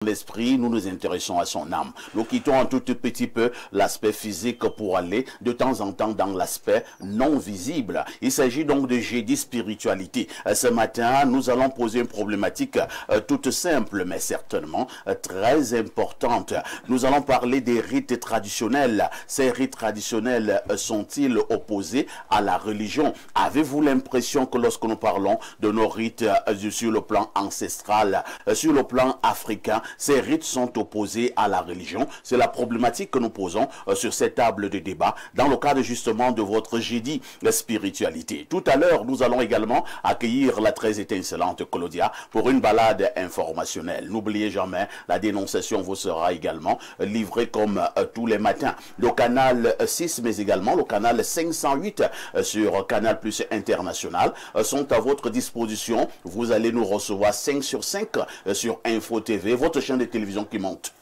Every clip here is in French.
L'esprit, nous nous intéressons à son âme. Nous quittons un tout petit peu l'aspect physique pour aller de temps en temps dans l'aspect non visible. Il s'agit donc de jeudi spiritualité. Ce matin, nous allons poser une problématique toute simple, mais certainement très importante. Nous allons parler des rites traditionnels. Ces rites traditionnels sont-ils opposés à la religion? Avez-vous l'impression que lorsque nous parlons de nos rites sur le plan ancestral, sur le plan africain, ces rites sont opposés à la religion? C'est la problématique que nous posons sur cette table de débat dans le cadre justement de votre jeudi spiritualité. Tout à l'heure, nous allons également accueillir la très étincelante Claudia pour une balade informationnelle. N'oubliez jamais, la dénonciation vous sera également livrée comme tous les matins. Le canal 6, mais également le canal 508 sur Canal Plus International sont à votre disposition. Vous allez nous recevoir 5 sur 5 sur Info TV, votre chaîne de télévision qui monte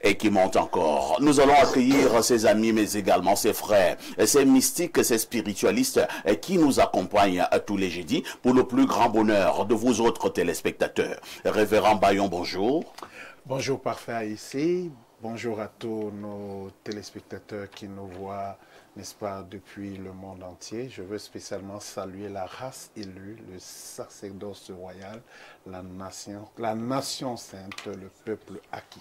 et qui monte encore. Nous allons accueillir ses amis, mais également ses frères, ces mystiques, ces spiritualistes qui nous accompagnent tous les jeudis pour le plus grand bonheur de vous autres téléspectateurs. Révérend Bayon, bonjour. Bonjour parfait ici. Bonjour à tous nos téléspectateurs qui nous voient, n'est-ce pas, depuis le monde entier. Je veux spécialement saluer la race élue, le sacerdoce royal, la nation sainte, le peuple acquis.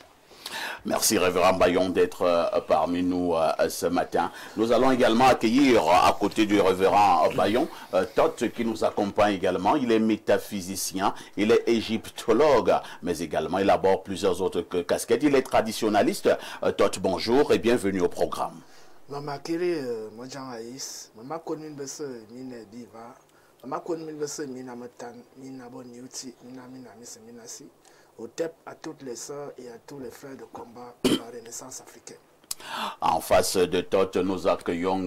Merci Révérend Bayon d'être parmi nous ce matin. Nous allons également accueillir à côté du Révérend Bayon Tot qui nous accompagne également. Il est métaphysicien, il est égyptologue, mais également il aborde plusieurs autres casquettes. Il est traditionnaliste. Tot, bonjour et bienvenue au programme. Mama Kiri, Mojan Aïs, Mama Konin Besse, Mine Biva, Mama Konin Besse, Mina Metan, Mina Boniuti, Mina Minasi, au TEP à toutes les sœurs et à tous les frères de combat de la Renaissance africaine. En face de Tot, nous accueillons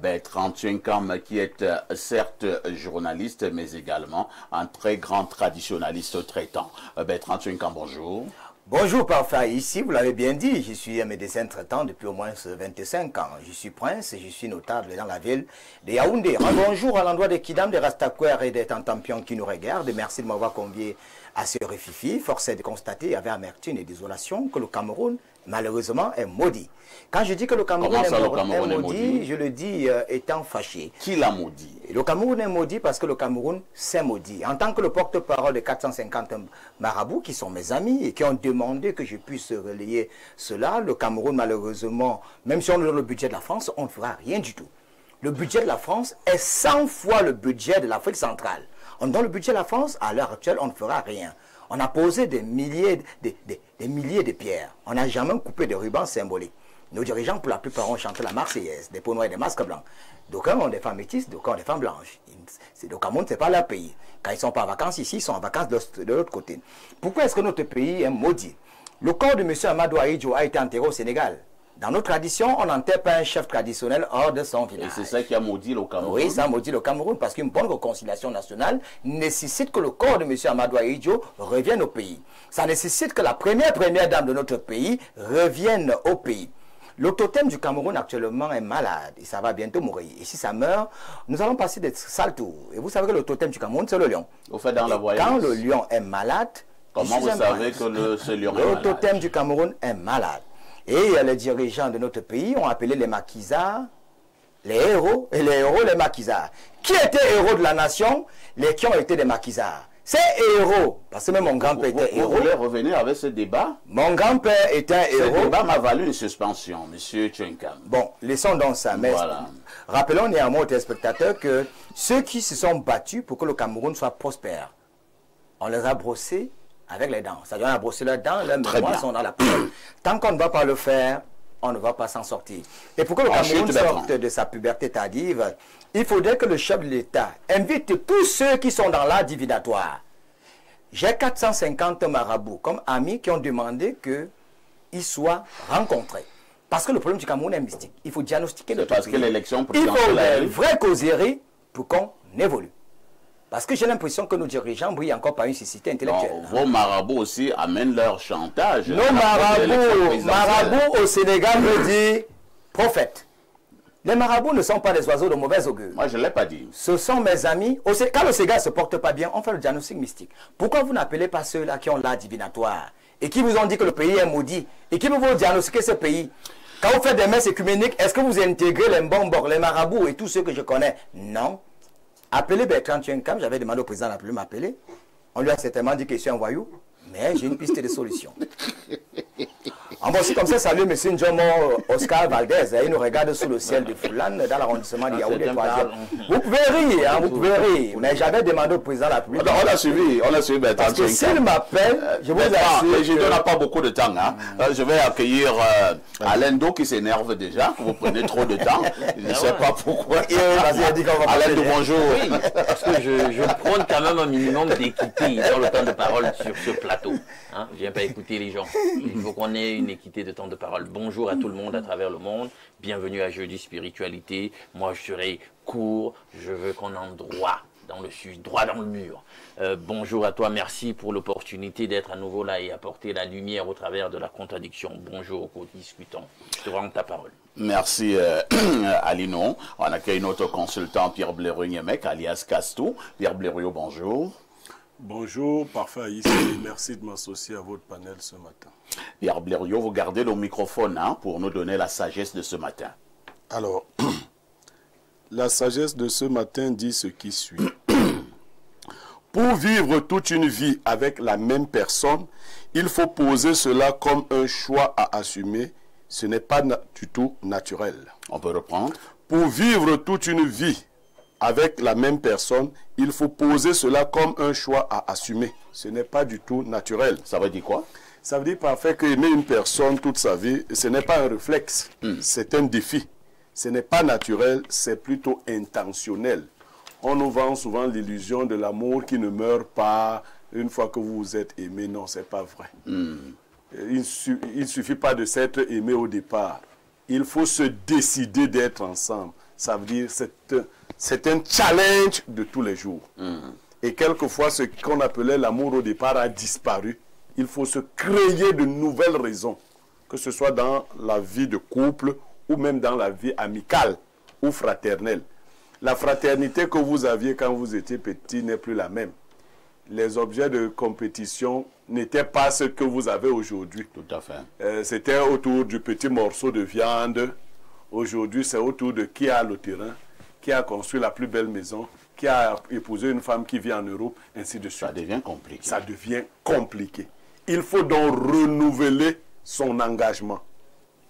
Bertrand Tchenkam qui est certes journaliste, mais également un très grand traditionnaliste traitant. Bertrand Tchenkam, bonjour. Bonjour parfait, ici vous l'avez bien dit, je suis un médecin traitant depuis au moins 25 ans. Je suis prince et je suis notable dans la ville de Yaoundé. Un bonjour à l'endroit des Kidam, des Rastaquaires et des Tantampions qui nous regardent. Merci de m'avoir convié à ce réfifi. Force est de constater avec amertume et désolation que le Cameroun malheureusement est maudit. Quand je dis que le Cameroun est maudit, je le dis étant fâché. Qui l'a maudit? Le Cameroun est maudit parce que le Cameroun s'est maudit. En tant que le porte-parole de 450 marabouts qui sont mes amis et qui ont demandé que je puisse relayer cela, le Cameroun malheureusement, même si on donne le budget de la France, on ne fera rien du tout. Le budget de la France est 100 fois le budget de l'Afrique centrale. On donne le budget de la France, à l'heure actuelle, on ne fera rien. On a posé des milliers de pierres. On n'a jamais coupé de rubans symboliques. Nos dirigeants, pour la plupart, ont chanté la Marseillaise, des peaux noires et des masques blancs. D'aucuns ont des femmes métisses, d'aucuns ont des femmes blanches. Le Cameroun, ce n'est pas leur pays. Quand ils ne sont pas en vacances ici, ils sont en vacances de l'autre côté. Pourquoi est-ce que notre pays est maudit? Le corps de M. Amadou Ahidjo a été enterré au Sénégal. Dans nos traditions, on n'enterre pas un chef traditionnel hors de son village. Et c'est ça qui a maudit le Cameroun. Oui, ça a maudit le Cameroun parce qu'une bonne réconciliation nationale nécessite que le corps de M. Amadou Ahidjo revienne au pays. Ça nécessite que la première dame de notre pays revienne au pays. Le totem du Cameroun actuellement est malade et ça va bientôt mourir. Et si ça meurt, nous allons passer des sales tours. Et vous savez que le totem du Cameroun, c'est le lion. Au fait, dans la voyance, quand le lion est malade, comment vous savez que ce lion est malade? Le totem du Cameroun est malade. Et les dirigeants de notre pays ont appelé les maquisards les héros, et les héros les maquisards. Qui étaient héros de la nation? Les qui ont été des maquisards. Ces héros, parce que même mon grand-père était héros. Vous voulez revenir avec ce débat? Mon grand-père était un héros. Ce débat m'a valu une suspension, monsieur Tchenkam. Bon, laissons donc ça. Mais voilà. Rappelons néanmoins aux téléspectateurs que ceux qui se sont battus pour que le Cameroun soit prospère, on les a brossés avec les dents. C'est-à-dire on a brossé leurs dents, leurs mémoires sont dans la poubelle. Tant qu'on ne va pas le faire, on ne va pas s'en sortir. Et pour que le Cameroun sorte de sa puberté tardive, il faudrait que le chef de l'État invite tous ceux qui sont dans l'art divinatoire. J'ai 450 marabouts comme amis qui ont demandé qu'ils soient rencontrés. Parce que le problème du Cameroun est mystique. Il faut diagnostiquer notre pays. Parce que l'élection présidentielle... Il faut des vraies causeries pour qu'on évolue. Parce que j'ai l'impression que nos dirigeants brillent encore par une cécité intellectuelle. Vos marabouts aussi amènent leur chantage. Nos marabouts au Sénégal me disent prophète. Les marabouts ne sont pas des oiseaux de mauvais augure. Moi, je ne l'ai pas dit. Ce sont mes amis. Quand le Sénégal ne se porte pas bien, on fait le diagnostic mystique. Pourquoi vous n'appelez pas ceux-là qui ont l'art divinatoire et qui vous ont dit que le pays est maudit, et qui vous diagnostiquer ce pays. Quand vous faites des messes écuméniques, est-ce que vous intégrez les Mbombor, les marabouts et tous ceux que je connais? Non. Appelez Bertrand Tchenkam, j'avais demandé au président de m'appeler. On lui a certainement dit que je suis un voyou, mais j'ai une piste de solution. On va aussi comme ça saluer M. Njomo Oscar Valdez. Il nous regarde sous le ciel de Foulane, dans l'arrondissement de Yaoundé. Vous pouvez rire, hein, vous pouvez rire. Mais j'avais demandé au président de la République. On a suivi Bertrand. Parce que s'il m'appelle, je vous assure. Je ne donne pas beaucoup de temps. Hein. Je vais accueillir Alain Do qui s'énerve déjà. Vous prenez trop de temps. Je ne sais pas pourquoi. Alain Do, bonjour. Oui, parce que je prône quand même un minimum d'équité dans le temps de parole sur ce plateau. Hein. Je ne viens pas écouter les gens. Il faut qu'on ait une équité de temps de parole. Bonjour à tout le monde à travers le monde. Bienvenue à Jeudi Spiritualité. Moi, je serai court. Je veux qu'on en droit dans le sujet, droit dans le mur. Bonjour à toi. Merci pour l'opportunité d'être à nouveau là et apporter la lumière au travers de la contradiction. Bonjour, co-discutants. Je te rends ta parole. Merci Alino. On accueille notre consultant Pierre Blériot-Niemek, alias Castou. Pierre Blériot, bonjour. Bonjour, parfait Aïs, merci de m'associer à votre panel ce matin. Pierre Blériot, vous gardez le microphone hein, pour nous donner la sagesse de ce matin. Alors, la sagesse de ce matin dit ce qui suit. Pour vivre toute une vie avec la même personne, il faut poser cela comme un choix à assumer. Ce n'est pas du tout naturel. On peut reprendre. Pour vivre toute une vie avec la même personne, il faut poser cela comme un choix à assumer. Ce n'est pas du tout naturel. Ça veut dire quoi? Ça veut dire parfait qu'aimer une personne toute sa vie, ce n'est pas un réflexe, c'est un défi. Ce n'est pas naturel, c'est plutôt intentionnel. On nous vend souvent l'illusion de l'amour qui ne meurt pas une fois que vous vous êtes aimé. Non, ce n'est pas vrai. Il ne suffit pas de s'être aimé au départ. Il faut se décider d'être ensemble. Ça veut dire que c'est un challenge de tous les jours. Et quelquefois, ce qu'on appelait l'amour au départ a disparu. Il faut se créer de nouvelles raisons, que ce soit dans la vie de couple ou même dans la vie amicale ou fraternelle. La fraternité que vous aviez quand vous étiez petit n'est plus la même. Les objets de compétition n'étaient pas ce que vous avez aujourd'hui. Tout à fait. C'était autour du petit morceau de viande. Aujourd'hui, c'est autour de qui a le terrain, qui a construit la plus belle maison, qui a épousé une femme qui vit en Europe, ainsi de suite. Ça devient compliqué. Ça devient compliqué. Il faut donc renouveler son engagement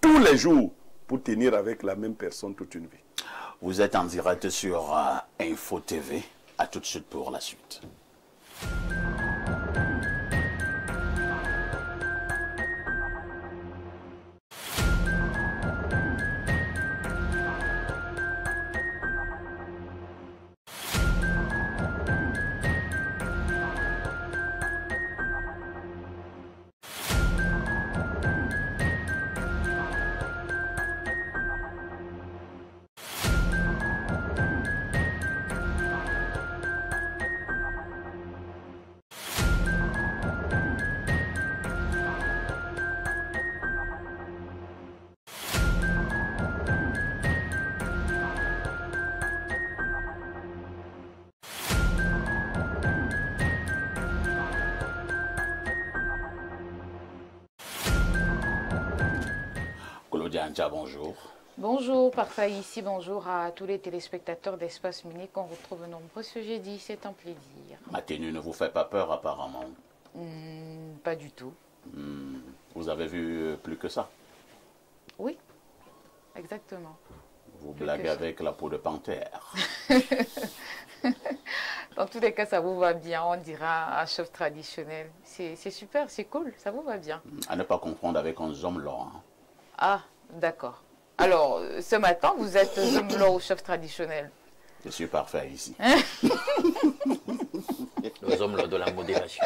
tous les jours pour tenir avec la même personne toute une vie. Vous êtes en direct sur Info TV. À tout de suite pour la suite. Bonjour. Bonjour, parfait ici, bonjour à tous les téléspectateurs d'Espace Minique. On retrouve nombreux ce jeudi, c'est un plaisir. Ma tenue ne vous fait pas peur apparemment? Pas du tout. Vous avez vu plus que ça? Oui, exactement. Vous blaguez avec la peau de panthère. Dans tous les cas, ça vous va bien, on dira un chef traditionnel. C'est super, c'est cool, ça vous va bien. À ne pas confondre avec un zomlo. Hein. Ah, d'accord. Alors, ce matin, vous êtes zomlo ou chef traditionnel? Je suis parfait ici. Le zomlo de la modération.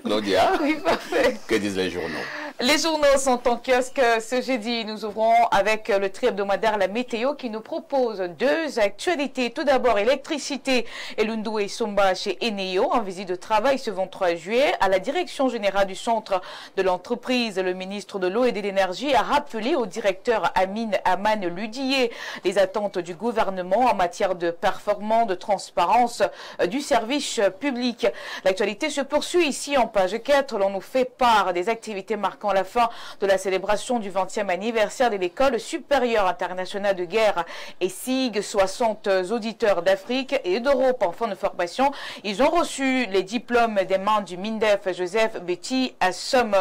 Claudia, oui, parfait. Que disent les journaux? Les journaux sont en kiosque ce jeudi. Nous ouvrons avec le tri-hebdomadaire La Météo qui nous propose deux actualités. Tout d'abord, électricité. Elundu et Somba chez Eneo en visite de travail ce 23 juillet. À la direction générale du centre de l'entreprise, le ministre de l'Eau et de l'Énergie a rappelé au directeur Aman Ludier les attentes du gouvernement en matière de performance, de transparence du service public. L'actualité se poursuit ici en page 4. L'on nous fait part des activités marquant la fin de la célébration du 20e anniversaire de l'École supérieure internationale de guerre et SIG. 60 auditeurs d'Afrique et d'Europe en fin de formation. Ils ont reçu les diplômes des mains du MINDEF Joseph Betty à Somme.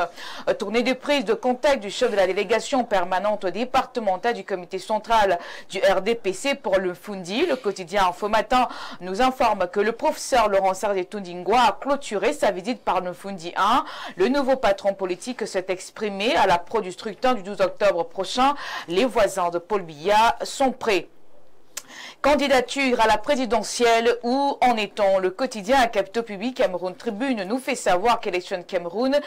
Tournée de prise de contact du chef de la délégation permanente départementale du comité central du RDPC pour le Fundi. Le quotidien Info Matin nous informe que le professeur Laurent Serge Tundingwa a clôturé sa visite par le Fundi 1. Le nouveau patron politique s'est exprimé à la pro du scrutin du 12 octobre prochain. Les voisins de Paul Biya sont prêts. Candidature à la présidentielle, où en est-on? Le quotidien à Capitaux Public Cameroun Tribune nous fait savoir qu'Élection Cameroun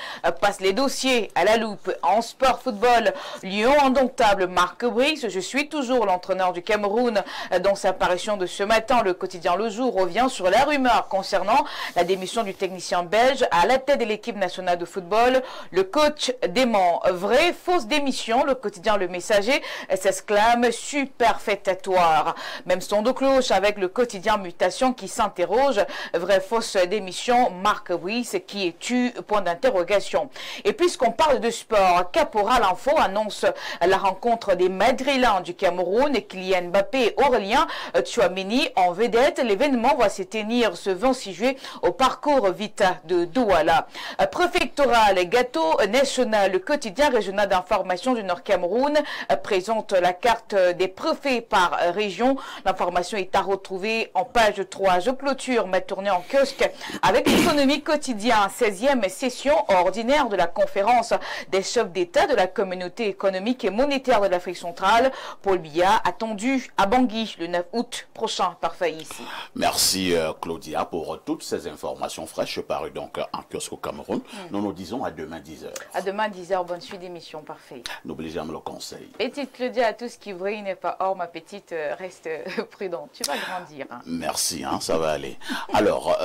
passe les dossiers à la loupe. En sport football, Lyon indomptable Marc Brice. Je suis toujours l'entraîneur du Cameroun. Dans sa parution de ce matin, le quotidien Le Jour revient sur la rumeur concernant la démission du technicien belge à la tête de l'équipe nationale de football. Le coach dément. Vraie, fausse démission. Le quotidien Le Messager s'exclame superfétatoire. Même son de cloche avec le quotidien Mutation qui s'interroge. Vraie fausse démission, Marc Brice qui est tu, point d'interrogation. Et puisqu'on parle de sport, Caporal Info annonce la rencontre des Madrilènes du Cameroun, Kylian Mbappé et Aurélien Tchouameni en vedette. L'événement va se tenir ce 26 juillet au parcours Vita de Douala. Préfectoral, gâteau national, le quotidien régional d'information du Nord Cameroun présente la carte des préfets par région. L'information est à retrouver en page 3. Je clôture ma tournée en kiosque avec l'économie quotidien, 16e session ordinaire de la conférence des chefs d'État de la communauté économique et monétaire de l'Afrique centrale. Paul Biya attendu à Bangui le 9 août prochain. Parfait ici. Merci Claudia pour toutes ces informations fraîches parues donc en kiosque au Cameroun. Nous nous disons à demain 10h. À demain 10h, bonne suite d'émission. Parfait. N'oubliez jamais le conseil. Petite Claudia, à tout ce qui brille n'est pas or. Ma petite reste prudent, tu vas grandir. Hein. Merci, hein, ça va aller. Alors,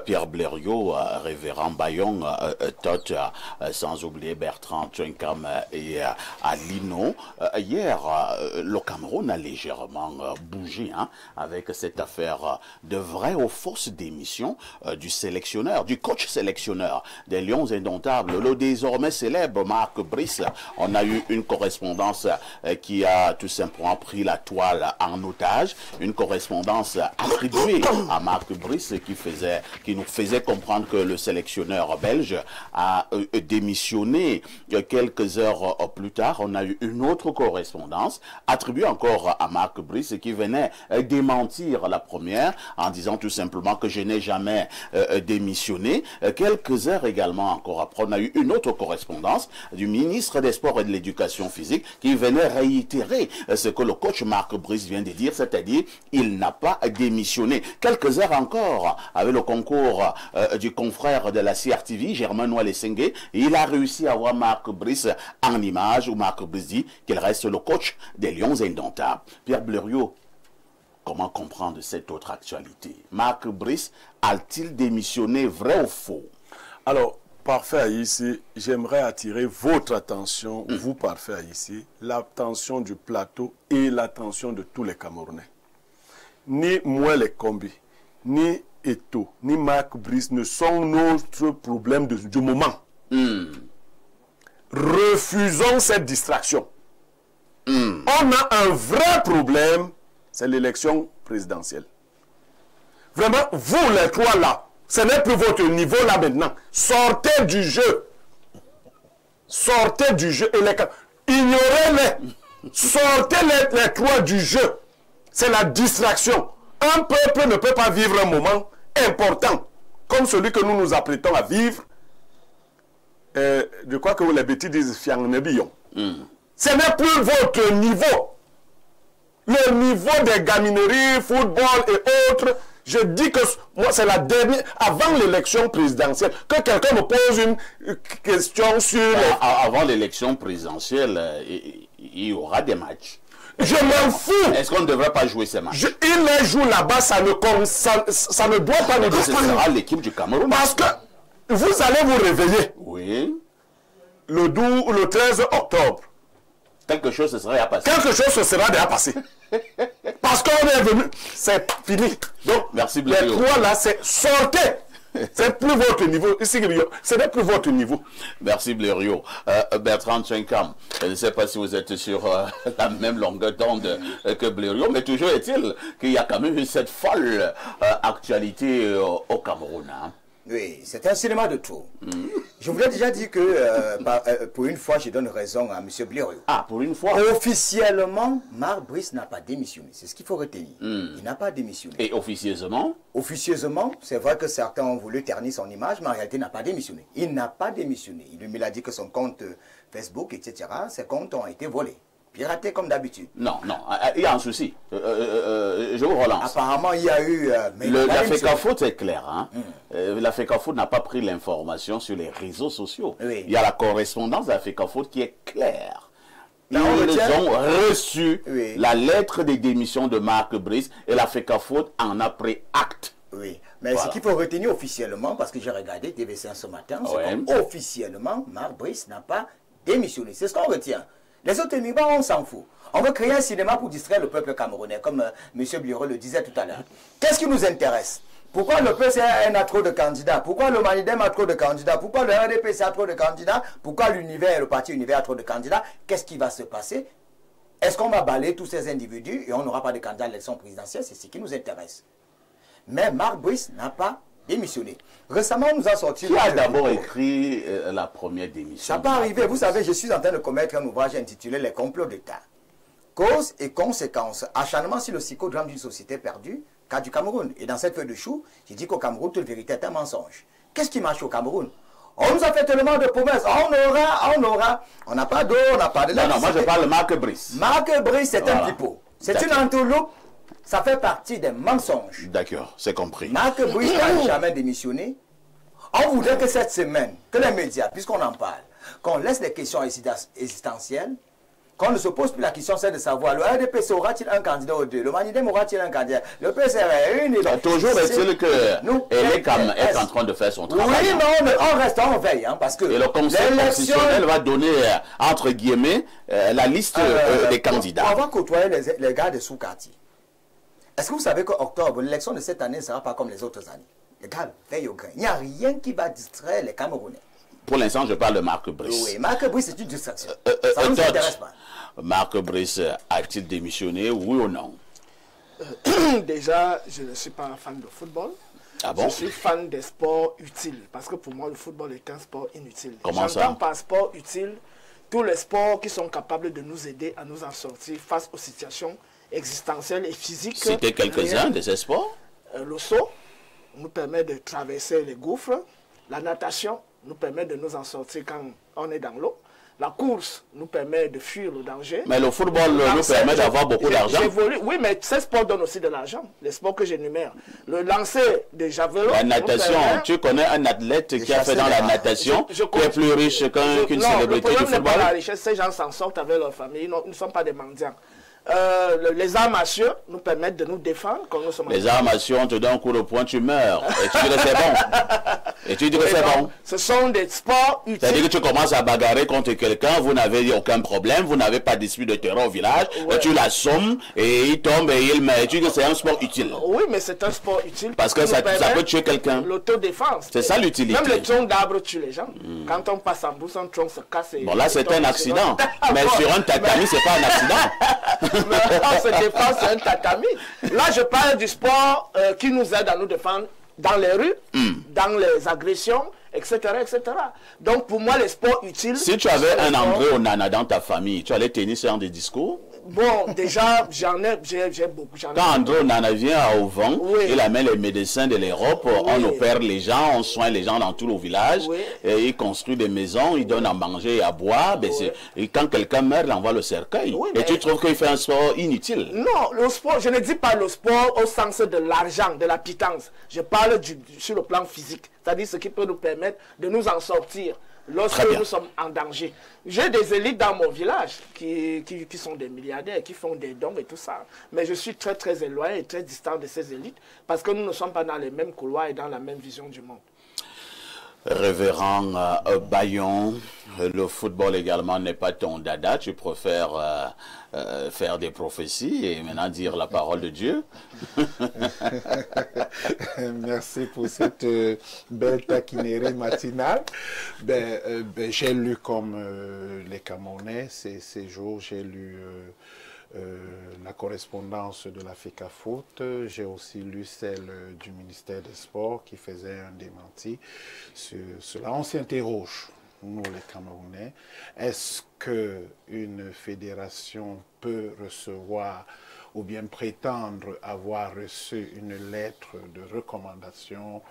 Pierre Blériot, Révérend Bayon, Tot, sans oublier Bertrand Tchenkam et Alino. Hier, le Cameroun a légèrement bougé hein, avec cette affaire de vraie ou fausse démission du sélectionneur, du coach sélectionneur des Lions Indomptables, le désormais célèbre Marc Brice. On a eu une correspondance qui a tout simplement pris la toile en otage. Une correspondance attribuée à Marc Brice qui nous faisait comprendre que le sélectionneur belge a démissionné. Quelques heures plus tard, on a eu une autre correspondance attribuée encore à Marc Brice qui venait démentir la première en disant tout simplement que je n'ai jamais démissionné. Quelques heures également encore après, on a eu une autre correspondance du ministre des Sports et de l'Éducation physique qui venait réitérer ce que le coach Marc Brice vient de dire, c'est-à-dire il n'a pas démissionné. Quelques heures encore, avec le concours du confrère de la CRTV, Germain Noël-Essengue, il a réussi à avoir Marc Brice en image, où Marc Brice dit qu'il reste le coach des Lions Indomptables. Pierre Blériot, comment comprendre cette autre actualité? Marc Brice a-t-il démissionné, vrai ou faux? Alors, Parfait ici, j'aimerais attirer votre attention, vous Parfait ici, l'attention du plateau et l'attention de tous les Camerounais. Ni moi les combis, ni Eto, ni Marc Brice ne sont notre problème du moment. Refusons cette distraction. On a un vrai problème, c'est l'élection présidentielle. Vraiment, vous les trois là, ce n'est plus votre niveau là maintenant. Sortez du jeu. Sortez du jeu. Ignorez-les. Sortez les trois du jeu. C'est la distraction. Un peuple ne peut pas vivre un moment important comme celui que nous nous apprêtons à vivre. Je crois que les bêtises disent Fiang Nebillon. Ce n'est plus votre niveau. Le niveau des gamineries, football et autres, Je dis que moi, c'est la dernière, avant l'élection présidentielle, que quelqu'un me pose une question sur... Avant l'élection présidentielle, il y aura des matchs. Je m'en fous. Est-ce qu'on ne devrait pas jouer ces matchs? Il les joue là-bas, ça ne doit pas nous Ce sera l'équipe du Cameroun. Parce que vous allez vous réveiller. Oui. Le 13 octobre. Quelque chose se serait à passer. Quelque chose se sera déjà passé. Parce qu'on est venu, c'est fini. Donc, merci les trois là, c'est sortez. C'est plus votre niveau. Ici, ce n'est plus votre niveau. Merci Blériot. Bertrand Tchenkam, je ne sais pas si vous êtes sur la même longueur d'onde que Blériot, mais toujours est-il qu'il y a quand même eu cette folle actualité au Cameroun. Hein. Oui, c'est un cinéma de tout. Je voulais déjà dire que pour une fois, je donne raison à M. Blériot. Ah, pour une fois. Officiellement, Marc Brice n'a pas démissionné. C'est ce qu'il faut retenir. Il n'a pas démissionné. Et officieusement? Officieusement, c'est vrai que certains ont voulu ternir son image, mais en réalité, il n'a pas démissionné. Il n'a pas démissionné. Il a dit que son compte Facebook, etc., ses comptes ont été volés. Piraté comme d'habitude. Non, il y a un souci. Je vous relance. Apparemment, il y a eu... la FECAFOOT est clair. Hein? La FECAFOOT n'a pas pris l'information sur les réseaux sociaux. Oui. Il y a la correspondance de la FECAFOOT qui est claire. Ils retient... ont reçu la lettre de démission de Marc Brice et la FECAFOOT en a pris acte. Oui, mais ce qu'il faut retenir officiellement, parce que j'ai regardé TV5 ce matin, c'est qu'officiellement, Marc Brice n'a pas démissionné. C'est ce qu'on retient. Les autres migrants, on s'en fout. On veut créer un cinéma pour distraire le peuple camerounais, comme M. Blériot le disait tout à l'heure. Qu'est-ce qui nous intéresse? Pourquoi le PCN a trop de candidats? Pourquoi le Manidem a trop de candidats? Pourquoi le RDPC a trop de candidats? Pourquoi l'univers, le parti univers a trop de candidats? Qu'est-ce qui va se passer? Est-ce qu'on va balayer tous ces individus et on n'aura pas de candidat à l'élection présidentielle? C'est ce qui nous intéresse. Mais Marc Brice n'a pas démissionné. Récemment, on nous a sorti... Qui a d'abord écrit la première démission? Ça peut arriver. Vous savez, je suis en train de commettre un ouvrage intitulé Les complots d'État. Causes et conséquences. Acharnement sur le psychodrame d'une société perdue, cas du Cameroun. Et dans cette feuille de chou, j'ai dit qu'au Cameroun, toute vérité est un mensonge. Qu'est-ce qui marche au Cameroun? On nous a fait tellement de promesses. On aura. On n'a pas d'eau, on n'a pas de... Non, moi je parle de Marc Brice. Marc Brice, c'est un pipeau. C'est une entourloupe. Ça fait partie des mensonges. D'accord, c'est compris. Marc Brice n'a jamais démissionné. On voudrait que cette semaine, que les médias, puisqu'on en parle, qu'on laisse les questions existentielles, qu'on ne se pose plus la question, c'est de savoir, le RDPC aura-t-il un candidat ou deux? Le Manidem aura-t-il un candidat? Le PCR une et l'autre. Toujours est-il qu'elle est en train de faire son travail. Oui, mais on reste en veille, hein, parce que... Et le Conseil constitutionnel va donner, entre guillemets, la liste des candidats. On va côtoyer les gars de sous-quartier. Est-ce que vous savez qu'octobre, l'élection de cette année ne sera pas comme les autres années? Les gars, veille au grain. Il n'y a rien qui va distraire les Camerounais. Pour l'instant, je parle de Marc Brice. Oui, Marc Brice, c'est une distraction. Ça ne nous intéresse pas. Marc Brice a-t-il démissionné, oui ou non? Déjà, je ne suis pas un fan de football. Ah bon? Je suis fan des sports utiles. Parce que pour moi, le football est un sport inutile. Comment ça? J'entends par sport utile tous les sports qui sont capables de nous aider à nous en sortir face aux situations existentielles et physiques. C'était quelques-uns de ces sports? Le saut nous permet de traverser les gouffres. La natation nous permet de nous en sortir quand on est dans l'eau. La course nous permet de fuir le danger. Mais le football nous permet d'avoir beaucoup d'argent. Oui, mais ces sports donnent aussi de l'argent. Les sports que j'énumère. Le lancer de javelot. La natation, tu connais un athlète qui a fait dans la natation, qui est plus riche qu'une célébrité du football? Le problème n'est pas la richesse. Ces gens s'en sortent avec leur famille. Ils ne sont pas des mendiants. Les armes à feu nous permettent de nous défendre quand nous sommes... Les armes à feu, on te donne un coup de poing, tu meurs. Et tu dis que c'est bon. Et tu dis que c'est bon. Ce sont des sports utiles. C'est-à-dire que tu commences à bagarrer contre quelqu'un, vous n'avez aucun problème, vous n'avez pas d'esprit de terreur au village, et tu l'assommes, et il tombe et il meurt. Et tu dis que c'est un sport utile. Oui, mais c'est un sport utile. Parce que ça peut tuer quelqu'un. L'autodéfense. C'est ça l'utilité. Même les troncs d'arbres tuent les gens. Quand on passe en bourse, un tronc se casse. Bon, là, c'est un accident. Mais sur un tatami, c'est pas un accident. On se défend sur un tatami. Là, je parle du sport qui nous aide à nous défendre dans les rues, dans les agressions, etc., etc. Donc, pour moi, les sports utiles... Si tu avais un André Onana dans ta famille, tu allais tenir ce genre de discours? Bon, déjà, j'ai beaucoup. Quand André Onana vient à Auvent, Oui. il amène les médecins de l'Europe, Oui. on opère les gens, on soigne les gens dans tous nos villages, Oui. et il construit des maisons, il donne à manger et à boire. Ben et quand quelqu'un meurt, il envoie le cercueil. Oui, et mais... tu trouves qu'il fait un sport inutile? Non, le sport, je ne dis pas le sport au sens de l'argent, de la pitance. Je parle sur le plan physique, c'est-à-dire ce qui peut nous permettre de nous en sortir lorsque nous sommes en danger. J'ai des élites dans mon village qui sont des milliardaires, qui font des dons et tout ça. Mais je suis très très éloigné et très distant de ces élites parce que nous ne sommes pas dans les mêmes couloirs et dans la même vision du monde. Révérend Bayon, le football également n'est pas ton dada, tu préfères faire des prophéties et maintenant dire la parole de Dieu. Merci pour cette belle taquinerie matinale. J'ai lu comme les Camerounais ces jours, j'ai lu la correspondance de la FECAFOOT, j'ai aussi lu celle du ministère des Sports qui faisait un démenti sur cela. On s'interroge, nous les Camerounais, est-ce qu'une fédération peut recevoir ou bien prétendre avoir reçu une lettre de recommandation,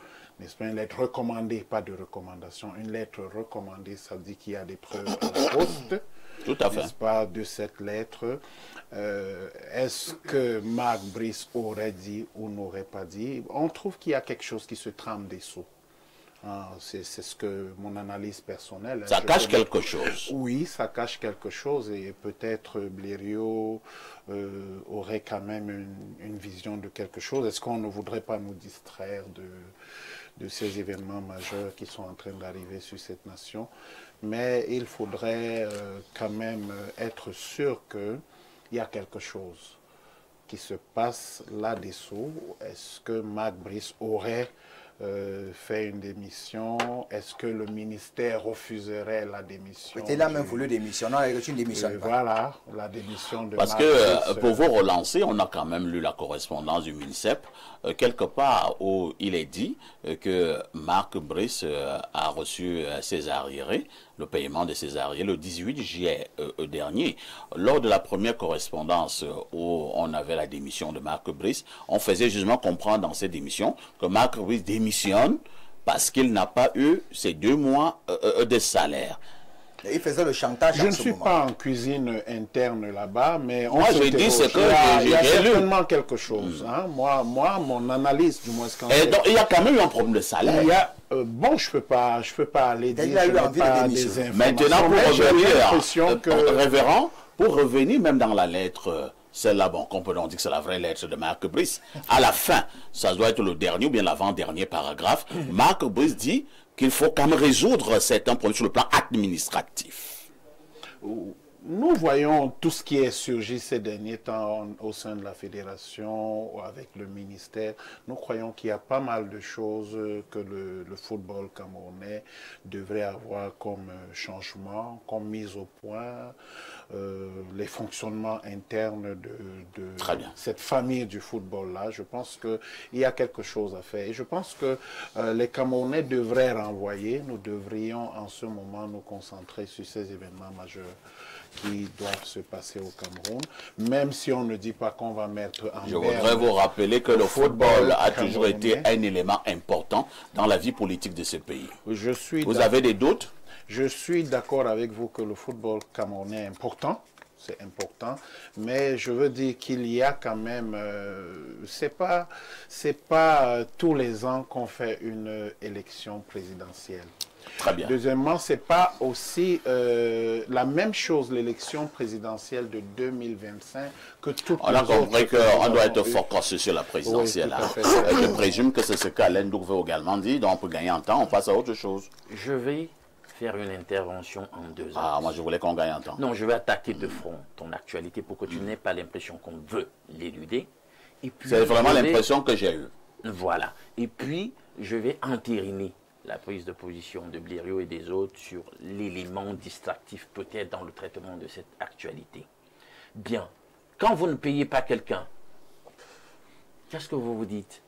n'est-ce pas, une lettre recommandée, pas de recommandation, une lettre recommandée, ça veut dire qu'il y a des preuves à la poste. Tout à fait. N'est-ce pas, de cette lettre. Est-ce que Marc Brice aurait dit ou n'aurait pas dit? On trouve qu'il y a quelque chose qui se trame dessous. C'est ce que mon analyse personnelle. Ça cache quelque chose. Oui, ça cache quelque chose et peut-être Blériot aurait quand même une vision de quelque chose. Est-ce qu'on ne voudrait pas nous distraire de ces événements majeurs qui sont en train d'arriver sur cette nation? Mais il faudrait quand même être sûr qu'il y a quelque chose qui se passe là-dessous. Est-ce que Marc Brice aurait fait une démission? Est-ce que le ministère refuserait la démission? Il a même voulu démissionner, tu ne démissionnes pas. Voilà, la démission de Parce Marc que Brice, pour vous relancer, on a quand même lu la correspondance du MINICEP, quelque part où il est dit que Marc Brice a reçu ses arriérés, le paiement de ses arriérés, le 18 juillet dernier. Lors de la première correspondance où on avait la démission de Marc Brice, on faisait justement comprendre dans cette démission que Marc Brice démissionne parce qu'il n'a pas eu ses 2 mois de salaire. Il faisait le chantage. Je ne suis pas en cuisine interne là-bas, mais on Moi, je dis ce que il y a j'ai lu. certainement quelque chose. Hein. Moi, mon analyse, du moins, quand Et donc, il y a quand même eu un problème de salaire. il y a, bon, je peux pas aller dire. Il a Je eu n'ai envie de pas démissionner. des Maintenant, informations, pour mais j'ai revenir, l'impression que révérend, pour revenir même dans la lettre, celle-là, bon, qu'on peut donc dire que c'est la vraie lettre de Marc Brice, à la fin, ça doit être le dernier ou bien l'avant-dernier paragraphe, Marc Brice dit qu'il faut quand même résoudre certains problèmes sur le plan administratif. nous voyons tout ce qui est surgi ces derniers temps au sein de la fédération ou avec le ministère. Nous croyons qu'il y a pas mal de choses que le football camerounais devrait avoir comme changement, comme mise au point, les fonctionnements internes de cette famille du football-là. Je pense qu'il y a quelque chose à faire. Et je pense que les Camerounais devraient renvoyer. Nous devrions en ce moment nous concentrer sur ces événements majeurs qui doivent se passer au Cameroun, même si on ne dit pas qu'on va mettre en Je voudrais vous rappeler que le football a toujours été un élément important dans la vie politique de ce pays. Vous avez des doutes? Je suis d'accord avec vous que le football camerounais est important. C'est important, mais je veux dire qu'il y a quand même, c'est pas tous les ans qu'on fait une élection présidentielle. Très bien. Deuxièmement, c'est pas aussi la même chose l'élection présidentielle de 2025 que toutes les autres. On a compris qu'on doit être focus sur la présidentielle. Oui, je présume que c'est ce qu'Alain Douk veut également dire, donc pour gagner en temps, on passe à autre chose. Je vais faire une intervention en 2 ans. Ah, moi je voulais qu'on gagne en temps. Non, je vais attaquer de front ton actualité pour que tu n'aies pas l'impression qu'on veut l'éluder. C'est vraiment l'impression que j'ai eue. Voilà. Et puis, je vais entériner la prise de position de Blériot et des autres sur l'élément distractif peut-être dans le traitement de cette actualité. Bien. Quand vous ne payez pas quelqu'un, qu'est-ce que vous vous dites?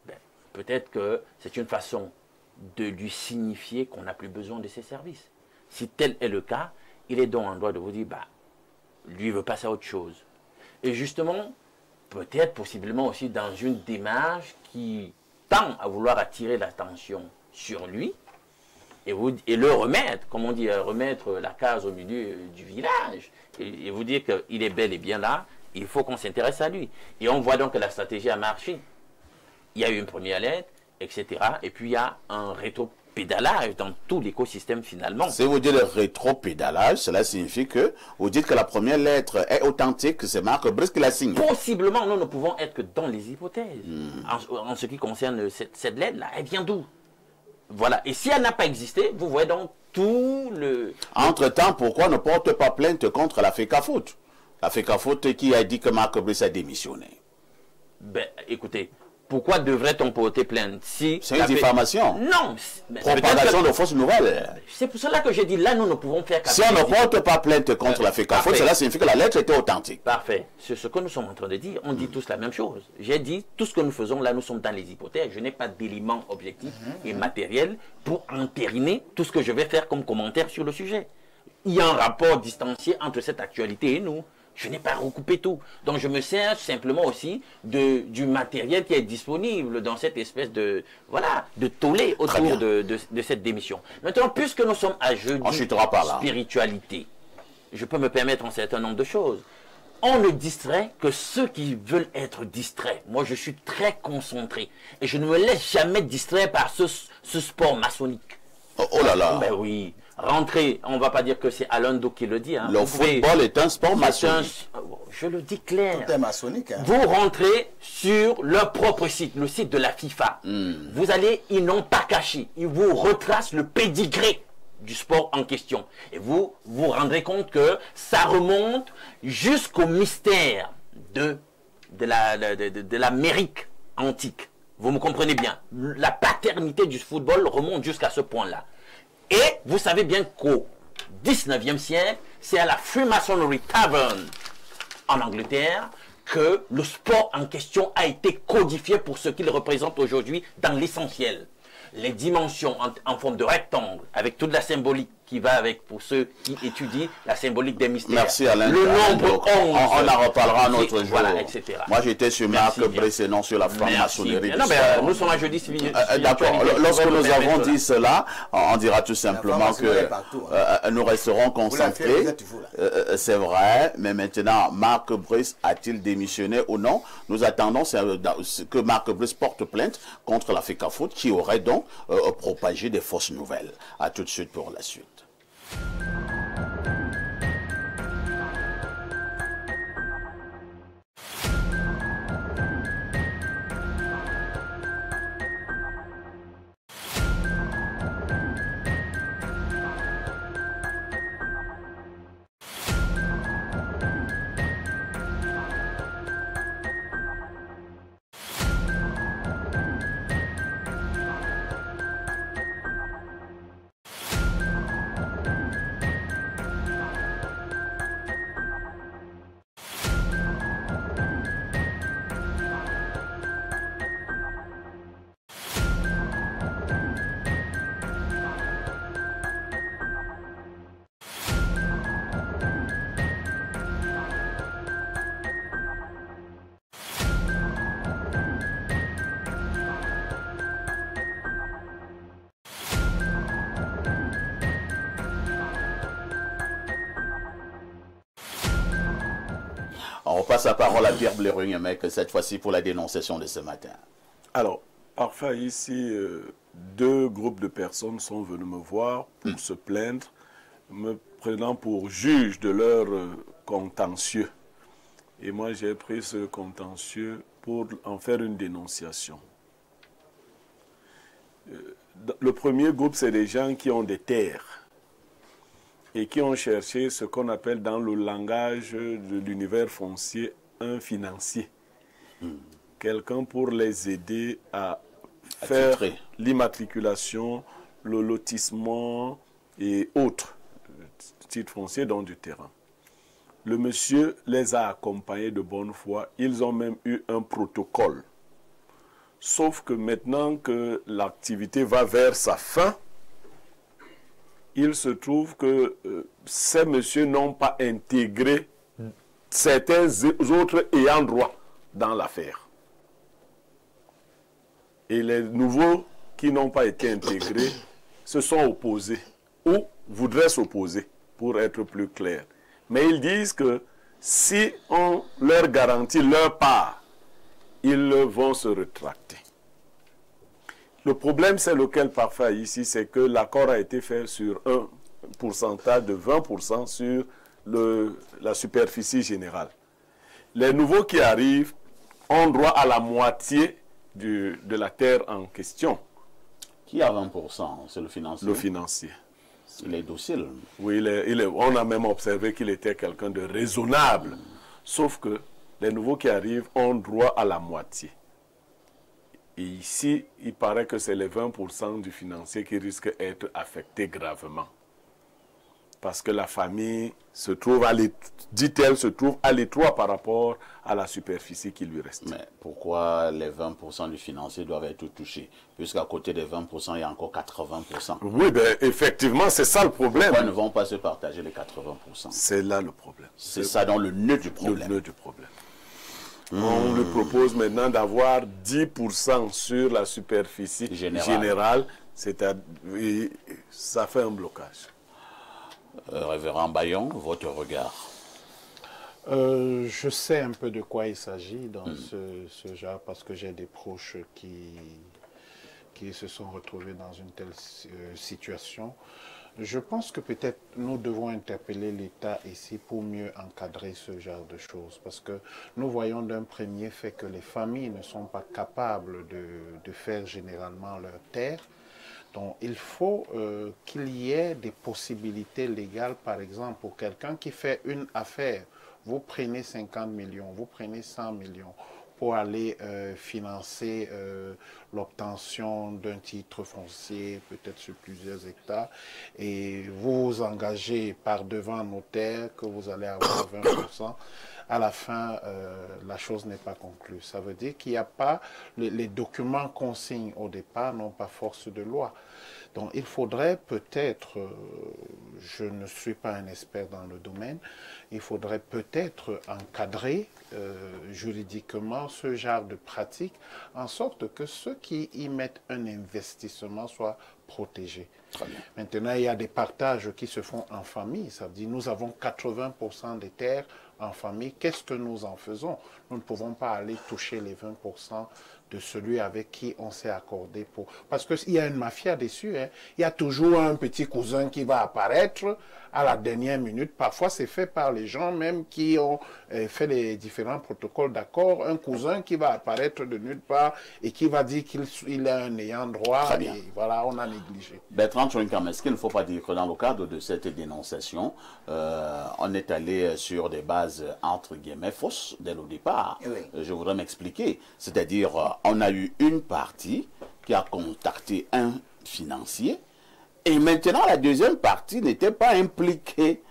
Ben, peut-être que c'est une façon de lui signifier qu'on n'a plus besoin de ses services. Si tel est le cas, il est donc en droit de vous dire, bah, lui veut passer à autre chose. Et justement, peut-être possiblement aussi dans une démarche qui tend à vouloir attirer l'attention sur lui et le remettre, comme on dit, remettre la case au milieu du village et vous dire qu'il est bel et bien là, il faut qu'on s'intéresse à lui. Et on voit donc que la stratégie a marché. Il y a eu une première lettre, etc. Et puis il y a un rétropédalage dans tout l'écosystème finalement. Si vous dites le rétropédalage, cela signifie que vous dites que la première lettre est authentique, c'est Marc Brice qui la signe. Possiblement, nous ne pouvons être que dans les hypothèses. En ce qui concerne cette lettre-là, elle vient d'où? Voilà. Et si elle n'a pas existé, vous voyez donc tout le... Entre-temps, pourquoi ne porte pas plainte contre la FECAFOOT? La FECAFOOT qui a dit que Marc Brice a démissionné. Ben, écoutez, pourquoi devrait-on porter plainte si... C'est une diffamation. Non. Propagation de fausses nouvelles. C'est pour cela que j'ai dit, là, nous ne pouvons faire Si on ne porte pas plainte contre la FECAFOOT, cela signifie que la lettre était authentique. Parfait. C'est ce que nous sommes en train de dire. On dit tous la même chose. J'ai dit, tout ce que nous faisons là, nous sommes dans les hypothèses. Je n'ai pas d'éléments objectifs et matériels pour entériner tout ce que je vais faire comme commentaire sur le sujet. Il y a un rapport distancié entre cette actualité et nous. Je n'ai pas recoupé tout. Donc je me sers simplement aussi du matériel qui est disponible dans cette espèce de, voilà, de tollé autour de cette démission. Maintenant, puisque nous sommes à jeudi spiritualité, je peux me permettre un certain nombre de choses. On ne distrait que ceux qui veulent être distraits. Moi, je suis très concentré. Et je ne me laisse jamais distraire par ce sport maçonnique. Oh là là. Ben oui. Rentrer, on ne va pas dire que c'est Alain Do qui le dit. Hein. Le football est un sport maçonnique. Je le dis clair. Tout est maçonnique. Hein. Vous rentrez sur leur propre site, le site de la FIFA. Vous allez, ils n'ont pas caché. Ils vous retracent le pédigré du sport en question. Et vous vous rendrez compte que ça remonte jusqu'au mystère de l'Amérique antique. Vous me comprenez bien. La paternité du football remonte jusqu'à ce point-là. Et vous savez bien qu'au 19e siècle, c'est à la Freemasonry Tavern en Angleterre que le sport en question a été codifié pour ce qu'il représente aujourd'hui dans l'essentiel. Les dimensions en forme de rectangle, avec toute la symbolique qui va avec, pour ceux qui étudient la symbolique des mystères. Merci Alain. Le nombre 11. On en reparlera un autre jour. Voilà, etc. Moi j'étais sur Marc Brice et non sur la franc-maçonnerie. Non, mais nous sommes à jeudi civil. D'accord. Lorsque nous avons dit cela, on dira tout simplement que nous resterons concentrés. C'est vrai, mais maintenant, Marc Brice a-t-il démissionné ou non? Nous attendons que Marc Brice porte plainte contre la FECAFOOT qui aurait donc propagé des fausses nouvelles. À tout de suite pour la suite. On repasse la parole à Pierre Blérung, mec, cette fois-ci pour la dénonciation de ce matin. Alors, parfois ici, deux groupes de personnes sont venus me voir pour se plaindre, me prenant pour juge de leur contentieux. Et moi, j'ai pris ce contentieux pour en faire une dénonciation. Le premier groupe, c'est des gens qui ont des terres et qui ont cherché ce qu'on appelle dans le langage de l'univers foncier un financier. Quelqu'un pour les aider à faire l'immatriculation, le lotissement et autres titres fonciers dans du terrain. Le monsieur les a accompagnés de bonne foi. Ils ont même eu un protocole. Sauf que maintenant que l'activité va vers sa fin, il se trouve que ces messieurs n'ont pas intégré certains autres ayants droit dans l'affaire. Et les nouveaux qui n'ont pas été intégrés se sont opposés ou voudraient s'opposer, pour être plus clair. Mais ils disent que si on leur garantit leur part, ils vont se rétracter. Le problème, c'est lequel parfois ici, c'est que l'accord a été fait sur un pourcentage de 20% sur la superficie générale. Les nouveaux qui arrivent ont droit à la moitié de la terre en question. Qui a 20%? C'est le financier. Le financier. Il est docile. Oui, on a même observé qu'il était quelqu'un de raisonnable. Sauf que les nouveaux qui arrivent ont droit à la moitié. Et ici, il paraît que c'est les 20% du financier qui risquent d'être affectés gravement. Parce que la famille se trouve, dit-elle, se trouve à l'étroit par rapport à la superficie qui lui reste. Mais pourquoi les 20% du financier doivent être touchés? Puisqu'à côté des 20%, il y a encore 80%. Oui, ben, effectivement, c'est ça le problème. Pourquoi ne vont pas se partager les 80%? C'est là le problème. C'est ça dans le nœud du problème. Le nœud du problème. On lui propose maintenant d'avoir 10% sur la superficie générale. Ça fait un blocage. Révérend Bayon, votre regard? Je sais un peu de quoi il s'agit dans ce genre, parce que j'ai des proches qui se sont retrouvés dans une telle situation. Je pense que peut-être nous devons interpeller l'État ici pour mieux encadrer ce genre de choses, parce que nous voyons d'un premier fait que les familles ne sont pas capables de faire généralement leur terre. Donc il faut qu'il y ait des possibilités légales, par exemple, pour quelqu'un qui fait une affaire. Vous prenez 50 millions, vous prenez 100 millions pour aller financer l'obtention d'un titre foncier, peut-être sur plusieurs hectares, et vous vous engagez par devant un notaire que vous allez avoir 20%. À la fin, la chose n'est pas conclue. Ça veut dire qu'il n'y a pas, les documents qu'on signe au départ n'ont pas force de loi. Donc il faudrait peut-être, je ne suis pas un expert dans le domaine, il faudrait peut-être encadrer juridiquement ce genre de pratique, en sorte que ceux qui y mettent un investissement soient protégés. Maintenant, il y a des partages qui se font en famille. Ça veut dire nous avons 80% des terres en famille. Qu'est-ce que nous en faisons? Nous ne pouvons pas aller toucher les 20% de celui avec qui on s'est accordé pour... Parce qu'il y a une mafia dessus. Hein. Il y a toujours un petit cousin qui va apparaître à la dernière minute. Parfois, c'est fait par les gens même qui ont fait les différents protocoles d'accord. Un cousin qui va apparaître de nulle part et qui va dire qu'il est un ayant droit. Et voilà, on a négligé. Bertrand Chouinkam, est-ce qu'il ne faut pas dire que dans le cadre de cette dénonciation, on est allé sur des bases entre guillemets fausses dès le départ? Je voudrais m'expliquer. C'est-à-dire, on a eu une partie qui a contacté un financier. Et maintenant, la deuxième partie n'était pas impliquée.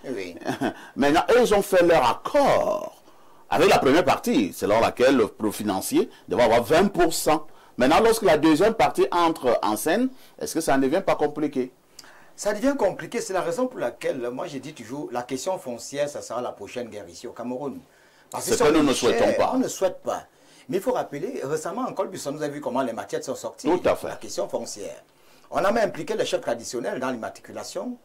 Maintenant, eux, ils ont fait leur accord avec la première partie, selon laquelle le financier devait avoir 20%. Maintenant, lorsque la deuxième partie entre en scène, est-ce que ça ne devient pas compliqué? Ça devient compliqué. C'est la raison pour laquelle, moi, j'ai dit toujours, la question foncière, ça sera la prochaine guerre ici au Cameroun. Parce que nous ne souhaitons pas. On ne souhaite pas. Mais il faut rappeler, récemment, en Colbusson, nous avons vu comment les matières sont sorties. Tout à fait. La question foncière. On a même impliqué les chefs traditionnels dans l'immatriculation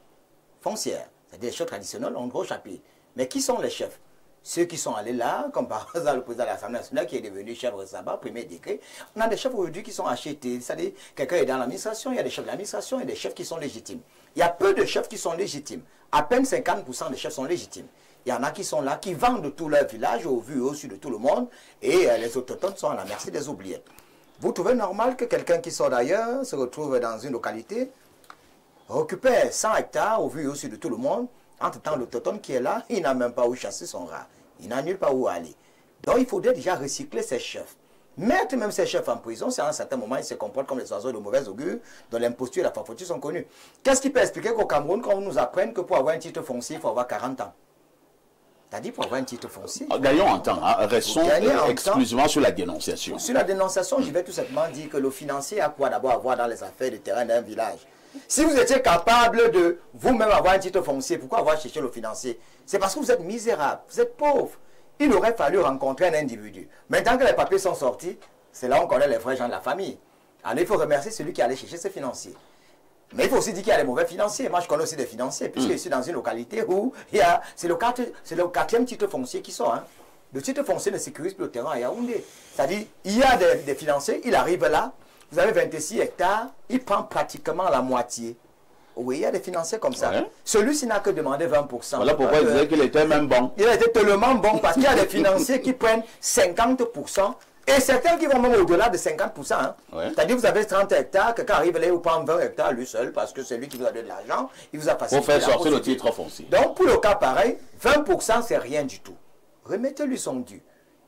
foncière. C'est-à-dire les chefs traditionnels ont gros chapitre. Mais qui sont les chefs? Ceux qui sont allés là, comme par exemple le président de l'Assemblée nationale qui est devenu chef Resaba, premier décret. On a des chefs aujourd'hui qui sont achetés. C'est-à-dire quelqu'un est dans l'administration, il y a des chefs de l'administration et des chefs qui sont légitimes. Il y a peu de chefs qui sont légitimes. À peine 50% des chefs sont légitimes. Il y en a qui sont là, qui vendent tout leur village au vu et au su de tout le monde. Et les autochtones sont à la merci des oubliettes. Vous trouvez normal que quelqu'un qui sort d'ailleurs se retrouve dans une localité, récupère 100 hectares au vu et au su de tout le monde, entre-temps l'autochtone qui est là, il n'a même pas où chasser son rat, il n'a nulle part où aller. Donc il faudrait déjà recycler ces chefs. Mettre même ces chefs en prison, c'est à un certain moment, ils se comportent comme les oiseaux de mauvais augure, dont l'imposture et la forfaiture sont connus. Qu'est-ce qui peut expliquer qu'au Cameroun, quand on nous apprenne que pour avoir un titre foncier, il faut avoir 40 ans? C'est-à-dire pour avoir un titre foncier. Gagnons en temps, hein. Restons exclusivement sur la dénonciation. Sur la dénonciation, je vais tout simplement dire que le financier a quoi d'abord avoir dans les affaires de terrain d'un village. Si vous étiez capable de vous-même avoir un titre foncier, pourquoi avoir cherché le financier? C'est parce que vous êtes misérable, vous êtes pauvre. il aurait fallu rencontrer un individu. Maintenant que les papiers sont sortis, c'est là où on connaît les vrais gens de la famille. Alors il faut remercier celui qui allait chercher ses financiers. Mais il faut aussi dire qu'il y a des mauvais financiers. Moi, je connais aussi des financiers, puisque je suis dans une localité où c'est le 4e titre foncier qui sort. Hein. Le titre foncier ne sécurise plus le terrain à Yaoundé. C'est-à-dire, il y a des financiers, il arrive là, vous avez 26 hectares, il prend pratiquement la moitié. Oui, il y a des financiers comme ça. Ouais. Celui-ci n'a que demandé 20%. Voilà pourquoi il disait qu'il était même bon. Il était tellement bon parce qu'il y a des financiers qui prennent 50%. Et certains qui vont même au-delà de 50%. Hein. Ouais. C'est-à-dire que vous avez 30 hectares, quelqu'un arrive là, il vous prend 20 hectares lui seul, parce que c'est lui qui vous a donné de l'argent, il vous a facilité. Pour faire sortir le titre foncier. Donc pour le cas pareil, 20% c'est rien du tout. Remettez-lui son dû.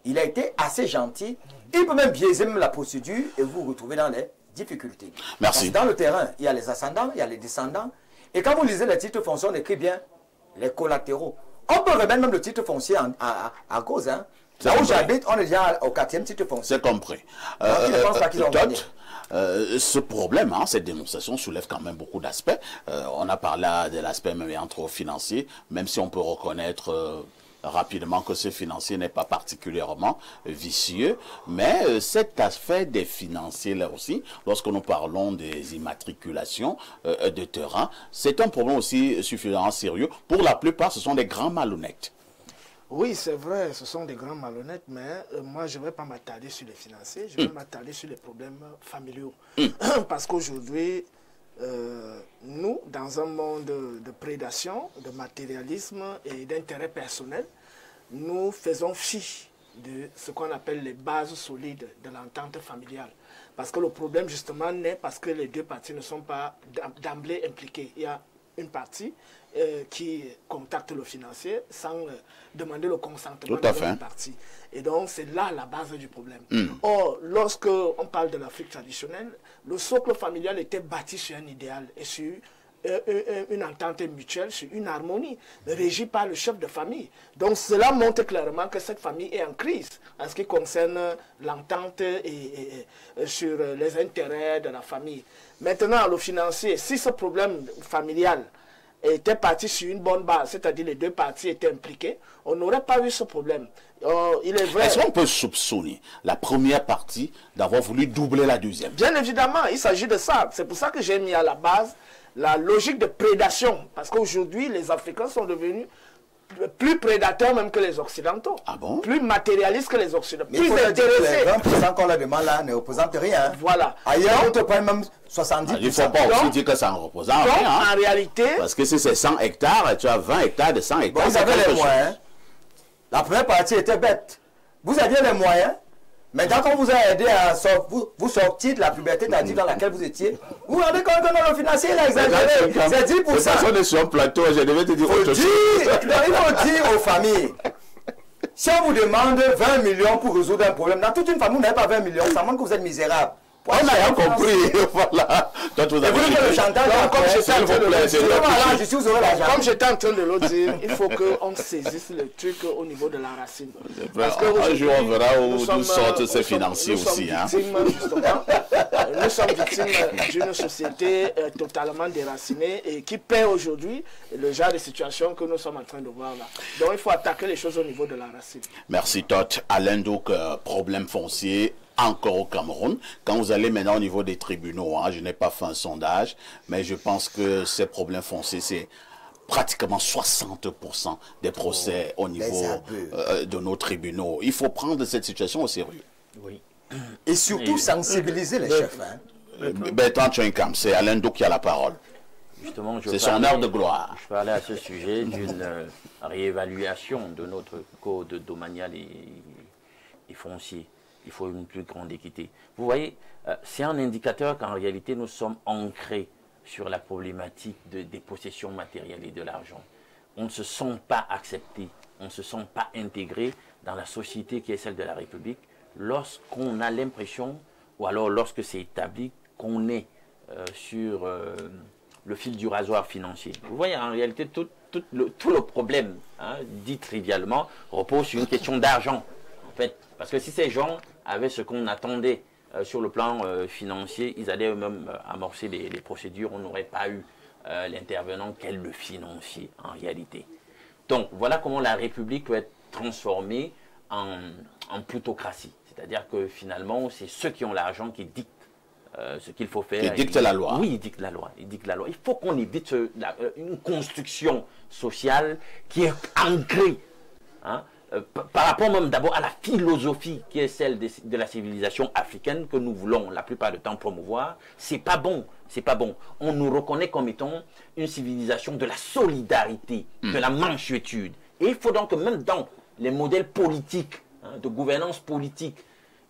Il a été assez gentil. Il peut même biaiser même la procédure et vous vous retrouvez dans les difficultés. Merci. Parce que dans le terrain, il y a les ascendants, il y a les descendants. Et quand vous lisez les titres fonciers, on écrit bien les collatéraux. On peut remettre même le titre foncier à cause. Hein. Là où j'habite, on est déjà au 4e titre foncier. C'est compris. Ce problème, hein, cette dénonciation soulève quand même beaucoup d'aspects. On a parlé de l'aspect même entre financier, même si on peut reconnaître rapidement que ce financier n'est pas particulièrement vicieux, mais cet aspect des financiers là aussi, lorsque nous parlons des immatriculations de terrain, c'est un problème aussi suffisamment sérieux. Pour la plupart, ce sont des grands malhonnêtes. Oui, c'est vrai, ce sont des grands malhonnêtes, mais moi, je ne vais pas m'attarder sur les financiers, je vais m'attarder sur les problèmes familiaux. Parce qu'aujourd'hui, nous, dans un monde de prédation, de matérialisme et d'intérêt personnel, nous faisons fi de ce qu'on appelle les bases solides de l'entente familiale. Parce que le problème, justement, naît parce que les deux parties ne sont pas d'emblée impliquées. Il y a une partie qui contacte le financier sans demander le consentement de l'autre partie. Et donc, c'est là la base du problème. Or, lorsque on parle de l'Afrique traditionnelle, le socle familial était bâti sur un idéal et sur une entente mutuelle, sur une harmonie régie par le chef de famille. Donc, cela montre clairement que cette famille est en crise en ce qui concerne l'entente et sur les intérêts de la famille. Maintenant, le financier, si ce problème familial était parti sur une bonne base, c'est-à-dire les deux parties étaient impliquées, on n'aurait pas eu ce problème. Il est vrai. Est-ce qu'on peut soupçonner la première partie d'avoir voulu doubler la deuxième? Bien évidemment, il s'agit de ça. C'est pour ça que j'ai mis à la base la logique de prédation. Parce qu'aujourd'hui, les Africains sont devenus plus prédateurs même que les Occidentaux. Ah bon? Plus matérialistes que les Occidentaux. Mais plus intéressés. Les 20% qu'on leur demande là ne représentent rien. Voilà. Ailleurs, on te prend même 70%. Il ne faut pas aussi dire que ça en représente rien. En réalité... Parce que si c'est 100 hectares, tu as 20 hectares de 100 hectares. Vous avez les moyens. La première partie était bête. Vous aviez les moyens. Maintenant, quand vous a aidé à vous sortir de la puberté tardive dans laquelle vous étiez, vous vous rendez compte que dans le financier, il a exagéré. C'est 10%. Personne n'est sur un plateau, je devais te dire autre chose. Il faut dire aux familles, si on vous demande 20 millions pour résoudre un problème, dans toute une famille, vous n'avez pas 20 millions, ça montre que vous êtes misérable. On a rien compris, voilà. Toi, vous avez le chantage, comme j'étais en train de le dire, il faut qu'on saisisse le truc au niveau de la racine. Parce que un jour, on verra où nous sortent ces financiers aussi. Nous sommes victimes d'une société totalement déracinée et qui paie aujourd'hui le genre de situation que nous sommes en train de voir là. Donc, il faut attaquer les choses au niveau de la racine. Merci, Tot. Alain, donc, problème foncier encore au Cameroun. Quand vous allez maintenant au niveau des tribunaux, hein, je n'ai pas fait un sondage, mais je pense que ces problèmes fonciers, c'est pratiquement 60% des procès au niveau de nos tribunaux. Il faut prendre cette situation au sérieux. Oui. Et surtout sensibiliser les chefs. Hein. Bertrand Tchenkam, c'est Alain Dou qui a la parole. Justement, c'est son heure de gloire. Je parlais à ce sujet d'une réévaluation de notre code domanial et foncier. Il faut une plus grande équité. Vous voyez, c'est un indicateur qu'en réalité, nous sommes ancrés sur la problématique des possessions matérielles et de l'argent. On ne se sent pas accepté, on ne se sent pas intégré dans la société qui est celle de la République lorsqu'on a l'impression, ou alors lorsque c'est établi, qu'on est sur le fil du rasoir financier. Vous voyez, en réalité, tout le problème, hein, dit trivialement, repose sur une question d'argent. En fait, parce que si ces gens avaient ce qu'on attendait sur le plan financier, ils allaient eux-mêmes amorcer les procédures, on n'aurait pas eu l'intervenant qu'est le financier en réalité. Donc voilà comment la République peut être transformée en plutocratie. C'est-à-dire que finalement, c'est ceux qui ont l'argent qui dictent ce qu'il faut faire. Qui dictent la loi. Oui, ils dictent la loi. Il faut qu'on évite une construction sociale qui est ancrée. Hein, par rapport même d'abord à la philosophie qui est celle de la civilisation africaine que nous voulons la plupart du temps promouvoir, c'est pas bon, c'est pas bon. On nous reconnaît comme étant une civilisation de la solidarité, de la mansuétude. Et il faut donc que même dans les modèles politiques, hein, de gouvernance politique,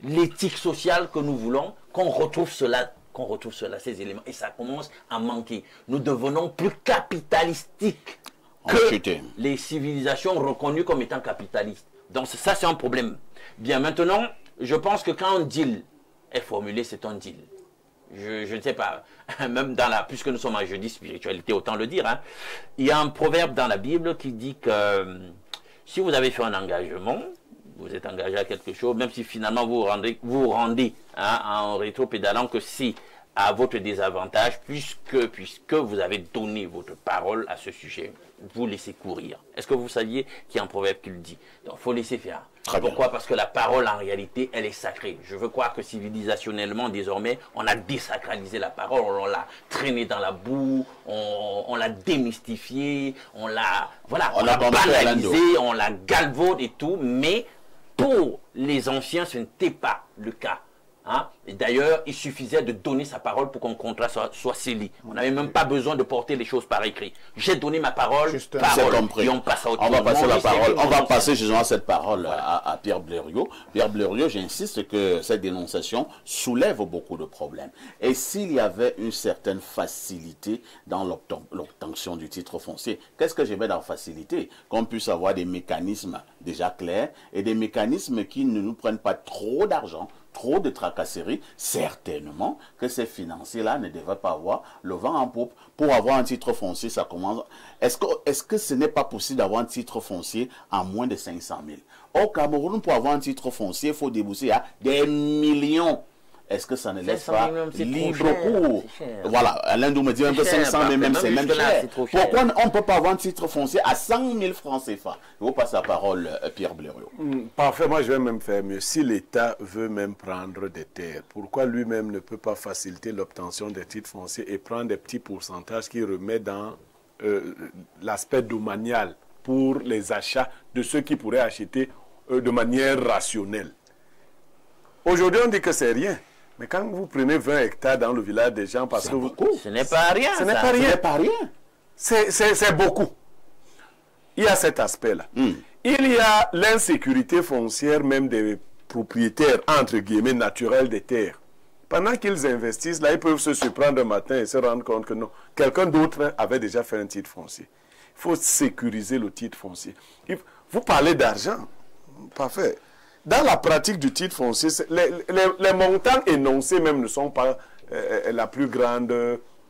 l'éthique sociale que nous voulons, qu'on retrouve cela, ces éléments. Et ça commence à manquer. Nous devenons plus capitalistiques que les civilisations reconnues comme étant capitalistes. Donc ça, c'est un problème. Bien, maintenant, je pense que quand un deal est formulé, c'est un deal. Je ne sais pas, même puisque nous sommes en jeudi spiritualité, autant le dire, hein, il y a un proverbe dans la Bible qui dit que si vous avez fait un engagement, vous êtes engagé à quelque chose, même si finalement vous vous rendez hein, en rétro-pédalant, que c'est à votre désavantage, puisque vous avez donné votre parole à ce sujet, vous laissez courir. Est-ce que vous saviez qu'il y a un proverbe qui le dit? Donc, il faut laisser faire. Pourquoi? Parce que la parole, en réalité, elle est sacrée. Je veux croire que civilisationnellement, désormais, on a désacralisé la parole, on l'a traînée dans la boue, on l'a démystifiée, on l'a banalisée, on l'a galvaude et tout, mais pour les anciens, ce n'était pas le cas. Hein? Et d'ailleurs, il suffisait de donner sa parole pour qu'un contrat soit scellé. On n'avait même pas besoin de porter les choses par écrit. J'ai donné ma parole, et on passe à autre chose. On va passer la parole. On va passer justement cette parole à Pierre Blériot. Pierre Blériot, j'insiste que cette dénonciation soulève beaucoup de problèmes. Et s'il y avait une certaine facilité dans l'obtention du titre foncier, qu'est-ce que j'aimais dans facilité? Qu'on puisse avoir des mécanismes déjà clairs et des mécanismes qui ne nous prennent pas trop d'argent, trop de tracasseries. Certainement que ces financiers-là ne devraient pas avoir le vent en poupe. Pour avoir un titre foncier, ça commence... Est-ce que ce n'est pas possible d'avoir un titre foncier à moins de 500 000? Au Cameroun, pour avoir un titre foncier, il faut débourser à des millions. Est-ce que ça ne laisse pas libre cours? Voilà, Alain Dou me dit même que 500 000, même c'est même cher. Pourquoi on ne peut pas avoir un titre foncier à 100 000 francs CFA? Je vous passe la parole, Pierre Blériot. Parfait, moi je vais même faire mieux. Si l'État veut même prendre des terres, pourquoi lui-même ne peut pas faciliter l'obtention des titres fonciers et prendre des petits pourcentages qui remettent dans l'aspect domanial pour les achats de ceux qui pourraient acheter de manière rationnelle? Aujourd'hui, on dit que c'est rien. Mais quand vous prenez 20 hectares dans le village des gens, parce que vous... Ce n'est pas rien. Ce n'est pas rien. C'est beaucoup. Il y a cet aspect-là. Il y a l'insécurité foncière même des propriétaires, entre guillemets, naturels des terres. Pendant qu'ils investissent, là, ils peuvent se surprendre un matin et se rendre compte que non, quelqu'un d'autre avait déjà fait un titre foncier. Il faut sécuriser le titre foncier. Vous parlez d'argent. Parfait. Dans la pratique du titre foncier, les montants énoncés même ne sont pas la plus grande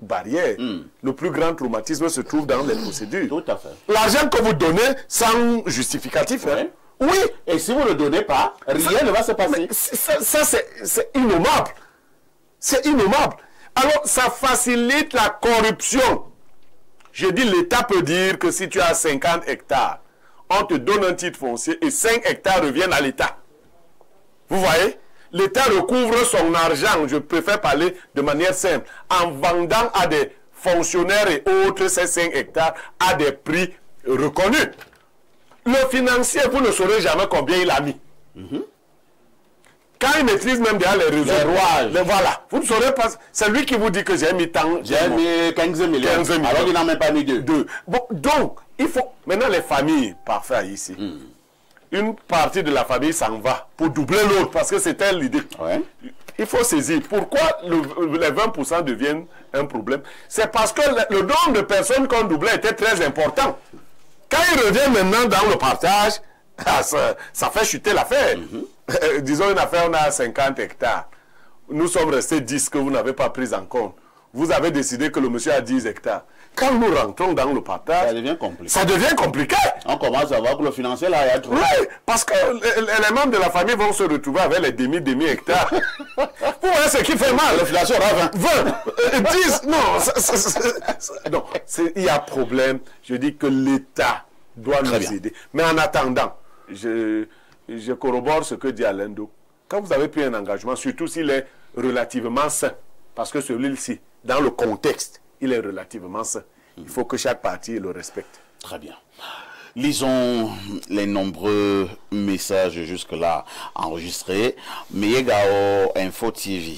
barrière. Le plus grand traumatisme se trouve dans les procédures. Tout à fait. L'argent que vous donnez sans justificatif, hein? Oui. Et si vous ne le donnez pas, rien ne va se passer. Ça c'est innommable. C'est innommable. Alors, ça facilite la corruption. Je dis, l'État peut dire que si tu as 50 hectares, on te donne un titre foncier et 5 hectares reviennent à l'État. Vous voyez? L'État recouvre son argent, je préfère parler de manière simple, en vendant à des fonctionnaires et autres ces 5 hectares à des prix reconnus. Le financier, vous ne saurez jamais combien il a mis. Quand il maîtrise même déjà les réseaux, voilà, vous ne saurez pas. C'est lui qui vous dit que j'ai mis tant. J'ai mis 15 millions. Alors il n'en a même pas mis deux. Bon, donc, il faut. Maintenant, les familles, parfait ici. Une partie de la famille s'en va pour doubler l'autre parce que c'était l'idée. Il faut saisir. Pourquoi les 20% deviennent un problème? C'est parce que le nombre de personnes qu'on doublait était très important. Quand il revient maintenant dans le partage, ça fait chuter l'affaire. Disons une affaire, on a 50 hectares. Nous sommes restés 10 que vous n'avez pas pris en compte. Vous avez décidé que le monsieur a 10 hectares. Quand nous rentrons dans le partage, ça devient compliqué. On commence à voir que le financier là est trop. Oui, parce que les membres de la famille vont se retrouver avec les demi-hectares. Vous voyez ce qui fait mal. Le financier aura 20, 10, non. Il y a problème. Je dis que l'État doit nous aider. Mais en attendant, je corrobore ce que dit Alain Douk. Quand vous avez pris un engagement, surtout s'il est relativement sain, parce que celui-ci, dans le contexte, il est relativement sain. Il faut que chaque parti le respecte. Très bien. Lisons les nombreux messages jusque-là enregistrés. Meyegao Info TV.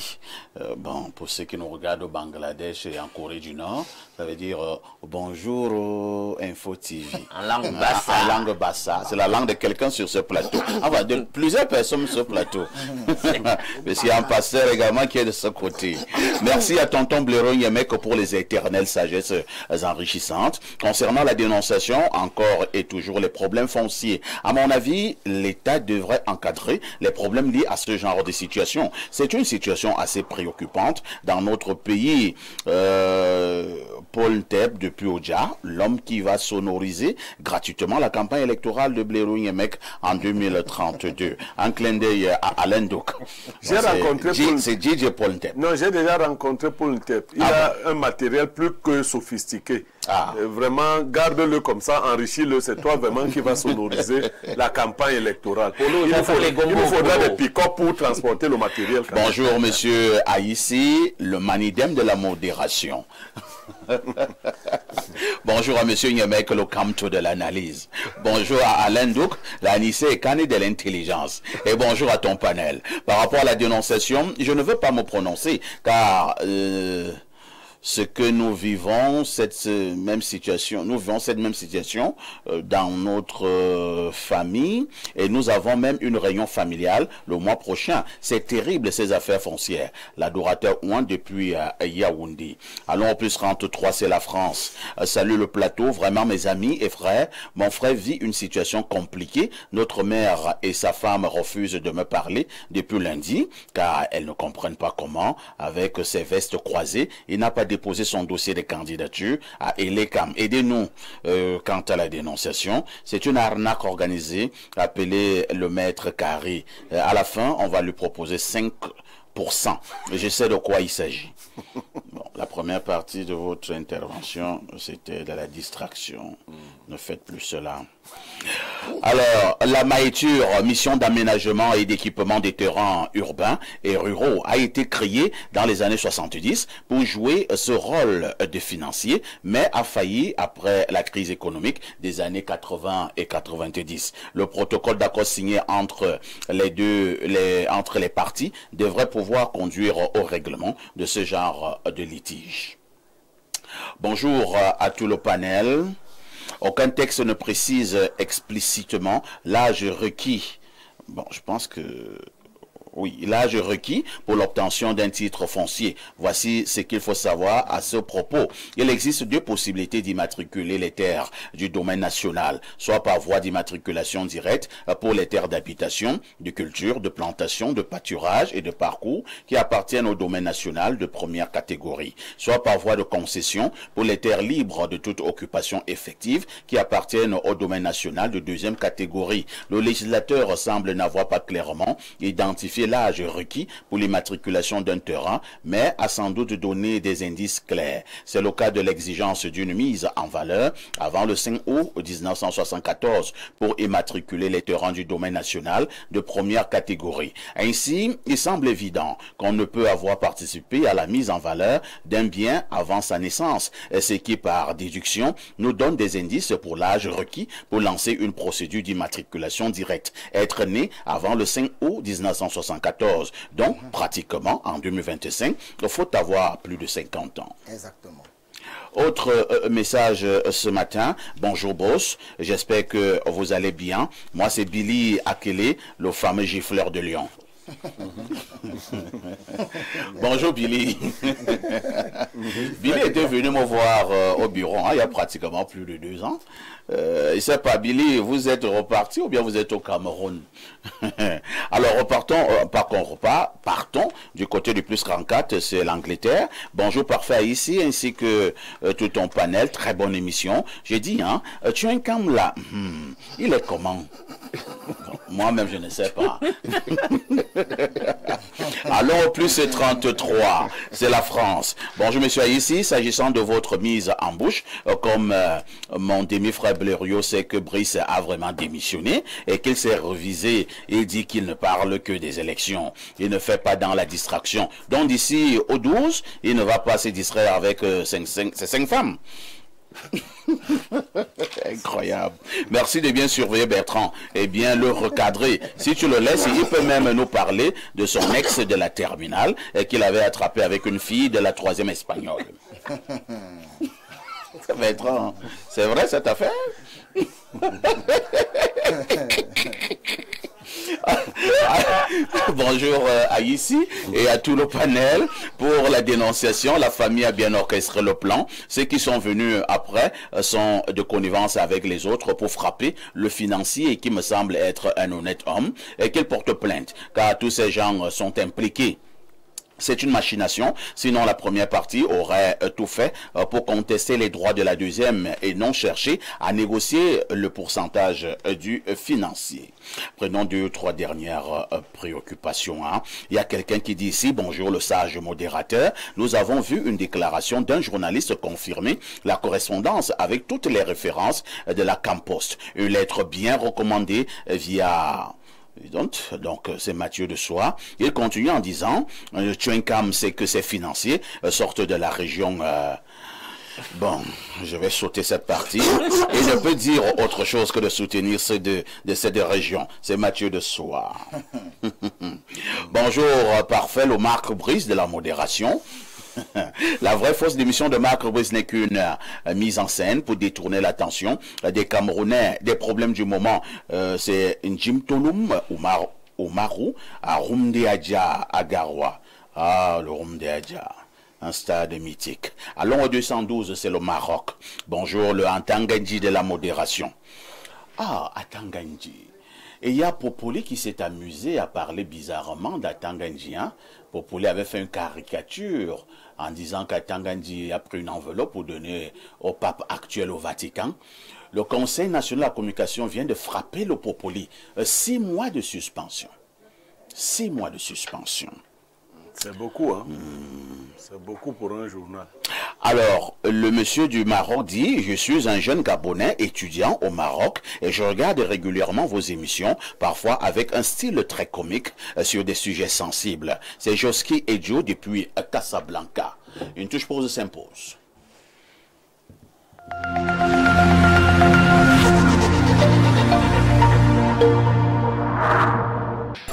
Bon, pour ceux qui nous regardent au Bangladesh et en Corée du Nord, ça veut dire bonjour Info TV. En langue bassa. En langue bassa. C'est la langue de quelqu'un sur ce plateau. Enfin, de plusieurs personnes sur ce plateau. Parce qu'il y a un pasteur également qui est de ce côté. Merci à tonton Blaireau Yemek pour les éternelles sagesses enrichissantes. Concernant la dénonciation, encore et toujours les problèmes fonciers. À mon avis, l'État devrait encadrer les problèmes liés à ce genre de situation. C'est une situation assez préoccupante dans notre pays. Paul Nteb depuis Oja, l'homme qui va sonoriser gratuitement la campagne électorale de Blaireau Yemek en 2032. Un clin d'œil à Alain Douk. J'ai rencontré c'est DJ Paul Nteb. Non, j'ai déjà rencontré Paul Nteb. Il a un matériel plus que sophistiqué. Vraiment, garde-le comme ça, enrichis-le. C'est toi vraiment qui va sonoriser la campagne électorale. Il nous faudra des pick-up pour transporter le matériel. Bonjour, monsieur Aïssi, le manidem de la modération. Bonjour à monsieur Yemek, le camto de l'analyse. Bonjour à Alain Douk, l'Anissé et Kane de l'intelligence. Et bonjour à ton panel. Par rapport à la dénonciation, je ne veux pas me prononcer, car ce que nous vivons, cette même situation dans notre famille, et nous avons même une réunion familiale le mois prochain. C'est terrible ces affaires foncières. L'adorateur Ouan depuis Yaoundé. Allons au plus 33, c'est la France. Salut le plateau, vraiment mes amis et frères. Mon frère vit une situation compliquée. Notre mère et sa femme refusent de me parler depuis lundi, car elles ne comprennent pas comment, avec ses vestes croisées, il n'a pas déposé son dossier de candidature à Elekam. Aidez-nous quant à la dénonciation. C'est une arnaque organisée appelée le maître carré. À la fin, on va lui proposer 5%. Je sais de quoi il s'agit. Bon, la première partie de votre intervention, c'était de la distraction. Ne faites plus cela. Alors, la Maïture, mission d'aménagement et d'équipement des terrains urbains et ruraux, a été créée dans les années 70 pour jouer ce rôle de financier, mais a failli après la crise économique des années 80 et 90. Le protocole d'accord signé entre les parties devrait pouvoir conduire au règlement de ce genre de litige. Bonjour à tout le panel. Aucun texte ne précise explicitement l'âge requis. Bon, je pense que oui, l'âge requis pour l'obtention d'un titre foncier. Voici ce qu'il faut savoir à ce propos. Il existe deux possibilités d'immatriculer les terres du domaine national, soit par voie d'immatriculation directe pour les terres d'habitation, de culture, de plantation, de pâturage et de parcours qui appartiennent au domaine national de première catégorie, soit par voie de concession pour les terres libres de toute occupation effective qui appartiennent au domaine national de deuxième catégorie. Le législateur semble n'avoir pas clairement identifié l'âge requis pour l'immatriculation d'un terrain, mais a sans doute donné des indices clairs. C'est le cas de l'exigence d'une mise en valeur avant le 5 août 1974 pour immatriculer les terrains du domaine national de première catégorie. Ainsi, il semble évident qu'on ne peut avoir participé à la mise en valeur d'un bien avant sa naissance, ce qui, par déduction, nous donne des indices pour l'âge requis pour lancer une procédure d'immatriculation directe. Être né avant le 5 août 1974, donc pratiquement en 2025, il faut avoir plus de 50 ans. Exactement. Autre message ce matin. Bonjour boss, j'espère que vous allez bien. Moi c'est Billy Akele, le fameux gifleur de Lyon. Bonjour Billy. Billy était venu me voir au bureau il y a pratiquement plus de 2 ans. Je ne sais pas, Billy, vous êtes reparti ou bien vous êtes au Cameroun? Alors partons du côté du plus 34, c'est l'Angleterre. Bonjour parfait ici, ainsi que tout ton panel, très bonne émission. J'ai dit, tu as un cam là, il est comment? Moi-même, je ne sais pas. Allons au plus 33, c'est la France. Bonjour, monsieur Aïssi, s'agissant de votre mise en bouche, comme mon demi-frère Blériot sait que Brice a vraiment démissionné et qu'il s'est revisé, il dit qu'il ne parle que des élections. Il ne fait pas dans la distraction. Donc d'ici au 12, il ne va pas se distraire avec ces 5 femmes. Incroyable. Merci de bien surveiller Bertrand et bien le recadrer. Si tu le laisses, il peut même nous parler de son ex de la terminale et qu'il avait attrapé avec une fille de la 3e espagnole. Bertrand, c'est vrai cette affaire? Bonjour à Ici et à tout le panel. Pour la dénonciation, la famille a bien orchestré le plan. Ceux qui sont venus après sont de connivence avec les autres pour frapper le financier qui me semble être un honnête homme et qu'il porte plainte car tous ces gens sont impliqués. C'est une machination, sinon la première partie aurait tout fait pour contester les droits de la deuxième et non chercher à négocier le pourcentage du financier. Prenons 2 ou 3 dernières préoccupations. Il y a quelqu'un qui dit ici, bonjour le sage modérateur, nous avons vu une déclaration d'un journaliste confirmer la correspondance avec toutes les références de la Campost. Une lettre bien recommandée via... Donc, c'est Mathieu de Soie. Il continue en disant, Tchenkam sait que ces financiers sortent de la région... Bon, je vais sauter cette partie. Et je peux dire autre chose que de soutenir ceux de cette région. C'est Mathieu de Soie. Bonjour, parfait, le Marc Brice de la modération. La vraie fausse démission de Marc Brice n'est qu'une mise en scène pour détourner l'attention des Camerounais. Des problèmes du moment, c'est Njim Tolum Omarou à Rumdeadja à Garoua. Ah, le Rumdeadja, un stade mythique. Allons au 212, c'est le Maroc. Bonjour, le Antanganji de la modération. Ah, Antanganji. Et il y a Popoli qui s'est amusé à parler bizarrement d'Atanganji. Popoli avait fait une caricature en disant qu'Atanganji a pris une enveloppe pour donner au pape actuel au Vatican. Le Conseil national de la communication vient de frapper le Popoli. 6 mois de suspension. 6 mois de suspension. C'est beaucoup, hein? C'est beaucoup pour un journal. Alors, le monsieur du Maroc dit, je suis un jeune Gabonais étudiant au Maroc et je regarde régulièrement vos émissions, parfois avec un style très comique sur des sujets sensibles. C'est Joski Edjo depuis Casablanca. Une touche pause s'impose.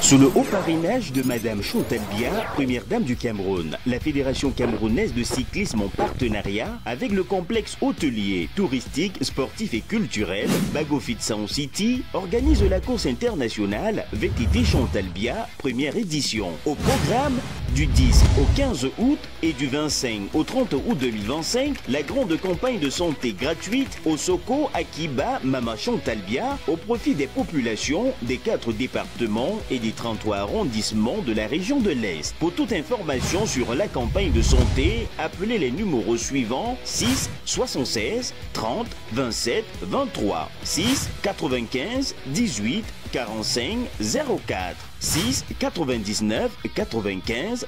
Sous le haut parrainage de Madame Chantal Biya, première dame du Cameroun, la Fédération camerounaise de cyclisme en partenariat avec le complexe hôtelier, touristique, sportif et culturel Bagofit Sound City organise la course internationale VTT Chantal Biya, première édition. Au programme, du 10 au 15 août et du 25 au 30 août 2025, la grande campagne de santé gratuite au Soko Akiba Mama Chantal Biya au profit des populations des 4 départements et des 33 arrondissements de la région de l'Est. Pour toute information sur la campagne de santé, appelez les numéros suivants 6 76 30 27 23 6 95 18 45 04 6 99 95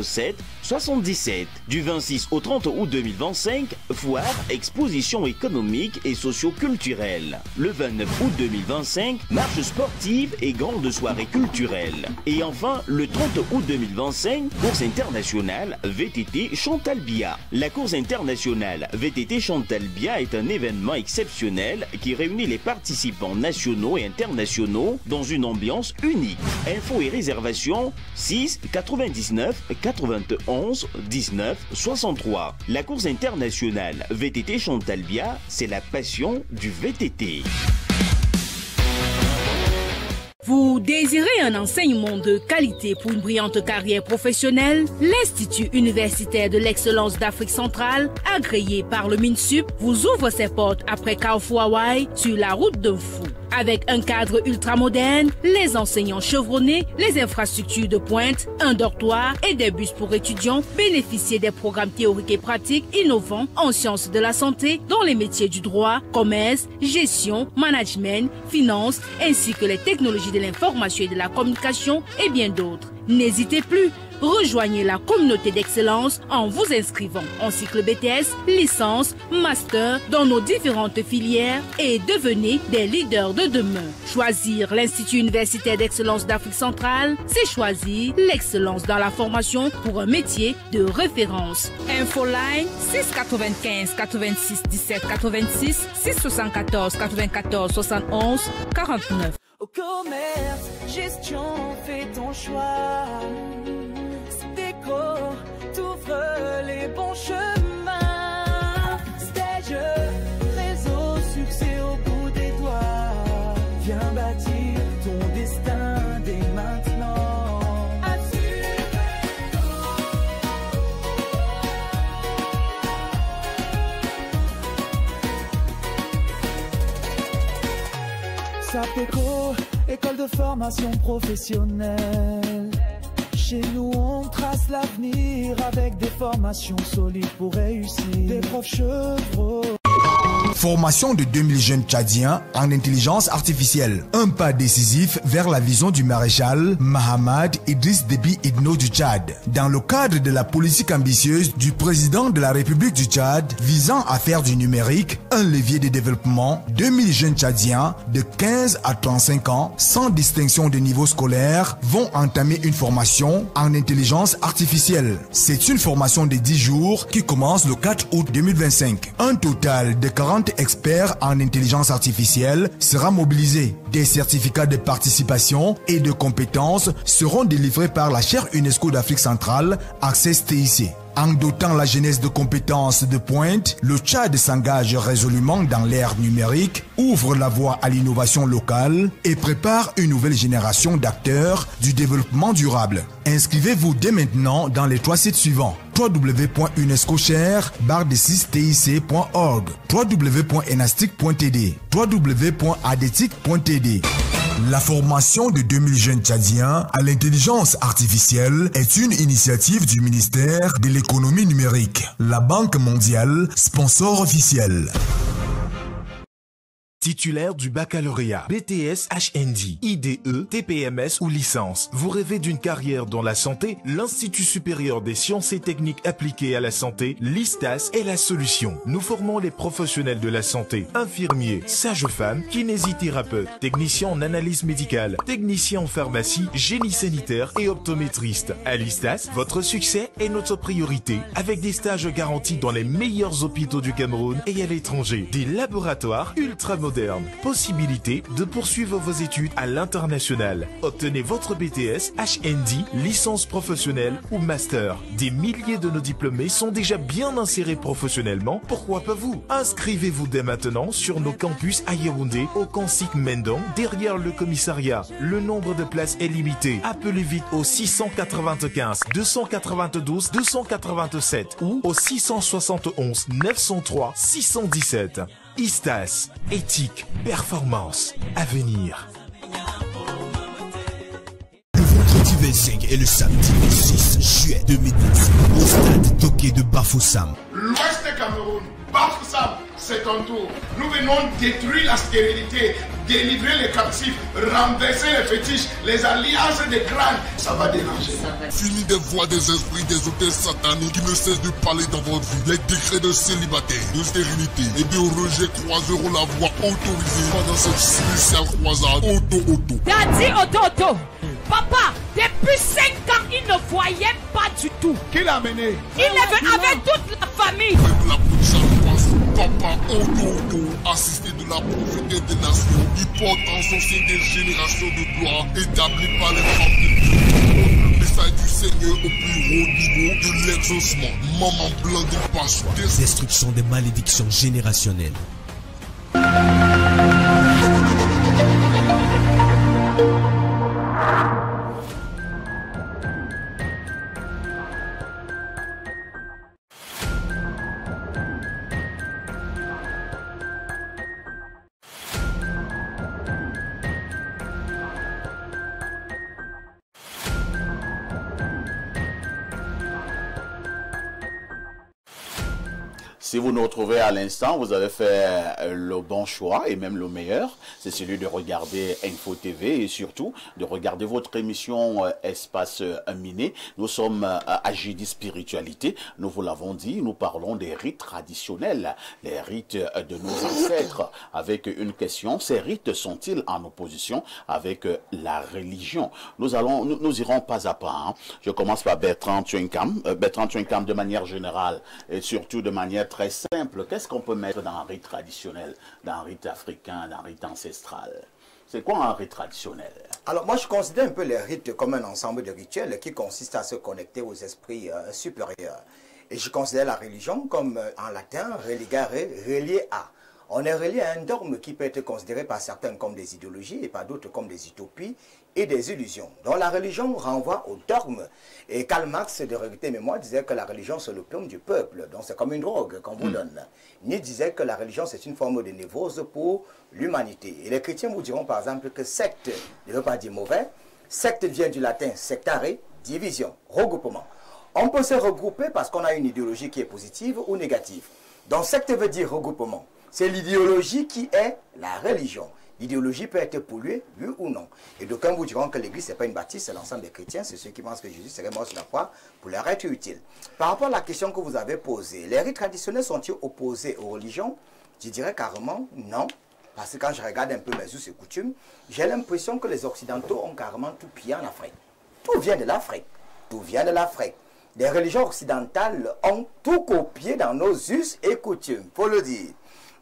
07 77. Du 26 au 30 août 2025, foire, exposition économique et socio-culturelle. Le 29 août 2025, marche sportive et grande soirée culturelle. Et enfin, le 30 août 2025, course internationale VTT Chantal Biya. La course internationale VTT Chantal Biya est un événement exceptionnel qui réunit les participants nationaux et internationaux dans une ambiance unique. Infos et réservations 6 99 91 19 63. La course internationale VTT Chantal Biya, c'est la passion du VTT. Vous désirez un enseignement de qualité pour une brillante carrière professionnelle? L'Institut universitaire de l'excellence d'Afrique centrale, agréé par le MINSUP, vous ouvre ses portes après Carrefour Hawaii sur la route d'un fou. Avec un cadre ultramoderne, les enseignants chevronnés, les infrastructures de pointe, un dortoir et des bus pour étudiants, bénéficiez des programmes théoriques et pratiques innovants en sciences de la santé dans les métiers du droit, commerce, gestion, management, finance, ainsi que les technologies de l'information et de la communication et bien d'autres. N'hésitez plus. Rejoignez la communauté d'excellence en vous inscrivant en cycle BTS, licence, master dans nos différentes filières et devenez des leaders de demain. Choisir l'Institut universitaire d'excellence d'Afrique centrale, c'est choisir l'excellence dans la formation pour un métier de référence. Infoline 695 86 17 86 674 94 71 49. Au commerce, gestion, fais ton choix. T'ouvre les bons chemins. Stage, réseau, succès au bout des doigts. Viens bâtir ton destin dès maintenant. Sapeco, école de formation professionnelle. Chez nous, on trace l'avenir avec des formations solides pour réussir. Des profs chevreux. Formation de 2000 jeunes tchadiens en intelligence artificielle. Un pas décisif vers la vision du maréchal Mahamad Idriss Déby Itno du Tchad. Dans le cadre de la politique ambitieuse du président de la République du Tchad visant à faire du numérique un levier de développement, 2000 jeunes tchadiens de 15 à 35 ans, sans distinction de niveau scolaire, vont entamer une formation en intelligence artificielle. C'est une formation de 10 jours qui commence le 4 août 2025. Un total de 40 experts en intelligence artificielle sera mobilisé. Des certificats de participation et de compétences seront délivrés par la chaire UNESCO d'Afrique centrale, Access TIC. En dotant la jeunesse de compétences de pointe, le Tchad s'engage résolument dans l'ère numérique, ouvre la voie à l'innovation locale et prépare une nouvelle génération d'acteurs du développement durable. Inscrivez-vous dès maintenant dans les 3 sites suivants: www.unescochair-tic.org, www.enastic.td, www.adetic.td. La formation de 2000 jeunes tchadiens à l'intelligence artificielle est une initiative du ministère de l'économie numérique. La Banque mondiale, sponsor officiel. Titulaire du baccalauréat, BTS, HND, IDE, TPMS ou licence. Vous rêvez d'une carrière dans la santé? L'Institut supérieur des sciences et techniques appliquées à la santé, l'ISTAS, est la solution. Nous formons les professionnels de la santé, infirmiers, sages-femmes, kinésithérapeutes, techniciens en analyse médicale, techniciens en pharmacie, génie sanitaire et optométristes. À l'ISTAS, votre succès est notre priorité, avec des stages garantis dans les meilleurs hôpitaux du Cameroun et à l'étranger. Des laboratoires ultra modernes. Possibilité de poursuivre vos études à l'international. Obtenez votre BTS, HND, licence professionnelle ou master. Des milliers de nos diplômés sont déjà bien insérés professionnellement. Pourquoi pas vous? Inscrivez-vous dès maintenant sur nos campus à Yaoundé, au Kansik Mendong, derrière le commissariat. Le nombre de places est limité. Appelez vite au 695 292 287 ou au 671 903 617. ISTAS, éthique, performance, avenir. Le vendredi 25 et le samedi 6 juillet 2012 au stade Toké de Bafoussam. L'Ouest Cameroun, Bafoussam, c'est ton tour. Nous venons détruire la stérilité, délivrer les captifs, renverser les fétiches, les alliances des crânes. Ça va déranger. Fini des voix des esprits des hôtels sataniques qui ne cessent de parler dans votre vie. Les décrets de célibataire, de stérilité et de rejet croiseront la voie autorisée pendant cette spéciale croisade auto-auto. Daddy auto-auto. Papa, depuis 5 ans, il ne voyait pas du tout. Qui l'a amené? Il est venu avec toute la famille. Avec la prochaine Papa auto-auto, assisté de la prophétie des nations, il porte en son sein des générations de gloire établies par les femmes de Dieu. Le message du Seigneur au plus haut niveau de l'exaucement. Maman blanc de passe. Destruction des malédictions générationnelles. Si vous nous retrouvez à l'instant, vous avez fait le bon choix et même le meilleur. C'est celui de regarder Info TV et surtout de regarder votre émission Espace Miné. Nous sommes à Jeudi Spiritualité. Nous vous l'avons dit, nous parlons des rites traditionnels, les rites de nos ancêtres. Avec une question, ces rites sont-ils en opposition avec la religion? Nous irons pas à pas. Hein. Je commence par Bertrand Tchenkam. Bertrand Tchenkam, de manière générale et surtout de manière très simple, qu'est-ce qu'on peut mettre dans un rite traditionnel, dans un rite africain, dans un rite ancestral? C'est quoi un rite traditionnel? Alors moi je considère un peu les rites comme un ensemble de rituels qui consistent à se connecter aux esprits supérieurs. Et je considère la religion comme en latin religare, relié à. On est relié à un dogme qui peut être considéré par certains comme des idéologies et par d'autres comme des utopies et des illusions. Donc la religion renvoie au dogme. Et Karl Marx, de Vérité et Mémoire, disait que la religion c'est l'opium du peuple. Donc c'est comme une drogue qu'on vous donne. Nietzsche disait que la religion c'est une forme de névrose pour l'humanité. Et les chrétiens vous diront par exemple que secte ne veut pas dire mauvais. Secte vient du latin sectare, division, regroupement. On peut se regrouper parce qu'on a une idéologie qui est positive ou négative. Donc secte veut dire regroupement. C'est l'idéologie qui est la religion. L'idéologie peut être polluée, oui ou non. Et d'aucuns vous diront que l'Église, ce n'est pas une baptiste, c'est l'ensemble des chrétiens, c'est ceux qui pensent que Jésus serait mort sur la croix pour leur être utile. Par rapport à la question que vous avez posée, les rites traditionnels sont-ils opposés aux religions? Je dirais carrément non. Parce que quand je regarde un peu mes us et coutumes, j'ai l'impression que les Occidentaux ont carrément tout pillé en Afrique. Tout vient de l'Afrique. Tout vient de l'Afrique. Les religions occidentales ont tout copié dans nos us et coutumes, il faut le dire.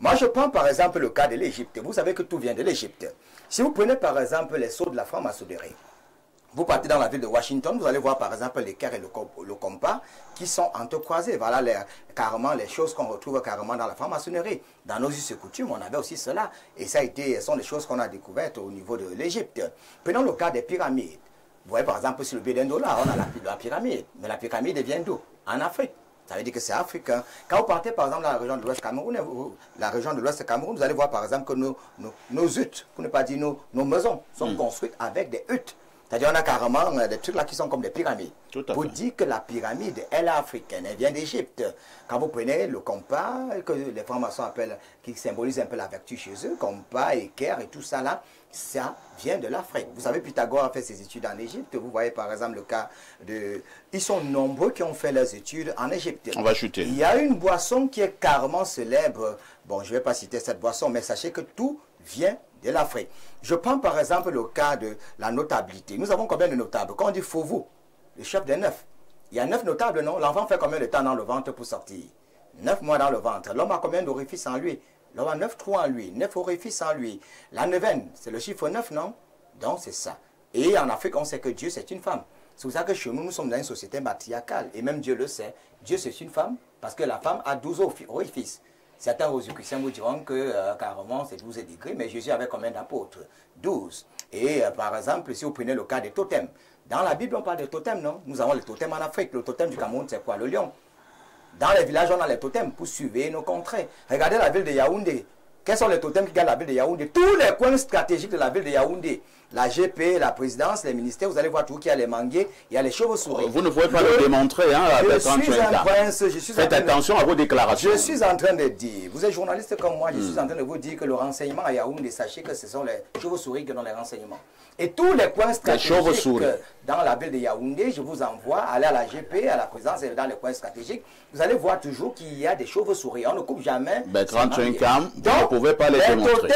Moi, je prends par exemple le cas de l'Égypte. Vous savez que tout vient de l'Égypte. Si vous prenez par exemple les sceaux de la franc-maçonnerie, vous partez dans la ville de Washington, vous allez voir par exemple l'équerre et le compas qui sont entrecroisés. Voilà carrément les choses qu'on retrouve carrément dans la franc-maçonnerie. Dans nos us et coutumes, on avait aussi cela. Et ça sont des choses qu'on a découvertes au niveau de l'Égypte. Prenons le cas des pyramides. Vous voyez par exemple sur le billet d'un $, on a la pyramide. Mais la pyramide vient d'où? En Afrique. Ça veut dire que c'est africain. Quand vous partez par exemple dans la région de l'Ouest Cameroun, vous allez voir par exemple que nos huttes, pour ne pas dire nos maisons, sont construites avec des huttes. C'est-à-dire on a carrément des trucs là qui sont comme des pyramides. Vous dites que la pyramide, elle est africaine, elle vient d'Égypte. Quand vous prenez le compas, que les francs-maçons appellent, qui symbolise un peu la vertu chez eux, compas, équerre et tout ça là, ça vient de l'Afrique. Vous savez, Pythagore a fait ses études en Égypte. Vous voyez par exemple le cas de... Ils sont nombreux qui ont fait leurs études en Égypte. On va chuter. Il y a une boisson qui est carrément célèbre. Bon, je ne vais pas citer cette boisson, mais sachez que tout vient de l'Afrique. Je prends par exemple le cas de la notabilité. Nous avons combien de notables? Quand on dit Fauveau, le chef des 9, il y a 9 notables, non? L'enfant fait combien de temps dans le ventre pour sortir? 9 mois dans le ventre. L'homme a combien d'orifices en lui? L'homme a 9 trous en lui, 9 orifices en lui. La neuvaine, c'est le chiffre 9, non? Donc c'est ça. Et en Afrique, on sait que Dieu, c'est une femme. C'est pour ça que chez nous, nous sommes dans une société matriarcale. Et même Dieu le sait. Dieu, c'est une femme, parce que la femme a 12 orifices. Certains rosicruciens vous diront que carrément c'est 12 degrés, mais Jésus avait combien d'apôtres? 12. Et par exemple, si vous prenez le cas des totems, dans la Bible on parle de totems, non? Nous avons les totems en Afrique. Le totem du Cameroun, c'est quoi? Le lion. Dans les villages, on a les totems pour suivre nos contrées. Regardez la ville de Yaoundé. Quels sont les totems qui gardent la ville de Yaoundé? Tous les coins stratégiques de la ville de Yaoundé. La GP, la présidence, les ministères, vous allez voir tout qu'il y a les manguiers, il y a les chauves-souris. Vous ne pouvez pas le démontrer, hein, Faites attention à vos déclarations. Je suis en train de dire, vous êtes journaliste comme moi, je suis en train de vous dire que le renseignement à Yaoundé, sachez que ce sont les chauves-souris qui donnent les renseignements. Et tous les coins stratégiques dans la ville de Yaoundé, je vous envoie, aller à la GP, à la présidence et dans les coins stratégiques, vous allez voir toujours qu'il y a des chauves-souris. On ne coupe jamais. Bertrand Tchenkam, vous ne pouvez pas les démontrer.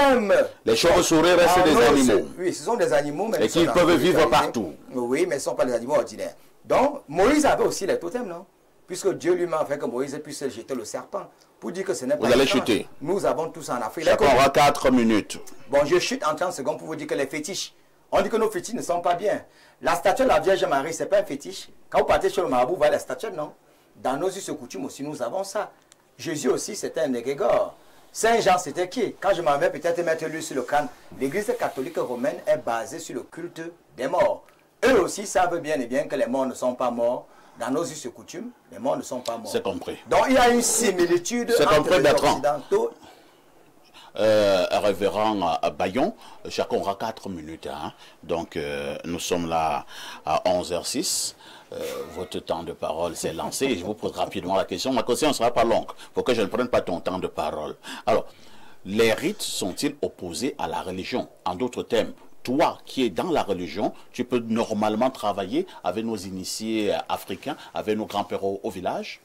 Les chauves-souris restent des animaux. Oui, ce sont des animaux, mais et qu'ils peuvent vivre partout. Oui, mais ce ne sont pas des animaux ordinaires. Donc, Moïse avait aussi les totems, non? Puisque Dieu lui-même a fait que Moïse puisse jeter le serpent. Pour dire que ce n'est pas... Vous allez chuter. Nous avons tous en Afrique. Ça prendra 4 minutes. Bon, je chute en 30 secondes pour vous dire que les fétiches, on dit que nos fétiches ne sont pas bien. La statue de la Vierge Marie, ce n'est pas un fétiche. Quand vous partez chez le marabout, vous voyez la statue, non? Dans nos us et coutumes aussi, nous avons ça. Jésus aussi, c'était un égrégore. Saint Jean, c'était qui? Quand je m'en vais peut-être mettre lui sur le crâne, l'Église catholique romaine est basée sur le culte des morts. Eux aussi savent bien et bien que les morts ne sont pas morts. Dans nos us et coutumes, les morts ne sont pas morts. C'est compris. Donc il y a une similitude entre les Occidentaux. Révérend Bayon, chacun aura 4 minutes. Hein. Donc nous sommes là à 11h06. votre temps de parole s'est lancé et je vous pose rapidement la question. Ma question ne sera pas longue pour que je ne prenne pas ton temps de parole. Alors, les rites sont-ils opposés à la religion? En d'autres termes, toi qui es dans la religion, tu peux normalement travailler avec nos initiés africains, avec nos grands-pères au village?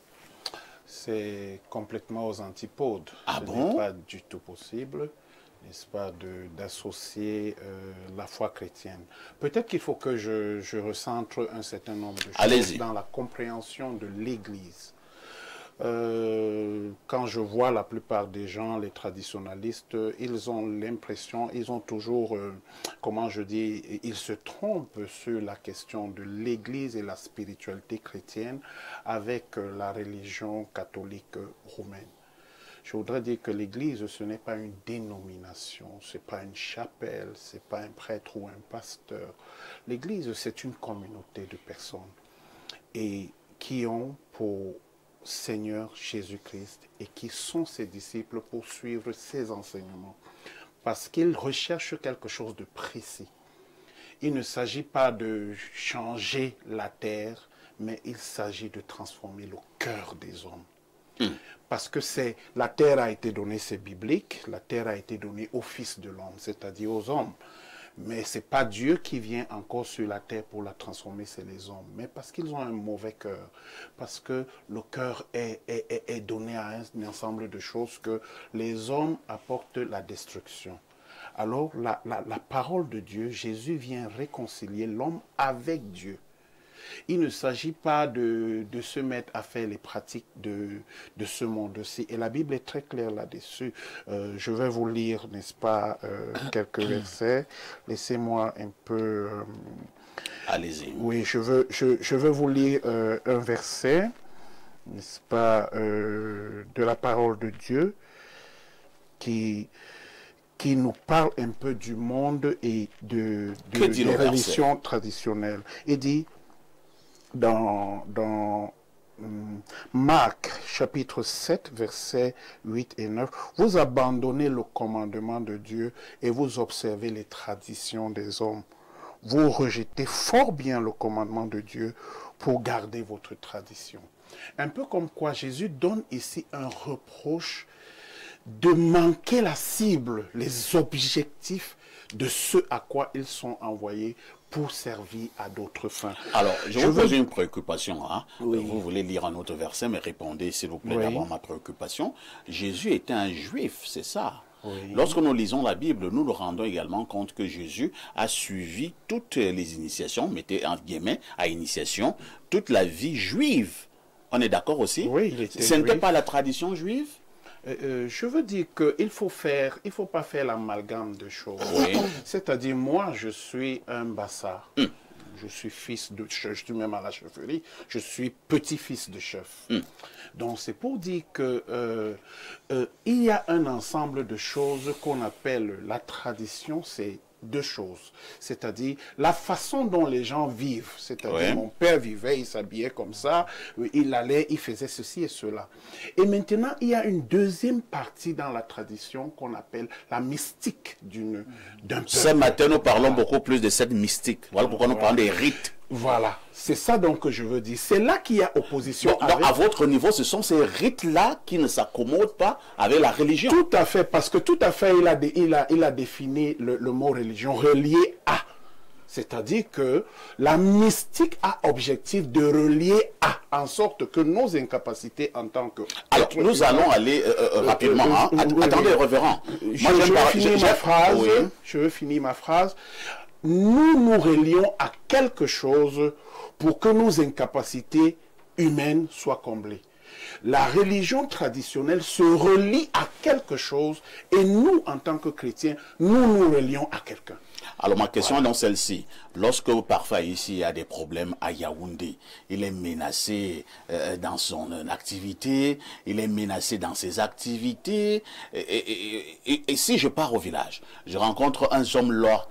C'est complètement aux antipodes. Ah Ce bon? n'est pas du tout possible, n'est-ce pas, d'associer la foi chrétienne. Peut-être qu'il faut que je recentre un certain nombre de choses dans la compréhension de l'Église. Quand je vois la plupart des gens, les traditionalistes, ils ont l'impression, ils ont toujours, comment je dis, ils se trompent sur la question de l'Église et la spiritualité chrétienne avec la religion catholique roumaine. Je voudrais dire que l'Église, ce n'est pas une dénomination, ce n'est pas une chapelle, ce n'est pas un prêtre ou un pasteur. L'Église, c'est une communauté de personnes et qui ont pour Seigneur Jésus-Christ et qui sont ses disciples pour suivre ses enseignements. Parce qu'ils recherchent quelque chose de précis. Il ne s'agit pas de changer la terre, mais il s'agit de transformer le cœur des hommes. Parce que la terre a été donnée, c'est biblique, la terre a été donnée au Fils de l'homme, c'est-à-dire aux hommes. Mais ce n'est pas Dieu qui vient encore sur la terre pour la transformer, c'est les hommes. Mais parce qu'ils ont un mauvais cœur, parce que le cœur est donné à un ensemble de choses que les hommes apportent la destruction. Alors la parole de Dieu, Jésus vient réconcilier l'homme avec Dieu. Il ne s'agit pas de se mettre à faire les pratiques de ce monde-ci. Et la Bible est très claire là-dessus. Je vais vous lire, n'est-ce pas, quelques versets. Laissez-moi un peu... Allez-y. Oui, je veux vous lire un verset, n'est-ce pas, de la parole de Dieu qui nous parle un peu du monde et des religions traditionnelles. Il dit... Dans Marc, chapitre 7, versets 8 et 9, vous abandonnez le commandement de Dieu et vous observez les traditions des hommes. Vous rejetez fort bien le commandement de Dieu pour garder votre tradition. Un peu comme quoi Jésus donne ici un reproche de manquer la cible, les objectifs de ce à quoi ils sont envoyés pour servir à d'autres fins. Alors, je vous pose une préoccupation. Hein? Oui. Vous voulez lire un autre verset, mais répondez, s'il vous plaît, d'abord ma préoccupation. Jésus était un juif, c'est ça. Oui. Lorsque nous lisons la Bible, nous nous rendons également compte que Jésus a suivi toutes les initiations, mettez entre guillemets, à initiation, toute la vie juive. On est d'accord aussi? Oui, il était Ce n'était pas la tradition juive? Je veux dire qu'il ne faut pas faire l'amalgame de choses. Oui. C'est-à-dire, moi, je suis un bassard. Je suis fils de chef, je suis même à la chefferie, je suis petit-fils de chef. Donc, c'est pour dire que il y a un ensemble de choses qu'on appelle la tradition, c'est deux choses, c'est-à-dire la façon dont les gens vivent, c'est-à-dire mon père vivait, il s'habillait comme ça, il allait, il faisait ceci et cela. Et maintenant, il y a une deuxième partie dans la tradition qu'on appelle la mystique d'un peuple. Ce matin, nous parlons beaucoup plus de cette mystique. Voilà pourquoi nous parlons des rites. Voilà, c'est ça donc que je veux dire. C'est là qu'il y a opposition. Donc, à votre niveau, ce sont ces rites-là qui ne s'accommodent pas avec la religion. Tout à fait, parce que tout à fait, il a défini le mot religion, relié à. C'est-à-dire que la mystique a objectif de relier à, en sorte que nos incapacités en tant que... Alors, nous allons aller rapidement. Attendez, révérend. Je veux finir ma phrase. Nous nous relions à quelque chose pour que nos incapacités humaines soient comblées. La religion traditionnelle se relie à quelque chose et nous, en tant que chrétiens, nous nous relions à quelqu'un. Alors ma question est dans celle-ci. Lorsque parfois ici il y a des problèmes à Yaoundé, il est menacé dans son activité, il est menacé dans ses activités. Et si je pars au village, je rencontre un Zomloa.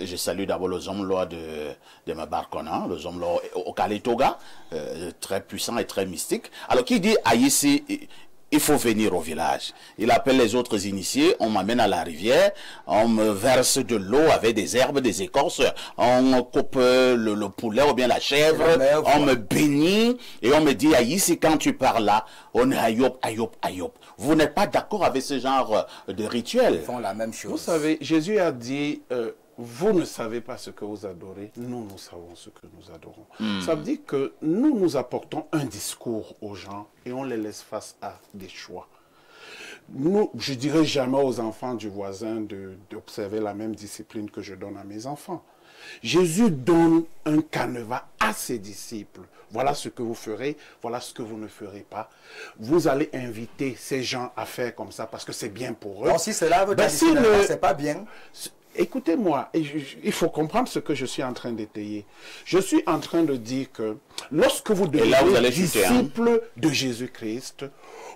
Je salue d'abord le Zomloa de Mabarkona, le Zomloa au Kaletoga, très puissant et très mystique. Alors qui dit Aïssi, il faut venir au village. Il appelle les autres initiés, on m'amène à la rivière, on me verse de l'eau avec des herbes, des écorces, on coupe le poulet ou bien la chèvre, on me bénit et on me dit, ici quand tu pars là, on est ayop, ayop, ayop. Vous n'êtes pas d'accord avec ce genre de rituel? Ils font la même chose. Vous savez, Jésus a dit, vous ne savez pas ce que vous adorez, nous savons ce que nous adorons. Ça veut dire que nous apportons un discours aux gens et on les laisse face à des choix. Je ne dirais jamais aux enfants du voisin d'observer la même discipline que je donne à mes enfants. Jésus donne un canevas à ses disciples. Voilà ce que vous ferez, voilà ce que vous ne ferez pas. Vous allez inviter ces gens à faire comme ça parce que c'est bien pour eux. Bon, si cela veut dire que c'est pas bien. Écoutez-moi, il faut comprendre ce que je suis en train d'étayer. Je suis en train de dire que lorsque vous devenez disciple de Jésus-Christ,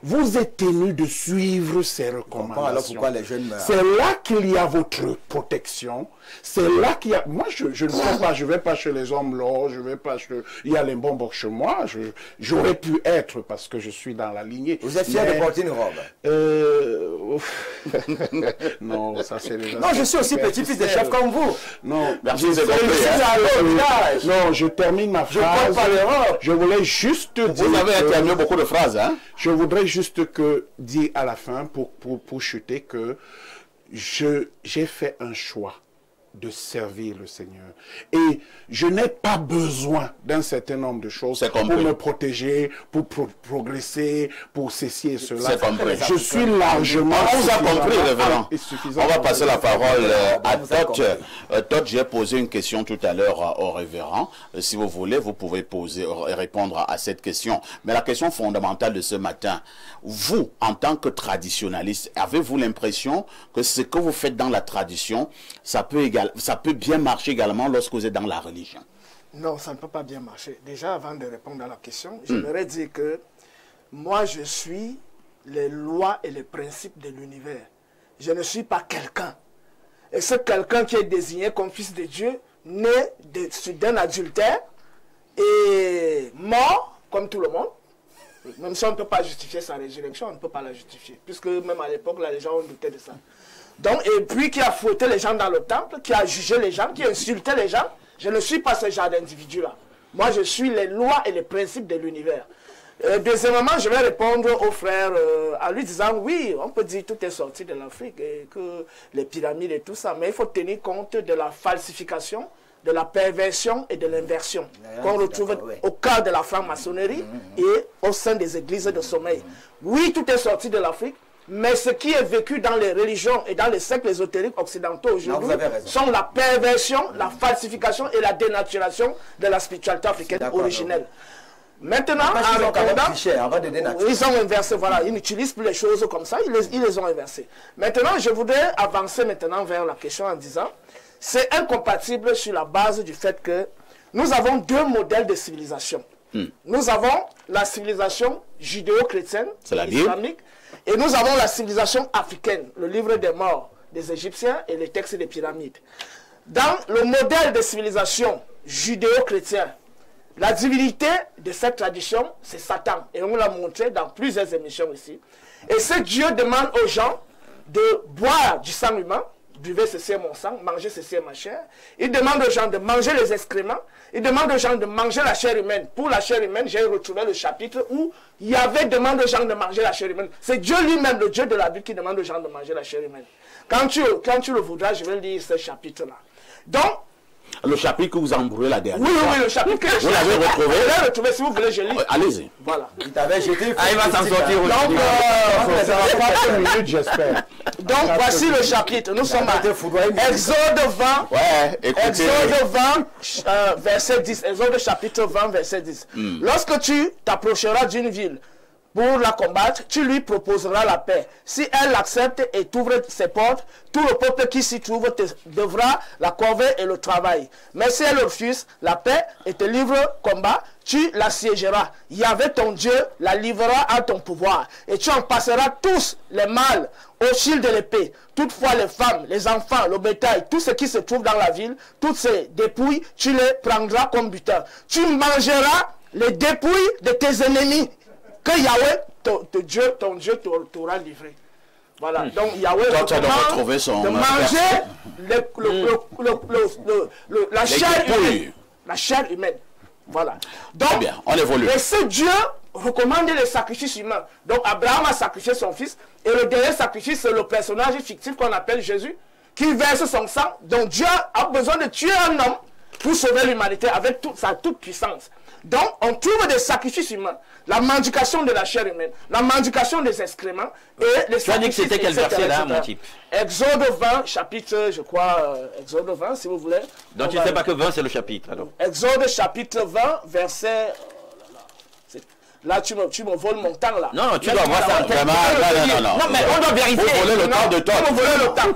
vous êtes tenu de suivre ses recommandations. C'est là qu'il y a votre protection. C'est là qu'il y a... Moi, je ne sais pas, je ne vais pas chez les hommes là, je vais pas chez... Il y a les bonbons chez moi. J'aurais pu être parce que je suis dans la lignée. Vous êtes fier de porter une robe? Non, ça c'est les... Non, je suis aussi petit-fils des chefs comme vous. Non, merci. Non, je termine ma phrase. Je voulais juste dire... Vous avez terminé beaucoup de phrases, hein? Je voudrais juste dire à la fin, pour chuter, que j'ai fait un choix de servir le Seigneur. Et je n'ai pas besoin d'un certain nombre de choses pour me protéger, pour progresser, pour ceci et cela. Je suis largement... On vous a compris, révérend. On va passer la parole à Todd. Todd, j'ai posé une question tout à l'heure au révérend. Si vous voulez, vous pouvez répondre à cette question. Mais la question fondamentale de ce matin, vous, en tant que traditionnaliste, avez-vous l'impression que ce que vous faites dans la tradition, ça peut bien marcher également lorsque vous êtes dans la religion? Non, ça ne peut pas bien marcher. Déjà, avant de répondre à la question, j'aimerais dire que moi, je suis les lois et les principes de l'univers. Je ne suis pas quelqu'un. Et ce quelqu'un qui est désigné comme fils de Dieu, né d'un adultère et mort, comme tout le monde, même si on ne peut pas justifier sa résurrection, on ne peut pas la justifier. Puisque même à l'époque, là, les gens ont douté de ça. Donc, et puis qui a fouetté les gens dans le temple, qui a jugé les gens, qui a insulté les gens. Je ne suis pas ce genre d'individu-là. Moi, je suis les lois et les principes de l'univers. Deuxièmement, je vais répondre au frère en lui disant, oui, on peut dire que tout est sorti de l'Afrique, et que les pyramides et tout ça, mais il faut tenir compte de la falsification, de la perversion et de l'inversion qu'on retrouve au cœur de la franc-maçonnerie et au sein des églises de sommeil. Oui, tout est sorti de l'Afrique, mais ce qui est vécu dans les religions et dans les sectes ésotériques occidentaux aujourd'hui sont la perversion, la falsification et la dénaturation de la spiritualité africaine originelle. Maintenant, ils ont inversé, voilà, ils n'utilisent plus les choses comme ça, ils les ont inversées. Maintenant, je voudrais avancer maintenant vers la question en disant, c'est incompatible sur la base du fait que nous avons deux modèles de civilisation. Nous avons la civilisation judéo-chrétienne, islamique, et nous avons la civilisation africaine, le livre des morts des Égyptiens et les textes des pyramides. Dans le modèle de civilisation judéo-chrétien, la divinité de cette tradition, c'est Satan. Et on l'a montré dans plusieurs émissions ici. Et ce Dieu demande aux gens de boire du sang humain, buvez ceci est mon sang, mangez ceci est ma chair. Il demande aux gens de manger les excréments. Il demande aux gens de manger la chair humaine. Pour la chair humaine, j'ai retrouvé le chapitre où Yahvé demande aux gens de manger la chair humaine. C'est Dieu lui-même, le Dieu de la Bible, qui demande aux gens de manger la chair humaine. Quand tu le voudras, je vais lire ce chapitre-là. Donc, le chapitre que vous embrouillez la dernière fois. Oui, le chapitre que vous l'avez retrouvé. Je l'ai retrouvé, si vous voulez, je lis. Allez-y. Voilà. Il t'avait jeté. Il va s'en sortir. Donc, ça va pas 5 minutes, j'espère. Donc, voici le chapitre. Nous sommes à Exode 20. Ouais, écoutez. Exode 20, verset 10. Exode chapitre 20, verset 10. Lorsque tu t'approcheras d'une ville pour la combattre, tu lui proposeras la paix. Si elle accepte et t'ouvre ses portes, tout le peuple qui s'y trouve devra la corvée et le travail. Mais si elle refuse la paix et te livre combat, tu l'assiégeras. Yahvé ton Dieu la livrera à ton pouvoir. Et tu en passeras tous les mâles au fil de l'épée. Toutefois les femmes, les enfants, le bétail, tout ce qui se trouve dans la ville, toutes ces dépouilles, tu les prendras comme butin. Tu mangeras les dépouilles de tes ennemis que Yahvé ton Dieu t'aura livré. Voilà, donc Yahweh recommande de manger la chair humaine. Voilà. Donc, bien, on évolue. Et ce Dieu recommande les sacrifices humains. Donc Abraham a sacrifié son fils, et le dernier sacrifice, c'est le personnage fictif qu'on appelle Jésus, qui verse son sang. Donc Dieu a besoin de tuer un homme pour sauver l'humanité avec sa toute puissance. Donc, on trouve des sacrifices humains, la mendication de la chair humaine, la mendication des excréments et les sacrifices. Tu as dit que c'était quel verset là, mon type? Exode 20, chapitre, je crois, Exode 20, si vous voulez. Donc tu ne sais pas que 20 c'est le chapitre alors? Exode chapitre 20, verset. Là, tu me voles mon temps, là. Non, tu dois voir ça. Non, mais on doit vérifier. Vous volez le temps de toi. Vous volez le temps.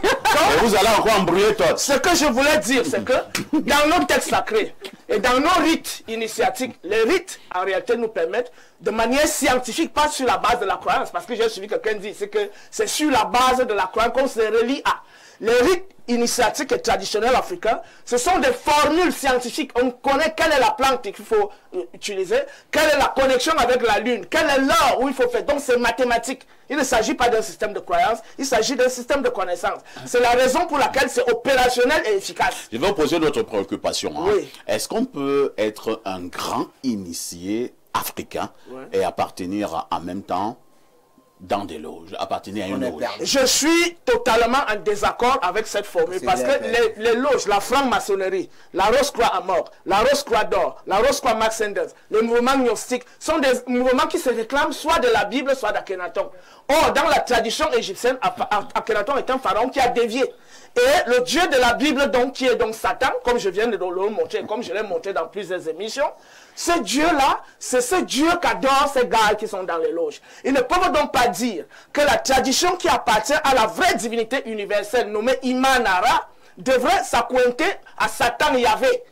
Et vous allez encore embrouiller toi. Ce que je voulais dire, c'est que dans nos textes sacrés et dans nos rites initiatiques, les rites, en réalité, nous permettent de manière scientifique, pas sur la base de la croyance, parce que j'ai suivi quelqu'un dire, c'est que c'est sur la base de la croyance qu'on se relie à. Les rites initiatiques et traditionnels africains, ce sont des formules scientifiques. On connaît quelle est la plante qu'il faut utiliser, quelle est la connexion avec la lune, quelle est l'heure où il faut faire. Donc c'est mathématique. Il ne s'agit pas d'un système de croyance, il s'agit d'un système de connaissance. C'est la raison pour laquelle c'est opérationnel et efficace. Je vais vous poser notre préoccupation. Hein. Oui. Est-ce qu'on peut être un grand initié africain et appartenir en même temps dans des loges, appartenir à une loge? Je suis totalement en désaccord avec cette formule parce que les loges, la franc-maçonnerie, la Rose-Croix à mort, la Rose-Croix d'or, la Rose-Croix Max Sanders, les mouvements gnostiques sont des mouvements qui se réclament soit de la Bible, soit d'Akhenaton. Or, dans la tradition égyptienne, Akhenaton est un pharaon qui a dévié. Et le Dieu de la Bible, donc, qui est donc Satan, comme je viens de le montrer, comme je l'ai montré dans plusieurs émissions, ce Dieu-là, c'est ce Dieu qu'adorent ces gars qui sont dans les loges. Ils ne peuvent donc pas dire que la tradition qui appartient à la vraie divinité universelle nommée Imanara devrait s'accointer à Satan Yahvé.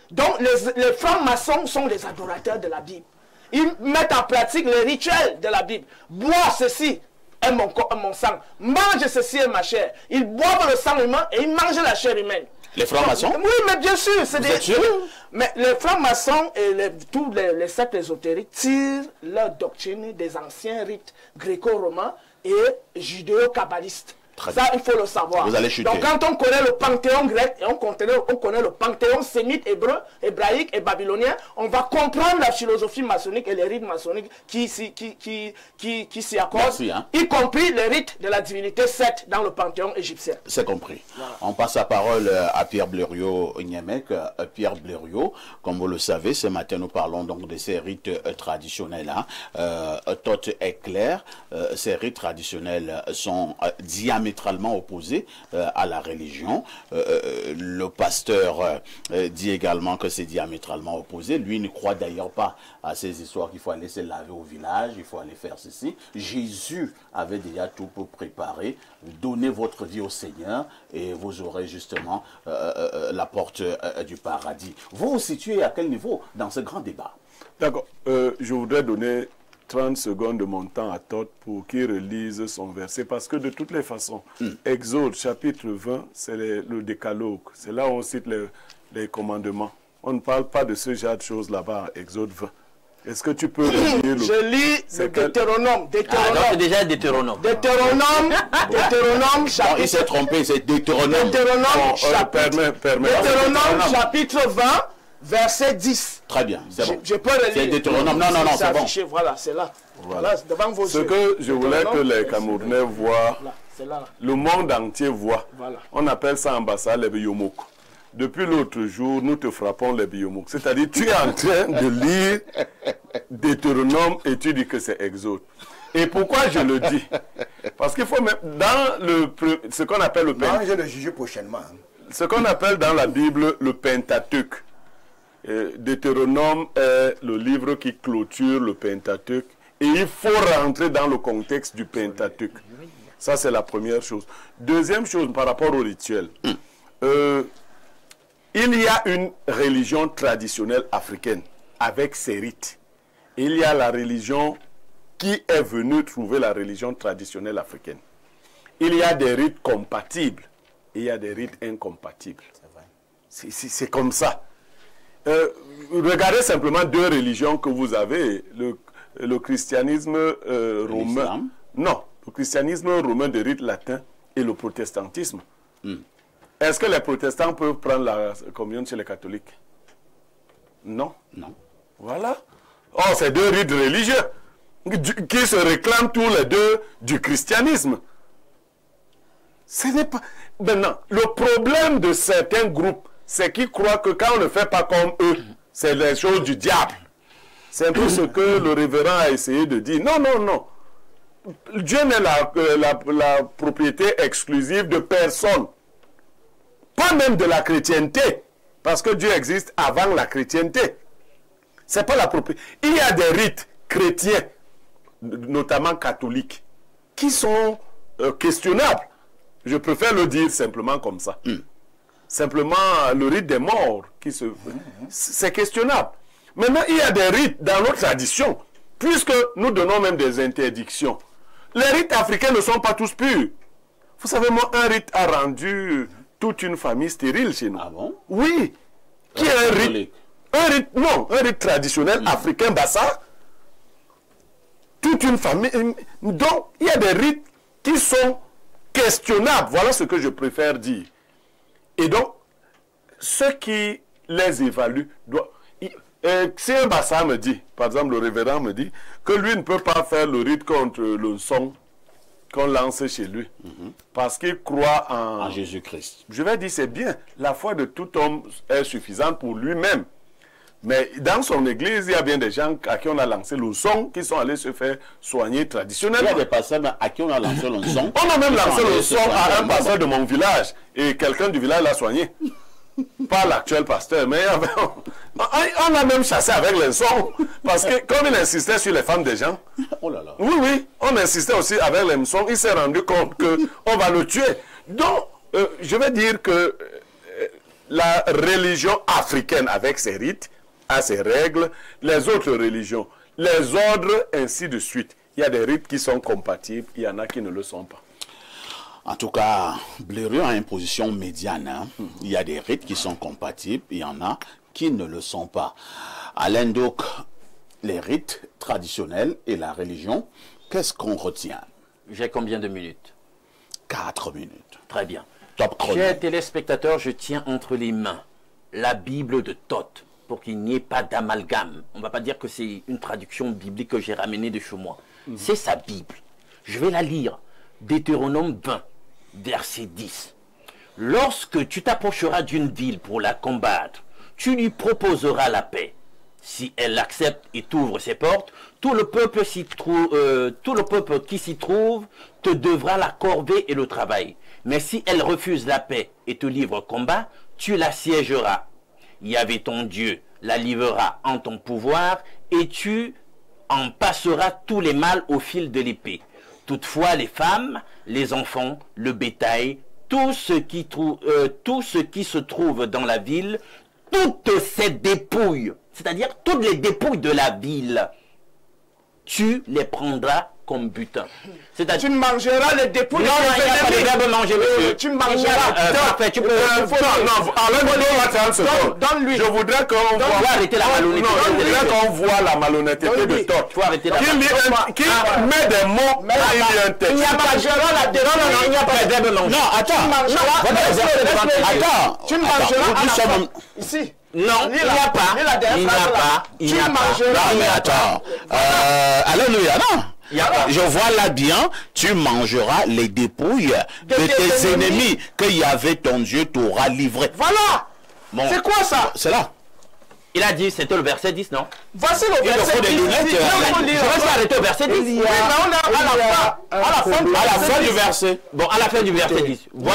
Donc les francs-maçons sont les adorateurs de la Bible. Ils mettent en pratique les rituels de la Bible. Bois ceci est mon sang. Mange ceci est ma chair. Ils boivent le sang humain et ils mangent la chair humaine. Les francs-maçons? Oui, mais bien sûr. Mais les francs-maçons et tous les sectes ésotériques tirent leur doctrine des anciens rites gréco-romains et judéo-kabbalistes. Ça, il faut le savoir. Vous allez chuter. Donc, quand on connaît le panthéon grec et on connaît le panthéon sémite hébreu, hébraïque et babylonien, on va comprendre la philosophie maçonnique et les rites maçonniques qui s'y accordent, y compris les rites de la divinité Seth dans le panthéon égyptien. C'est compris. Voilà. On passe la parole à Pierre Blériot-Niamek. Pierre Blériot, comme vous le savez, ce matin, nous parlons donc de ces rites traditionnels. Tout est clair. Ces rites traditionnels sont diamétralement opposés à la religion. Le pasteur dit également que c'est diamétralement opposé. Lui ne croit d'ailleurs pas à ces histoires qu'il faut aller se laver au village, il faut aller faire ceci. Jésus avait déjà tout pour préparer. Donnez votre vie au Seigneur et vous aurez justement la porte du paradis. Vous vous situez à quel niveau dans ce grand débat? D'accord. Je voudrais donner 30 secondes de mon temps à Todd pour qu'il relise son verset. Parce que de toutes les façons, Exode chapitre 20, c'est le décalogue. C'est là où on cite les commandements. On ne parle pas de ce genre de choses là-bas, Exode 20. Est-ce que tu peux lire le... Je lis le Deutéronome. C'est déjà Deutéronome. Deutéronome, chapitre... il s'est trompé, c'est Deutéronome. Deutéronome, chapitre 20, verset 10. Très bien, c'est bon. Je peux le lire. C'est Deutéronome. Non, c'est bon. Voilà, c'est là. Voilà, devant vos yeux. Ce que je voulais que les Camerounais voient, le monde entier voit. Voilà. On appelle ça ambassade les biomouk. Depuis l'autre jour, nous te frappons les biomouk. C'est-à-dire, tu es en train de lire Deutéronome et tu dis que c'est Exode. Et pourquoi je le dis? Parce qu'il faut même, dans ce qu'on appelle le Pentateuque. Je vais le juger prochainement. Ce qu'on appelle dans la Bible le Pentateuque. Deutéronome est le livre qui clôture le Pentateuque. Et il faut rentrer dans le contexte du Pentateuque. Ça, c'est la première chose. Deuxième chose, par rapport au rituel. Il y a une religion traditionnelle africaine avec ses rites. Il y a la religion qui est venue trouver la religion traditionnelle africaine. Il y a des rites compatibles et il y a des rites incompatibles. C'est comme ça. Regardez simplement deux religions que vous avez, le christianisme romain. Non, le christianisme romain de rite latin et le protestantisme. Est-ce que les protestants peuvent prendre la communion chez les catholiques? Non. Non. Voilà. Oh, c'est deux rites religieux qui se réclament tous les deux du christianisme. Ce n'est pas... Maintenant, le problème de certains groupes, c'est qu'ils croient que quand on ne fait pas comme eux, c'est les choses du diable. C'est un peu ce que le révérend a essayé de dire. Non, non, non. Dieu n'est la propriété exclusive de personne. Pas même de la chrétienté. Parce que Dieu existe avant la chrétienté. C'est pas la propriété. Il y a des rites chrétiens, notamment catholiques, qui sont questionnables. Je préfère le dire simplement comme ça. Simplement, le rite des morts, c'est questionnable. Maintenant, il y a des rites dans notre tradition, puisque nous donnons même des interdictions. Les rites africains ne sont pas tous purs. Vous savez, moi, un rite a rendu toute une famille stérile chez nous. Ah bon? Oui. Qui est un rite? Non, un rite traditionnel africain, Bassa. Toute une famille. Donc, il y a des rites qui sont questionnables. Voilà ce que je préfère dire. Et donc, ceux qui les évaluent doivent... si un Bassa me dit, par exemple le révérend me dit, que lui ne peut pas faire le rite contre le son qu'on lance chez lui, parce qu'il croit en Jésus-Christ. Je vais dire, c'est bien, la foi de tout homme est suffisante pour lui-même. Mais dans son église, il y a bien des gens à qui on a lancé le son, qui sont allés se faire soigner traditionnellement. Il y a des pasteurs à qui on a lancé le son. On a même lancé le son à un pasteur de mon village, et quelqu'un du village l'a soigné. Pas l'actuel pasteur, mais on a même chassé avec les sons. Parce que comme il insistait sur les femmes des gens, oui, oui, on insistait aussi avec les sons. Il s'est rendu compte qu'on va le tuer. Donc, je vais dire que la religion africaine, avec ses rites, a ses règles, les autres religions, les ordres, ainsi de suite. Il y a des rites qui sont compatibles, il y en a qui ne le sont pas. En tout cas, Blériot a une position médiane. Hein. Il y a des rites qui sont compatibles, il y en a qui ne le sont pas. Alain, donc, les rites traditionnels et la religion, qu'est-ce qu'on retient? J'ai combien de minutes? 4 minutes. Très bien. Top chrono. Chers téléspectateurs, je tiens entre les mains la Bible de Thoth, pour qu'il n'y ait pas d'amalgame. On ne va pas dire que c'est une traduction biblique que j'ai ramenée de chez moi. C'est sa Bible. Je vais la lire. Deutéronome 20. Verset 10. Lorsque tu t'approcheras d'une ville pour la combattre, tu lui proposeras la paix. Si elle l'accepte et t'ouvre ses portes, tout le peuple qui s'y trouve te devra la corvée et le travail. Mais si elle refuse la paix et te livre combat, tu l'assiégeras. Yahvé ton Dieu la livrera en ton pouvoir et tu en passeras tous les mâles au fil de l'épée. Toutefois, les femmes, les enfants, le bétail, tout ce qui se trouve dans la ville, toutes ces dépouilles, c'est-à-dire toutes les dépouilles de la ville, tu les prendras comme butin. Tu mangeras les dépouilles. Non, il n'y a pas de verbe manger, monsieur. Tu mangeras. Parfait, tu peux. Donne-lui. Je voudrais qu'on voit la malhonnêteté de Thoth. Il faut arrêter la Qui met des mots quand il y a un texte. Il n'y a pas de verbe manger. Non, attends. Tu mangeras ici. Non, il n'y a pas. Il n'y a pas. Non, mais attends. Alléluia, non. Je vois là bien, tu mangeras les dépouilles de tes ennemis que Yahvé ton Dieu t'aura livré. Voilà. Bon. C'est quoi ça? C'est là. Il a dit, c'était le verset 10, non? Voici le verset 10. Je vais s'arrêter au verset 10. Oui, mais on est à la fin du verset. Bon, à la fin du verset 10. Moi,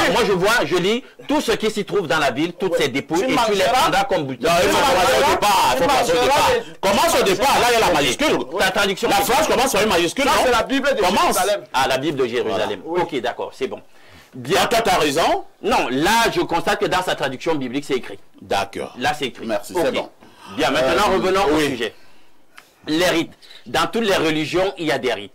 je lis tout ce qui s'y trouve dans la ville, toutes ces dépouilles, et tu les prendras comme butin. Non, il faut commencer au départ. Commence au départ. Là, il y a la majuscule. Ta traduction. La phrase commence par une majuscule. Ça, c'est la Bible de Jérusalem. Ah, la Bible de Jérusalem. Ok, d'accord, c'est bon. Bien, toi, tu as raison. Non, là, je constate que dans sa traduction biblique, c'est écrit. D'accord. Là, c'est écrit. Merci, c'est bon. Bien, maintenant revenons au sujet. Les rites. Dans toutes les religions, il y a des rites.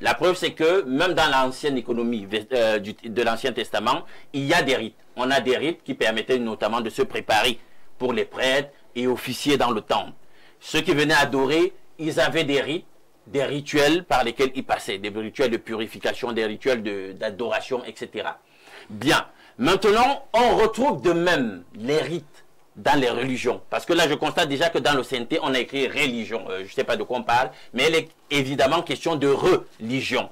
La preuve, c'est que même dans l'ancienne économie de l'Ancien Testament, il y a des rites. On a des rites qui permettaient notamment de se préparer pour les prêtres et officiers dans le temple. Ceux qui venaient adorer, ils avaient des rites des rituels par lesquels ils passaient, des rituels de purification, des rituels d'adoration, etc. Bien. Maintenant, on retrouve de même les rites dans les religions. Parce que là, je constate déjà que dans le CNT, on a écrit religion. Je ne sais pas de quoi on parle, mais elle est évidemment question de religion.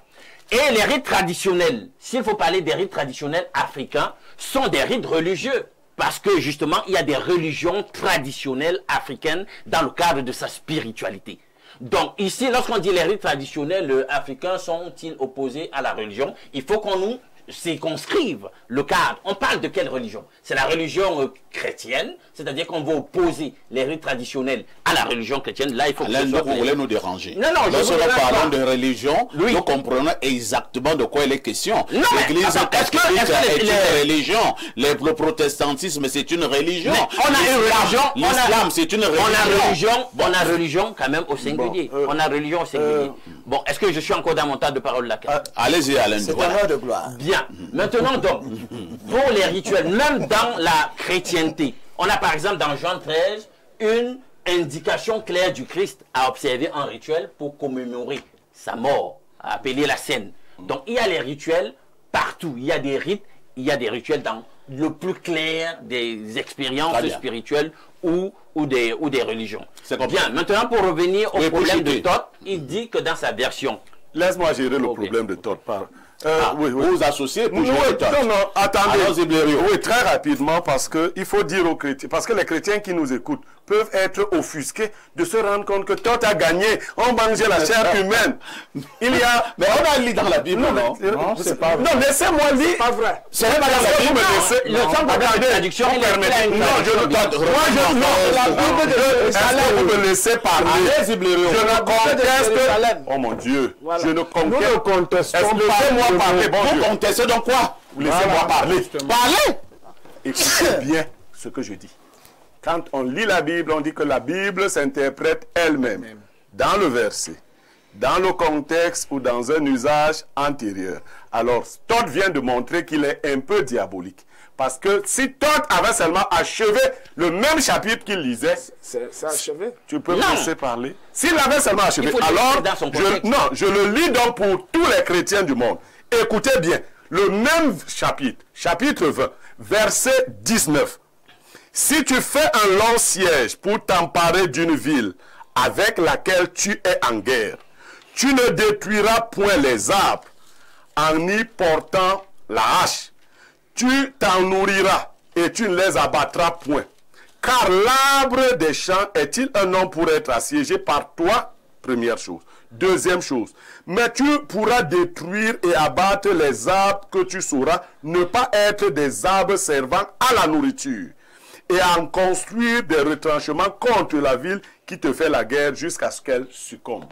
Et les rites traditionnels, s'il faut parler des rites traditionnels africains, sont des rites religieux. Parce que justement, il y a des religions traditionnelles africaines dans le cadre de sa spiritualité. Donc ici, lorsqu'on dit les rites traditionnels africains sont-ils opposés à la religion, il faut qu'on nous circonscrive le cadre. On parle de quelle religion? C'est la religion chrétienne, c'est-à-dire qu'on va opposer les rites traditionnels à la religion chrétienne. Là, il faut que vous voulez nous déranger. Non, non, lorsque nous parlons de religion, nous comprenons exactement de quoi il est question. L'Église catholique est une religion. Le protestantisme, c'est une religion. On a une religion. L'islam, c'est une religion. On a religion quand même au singulier. On a religion au singulier. Bon, est-ce que je suis encore dans mon tas de parole là? Allez-y, Alain. C'est un heure de gloire. Bien. Maintenant, donc, pour les rituels, même dans la chrétienté, on a par exemple dans Jean 13 une indication claire du Christ à observer un rituel pour commémorer sa mort, à appeler la scène. Donc, il y a les rituels partout. Il y a des rites, il y a des rituels dans le plus clair des expériences spirituelles ou des religions. Bien, maintenant, pour revenir au problème de Todd, il dit que dans sa version... Laisse-moi gérer le problème de Todd par... Vous associez pour gérer Todd. Non, attendez. Oui, très rapidement, parce qu'il faut dire aux chrétiens, parce que les chrétiens qui nous écoutent peuvent être offusqués de se rendre compte que Todd a gagné, on mangeait la chair humaine. Il y a... Mais on a lu dans la Bible, non? Non, c'est pas vrai. Non, laissez-moi lire. C'est pas vrai. C'est pas dans la Bible. Le centre de traduction, non, vous me laissez parler. Je ne conteste... Oh mon Dieu. Je ne conteste pas. Laissez-moi parler. Vous contestez donc quoi? Laissez-moi parler. Parlez. Écoutez bien ce que je dis. Quand on lit la Bible, on dit que la Bible s'interprète elle-même dans le verset, dans le contexte ou dans un usage antérieur. Alors, Todd vient de montrer qu'il est un peu diabolique. Parce que si Todd avait seulement achevé le même chapitre qu'il lisait, c'est achevé. Tu peux me laisser parler. S'il avait seulement achevé, alors, je le lis donc pour tous les chrétiens du monde. Écoutez bien, le même chapitre, chapitre 20, verset 19. Si tu fais un long siège pour t'emparer d'une ville avec laquelle tu es en guerre, tu ne détruiras point les arbres en y portant la hache. Tu t'en nourriras et tu ne les abattras point. Car l'arbre des champs est-il un homme pour être assiégé par toi? Première chose. Deuxième chose, mais tu pourras détruire et abattre les arbres que tu sauras ne pas être des arbres servant à la nourriture, et en construire des retranchements contre la ville qui te fait la guerre jusqu'à ce qu'elle succombe.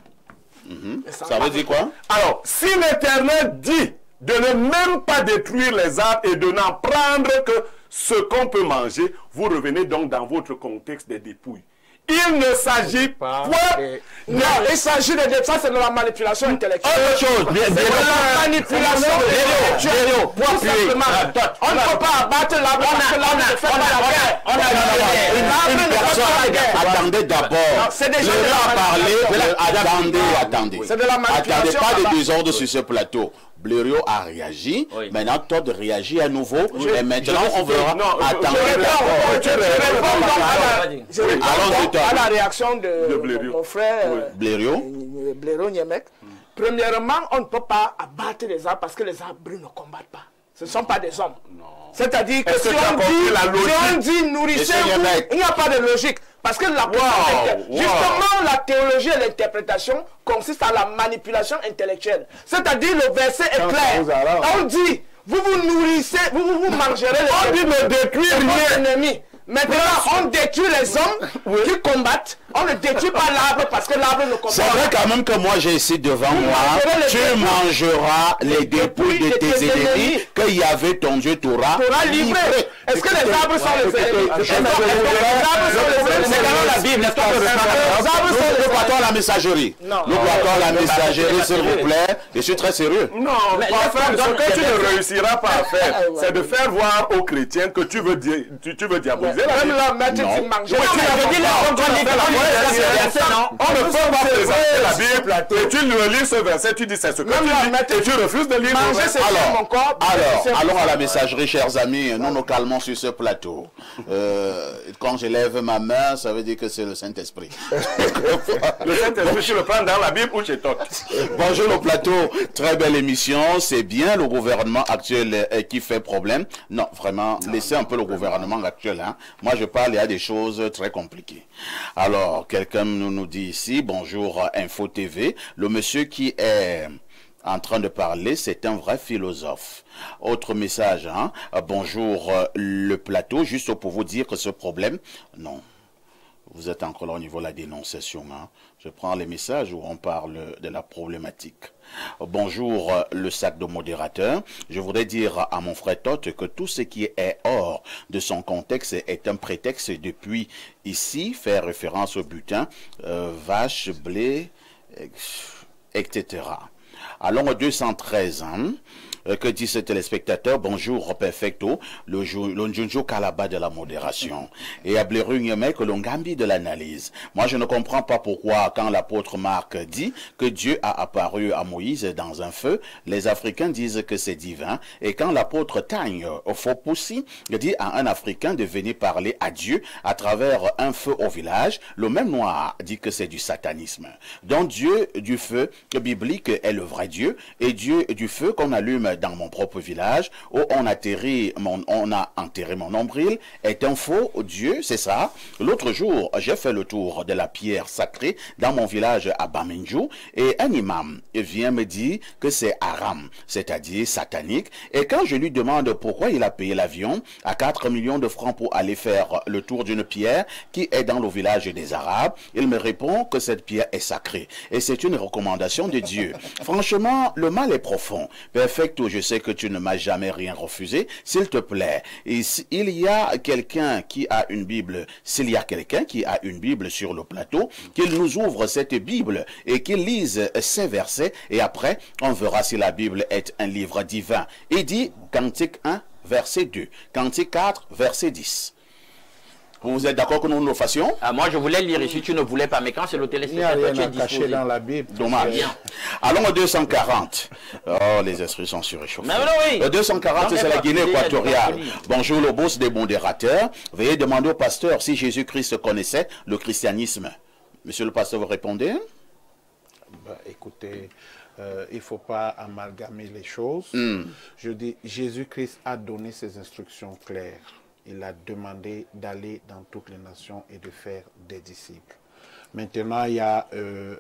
Ça veut dire quoi? Alors, si l'Éternel dit de ne même pas détruire les arbres et de n'en prendre que ce qu'on peut manger, vous revenez donc dans votre contexte des dépouilles. Il ne s'agit pas... Non, il s'agit de ça, c'est de la manipulation intellectuelle. Autre chose, c'est de la manipulation intellectuelle. Tout simplement. On ne peut pas abattre l'arbre parce que l'arbre ne fait pas la guerre. On a une personne. Attendez d'abord. C'est déjà attendez. C'est de la manipulation. Attendez pas de désordre sur ce plateau. Blériot a réagi, maintenant Todd réagit à nouveau, et maintenant on verra. Attendez. Je réponds à la réaction de mon frère Blériot Niemek. Premièrement, on ne peut pas abattre les arbres parce que les arbres ne combattent pas. Ce ne sont pas des hommes. C'est-à-dire que si on dit nourrissez-vous, il n'y a pas de logique. Parce que justement, la théologie et l'interprétation consistent à la manipulation intellectuelle. C'est-à-dire, le verset est clair. On dit, vous vous nourrissez, vous mangerez les ennemis. On dit ne détruire rien. Maintenant, on détruit les hommes qui combattent. On ne détruit pas l'arbre parce que l'arbre ne combat pas. C'est vrai quand même que moi j'ai ici devant moi, tu mangeras les dépouilles de tes ennemis que Yahvé ton Dieu t'aura livré. Est-ce que les arbres sont les ennemis? C'est dans la Bible, n'est-ce pas? Nous partons à la messagerie. Nous partons à la messagerie, s'il vous plaît. Je suis très sérieux. Non, ce que tu ne réussiras pas à faire, c'est de faire voir aux chrétiens que tu veux diaboliser préciser la Bible. Même la maître, tu manges. On ne peut pas présenter la Bible et tu lis ce verset, tu dis c'est ce que tu dis et tu refuses de lire. Alors, allons à la messagerie, chers amis. Nous nous calmons sur ce plateau. Quand je lève ma main, ça veut dire que c'est le Saint-Esprit. Le Saint-Esprit, tu le prends dans la Bible ou chez toi? Bonjour le plateau, très belle émission. C'est bien le gouvernement actuel qui fait problème. Non, vraiment, laissez un peu le gouvernement actuel. Hein. Moi, je parle, il y a des choses très compliquées. Alors, quelqu'un nous dit ici, bonjour Info TV, le monsieur qui est en train de parler, c'est un vrai philosophe. Autre message, hein? Bonjour le plateau, juste pour vous dire que ce problème, non. Vous êtes encore là au niveau de la dénonciation. Hein? Je prends les messages où on parle de la problématique. Bonjour le sac de modérateur. Je voudrais dire à mon frère Toth que tout ce qui est hors de son contexte est un prétexte depuis ici, faire référence au butin, vache, blé, etc. Allons au 213. Hein? Que dit ce téléspectateur? Bonjour, perfecto, le Junjo Kalaba de la modération. Et Ablerung que l'ongambi de l'analyse. Moi, je ne comprends pas pourquoi, quand l'apôtre Marc dit que Dieu a apparu à Moïse dans un feu, les Africains disent que c'est divin. Et quand l'apôtre Tagne Fopoussi dit à un Africain de venir parler à Dieu à travers un feu au village, le même noir dit que c'est du satanisme. Donc Dieu du feu biblique est le vrai Dieu, et Dieu du feu qu'on allume dans mon propre village, où on a enterré mon nombril, est un faux Dieu, c'est ça. L'autre jour, j'ai fait le tour de la pierre sacrée dans mon village à Bamenjou, et un imam vient me dire que c'est haram, c'est-à-dire satanique, et quand je lui demande pourquoi il a payé l'avion à 4 millions de francs pour aller faire le tour d'une pierre qui est dans le village des Arabes, il me répond que cette pierre est sacrée, et c'est une recommandation de Dieu. Franchement, le mal est profond. Perfecto, je sais que tu ne m'as jamais rien refusé. S'il te plaît, il y a quelqu'un qui a une Bible, s'il y a quelqu'un qui a une Bible sur le plateau, qu'il nous ouvre cette Bible et qu'il lise ces versets, et après, on verra si la Bible est un livre divin. Il dit, Cantique 1, verset 2, Cantique 4, verset 10. Vous êtes d'accord que nous le fassions? Moi, je voulais lire ici, tu ne voulais pas, mais quand c'est le téléspectateur, tu es disposé. Dans la Bible. Dommage. Allons au 240. Oh, les esprits sont surréchauffés. Oui. Le 240, c'est la Guinée équatoriale. Bonjour, le boss des modérateurs. Veuillez demander au pasteur si Jésus-Christ connaissait le christianisme. Monsieur le pasteur, vous répondez? Écoutez, il ne faut pas amalgamer les choses. Je dis, Jésus-Christ a donné ses instructions claires. Il a demandé d'aller dans toutes les nations et de faire des disciples. Maintenant, il y a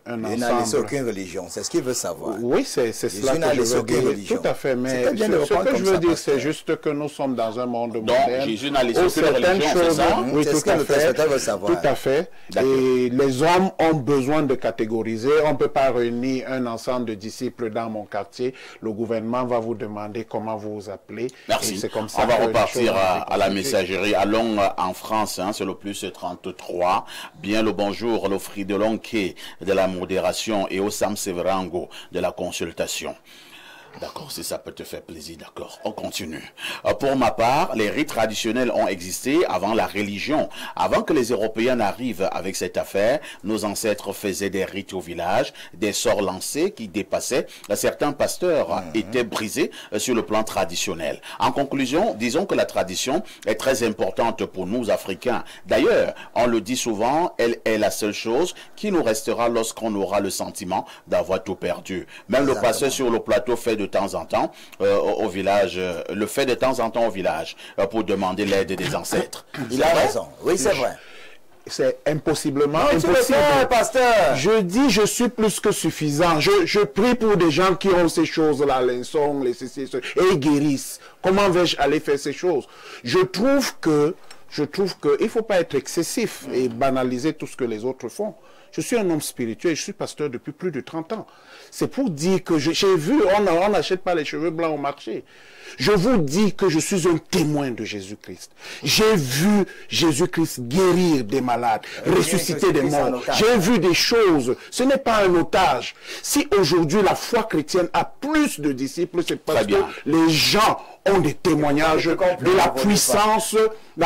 un ensemble... Il n'a laissé aucune religion, c'est ce qu'il veut savoir. Oui, c'est cela que je veux dire. Tout à fait, mais ce que je veux dire, c'est juste que nous sommes dans un monde moderne. Donc, Jésus n'a laissé aucune religion, c'est ça? Oui, tout à fait. Tout à fait. Et les hommes ont besoin de catégoriser. On ne peut pas réunir un ensemble de disciples dans mon quartier. Le gouvernement va vous demander comment vous vous appelez. Merci. C'est comme ça. On va repartir à la messagerie. Allons en France, hein, c'est le plus 33. Bien le bonjour, le Fridelonke de la modération et au Sam Severango de la consultation. D'accord, si ça peut te faire plaisir, d'accord. On continue. Pour ma part, les rites traditionnels ont existé avant la religion. Avant que les Européens n'arrivent avec cette affaire, nos ancêtres faisaient des rites au village, des sorts lancés qui dépassaient. Certains pasteurs étaient brisés sur le plan traditionnel. En conclusion, disons que la tradition est très importante pour nous, Africains. D'ailleurs, on le dit souvent, elle est la seule chose qui nous restera lorsqu'on aura le sentiment d'avoir tout perdu. Même le pasteur sur le plateau fait de temps en temps au village, le fait de temps en temps au village pour demander l'aide des ancêtres. Il a raison, oui c'est vrai. C'est impossiblement impossible. Pasteur. Je dis, je suis plus que suffisant. Je prie pour des gens qui ont ces choses-là, l'insomnie, les ceci, et ils guérissent. Comment vais-je aller faire ces choses? Je trouve que il ne faut pas être excessif et banaliser tout ce que les autres font. Je suis un homme spirituel, je suis pasteur depuis plus de 30 ans. C'est pour dire que j'ai vu, on n'achète pas les cheveux blancs au marché. Je vous dis que je suis un témoin de Jésus-Christ. J'ai vu Jésus-Christ guérir des malades, ressusciter des morts. J'ai vu des choses. Ce n'est pas un otage. Si aujourd'hui la foi chrétienne a plus de disciples, c'est parce que les gens ont des témoignages de la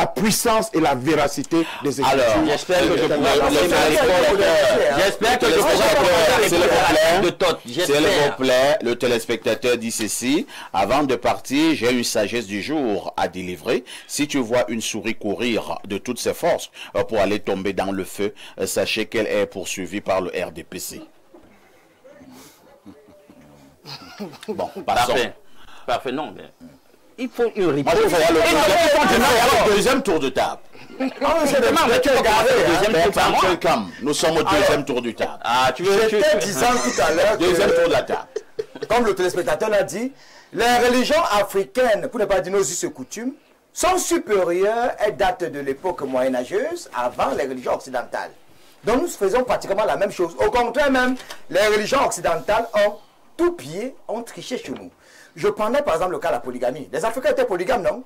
puissance et la véracité des Écritures. Alors, j'espère que je pourrai s'il vous plaît, le téléspectateur dit ceci. Avant de partir, j'ai une sagesse du jour à délivrer. Si tu vois une souris courir de toutes ses forces pour aller tomber dans le feu, sachez qu'elle est poursuivie par le RDPC. Bon, parfait. Parfait, non, mais... Il faut une réponse. Moi, je vais le deuxième tour de table. Nous sommes au deuxième tour du table. Ah, tu veux j'étais disant tout à l'heure deuxième tour de la table. Comme le téléspectateur l'a dit, les religions africaines, pour ne pas dire nos us et coutumes, sont supérieures et datent de l'époque moyenâgeuse avant les religions occidentales. Donc nous faisons pratiquement la même chose. Au contraire même, les religions occidentales ont tout pied, ont triché chez nous. Je prenais par exemple le cas de la polygamie. Les Africains étaient polygames, non?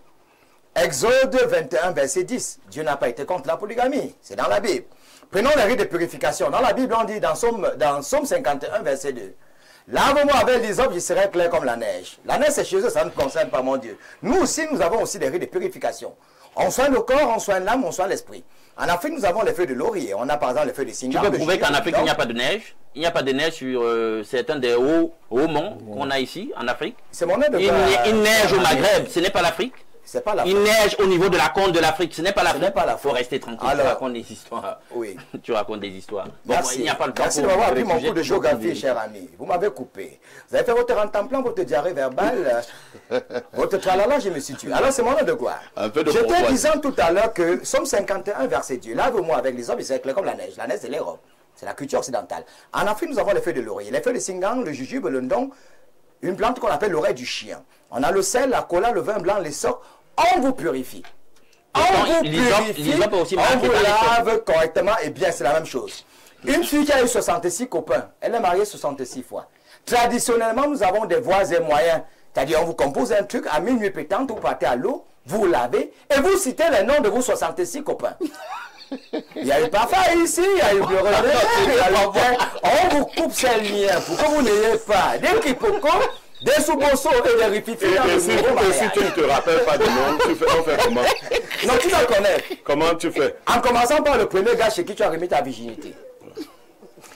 Exode 21, verset 10. Dieu n'a pas été contre la polygamie. C'est dans la Bible. Prenons les rites de purification. Dans la Bible, on dit dans Somme 51, verset 2. Lave-moi avec l'hysope, je serai clair comme la neige. La neige, c'est chez eux, ça ne concerne pas mon Dieu. Nous aussi, nous avons aussi des rites de purification. On soigne le corps, on soigne l'âme, on soigne l'esprit. En Afrique, nous avons les feuilles de laurier. On a par exemple les feuilles de singa. Tu peux prouver qu'en Afrique, il n'y a pas de neige? Il n'y a pas de neige sur certains des hauts monts qu'on a ici, en Afrique? C'est mon aide. Il neige au Maghreb, ce n'est pas l'Afrique? C'est pas l'Afrique. Il neige au niveau de la côte de l'Afrique, ce n'est pas l'Afrique? Il faut rester tranquille, tu racontes des histoires. Oui. Tu racontes des histoires. Bon, merci. Il n'y a pas le temps. Merci de m'avoir appris mon cours de géographie, cher ami. Vous m'avez coupé. Vous avez fait votre rentemplant, votre diarrhée verbale, votre tralala, je me situe. Alors c'est mon nom de gloire. J'étais disant tout à l'heure que Somme 51, verset 2. Lave-moi avec les hommes, c'est clair comme la neige. La neige, c'est l'Europe. C'est la culture occidentale. En Afrique, nous avons les feuilles de laurier, les feuilles de singang, le jujube, le ndong, une plante qu'on appelle l'oreille du chien. On a le sel, la cola, le vin blanc, les socs. On vous purifie. On vous purifie, on vous lave correctement et bien, c'est la même chose. Une fille qui a eu 66 copains, elle est mariée 66 fois. Traditionnellement, nous avons des voies et moyens. C'est-à-dire, on vous compose un truc, à minuit pétante, vous partez à l'eau, vous lavez, et vous citez les noms de vos 66 copains. Il y a eu parfum ici, il y a eu le relais, il y a eu on vous coupe ces liens pour que vous n'ayez pas des quiproquos, des soubossos et des rififiés. Et si tu ne te rappelles pas de nom, on fait comment? Non, tu dois connaître. Comment tu fais? En commençant par le premier gars chez qui tu as remis ta virginité.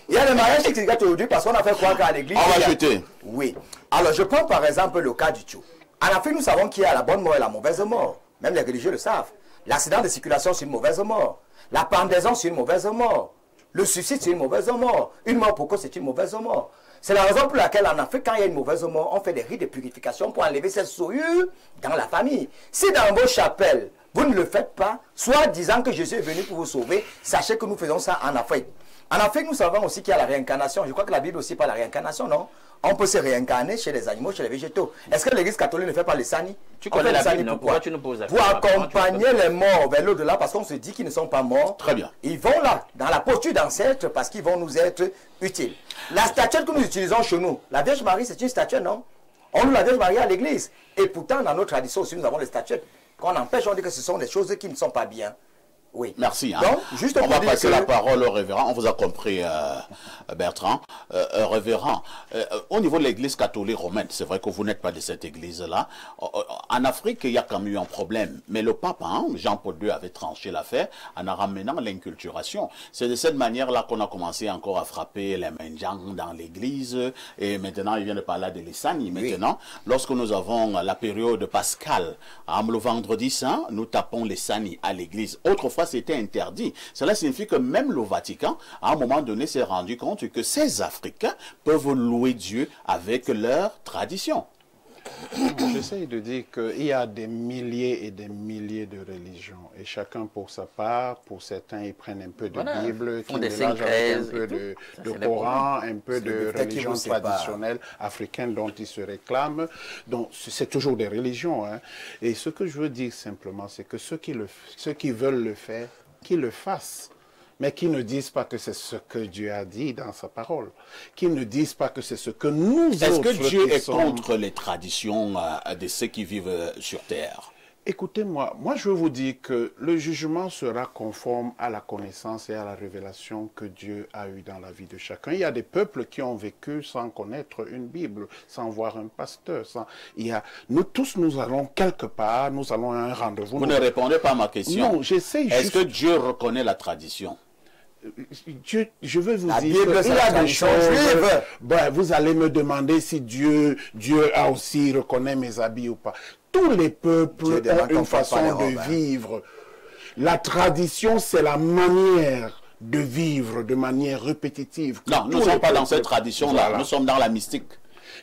Il y a le mariage qui se gâte aujourd'hui parce qu'on a fait croire qu'à l'église... On va jeter. Oui. Alors, je prends par exemple le cas du tchou. En Afrique, nous savons qu'il y a la bonne mort et la mauvaise mort. Même les religieux le savent. L'accident de circulation, c'est une mauvaise mort. La pendaison, c'est une mauvaise mort. Le suicide, c'est une mauvaise mort. Une mort pour cause, c'est une mauvaise mort. C'est la raison pour laquelle en Afrique, quand il y a une mauvaise mort, on fait des rites de purification pour enlever cette souillure dans la famille. Si dans vos chapelles, vous ne le faites pas, soit disant que Jésus est venu pour vous sauver, sachez que nous faisons ça en Afrique. En Afrique, nous savons aussi qu'il y a la réincarnation. Je crois que la Bible aussi parle de la réincarnation, non? On peut se réincarner chez les animaux, chez les végétaux. Est-ce que l'église catholique ne fait pas les sani? Tu connais la Bible, non? Pourquoi tu nous poses la question? Pour accompagner les morts vers l'au-delà, parce qu'on se dit qu'ils ne sont pas morts. Très bien. Ils vont là, dans la posture d'ancêtre, parce qu'ils vont nous être utiles. La statuette que nous utilisons chez nous, la Vierge Marie, c'est une statuette, non? On nous la Vierge Marie à l'église. Et pourtant, dans notre tradition aussi, nous avons les statuettes qu'on empêche, on dit que ce sont des choses qui ne sont pas bien. Oui. Merci. Hein. Donc, juste on va passer la parole au révérend. On vous a compris, Bertrand. Révérend, au niveau de l'église catholique romaine, c'est vrai que vous n'êtes pas de cette église-là. En Afrique, il y a quand même eu un problème. Mais le pape, hein, Jean-Paul II, avait tranché l'affaire en ramenant l'inculturation. C'est de cette manière-là qu'on a commencé encore à frapper les mendiants dans l'église. Et maintenant, il vient de parler de l'Essani. Maintenant, lorsque nous avons la période pascale, le vendredi saint, nous tapons l'Essani à l'église. Autrefois, c'était interdit. Cela signifie que même le Vatican, à un moment donné, s'est rendu compte que ces Africains peuvent louer Dieu avec leur tradition. J'essaie de dire qu'il y a des milliers et des milliers de religions et chacun pour sa part. Pour certains, ils prennent un peu de Bible, qui mélangent avec un peu de Coran, un peu de religion traditionnelle africaine dont ils se réclament. Donc, c'est toujours des religions. Hein. Et ce que je veux dire simplement, c'est que ceux qui veulent le faire, qu'ils le fassent. mais qui ne disent pas que c'est ce que Dieu a dit dans sa parole, qui ne disent pas que c'est ce que nous autres... Est-ce que Dieu est contre les traditions de ceux qui vivent sur terre? Écoutez-moi, moi je veux vous dire que le jugement sera conforme à la connaissance et à la révélation que Dieu a eue dans la vie de chacun. Il y a des peuples qui ont vécu sans connaître une Bible, sans voir un pasteur. Nous tous, nous allons quelque part, nous allons à un rendez-vous. Vous ne répondez pas à ma question. Non, j'essaie juste... Est-ce que Dieu reconnaît la tradition? Je veux vous la dire Bible, qu'il y a des choses. Ben, vous allez me demander si Dieu a aussi reconnaît mes habits ou pas. Tous les peuples ont une façon de vivre. La tradition, c'est la manière de vivre de manière répétitive. Non, nous ne sommes pas dans cette tradition-là. Voilà. Nous sommes dans la mystique.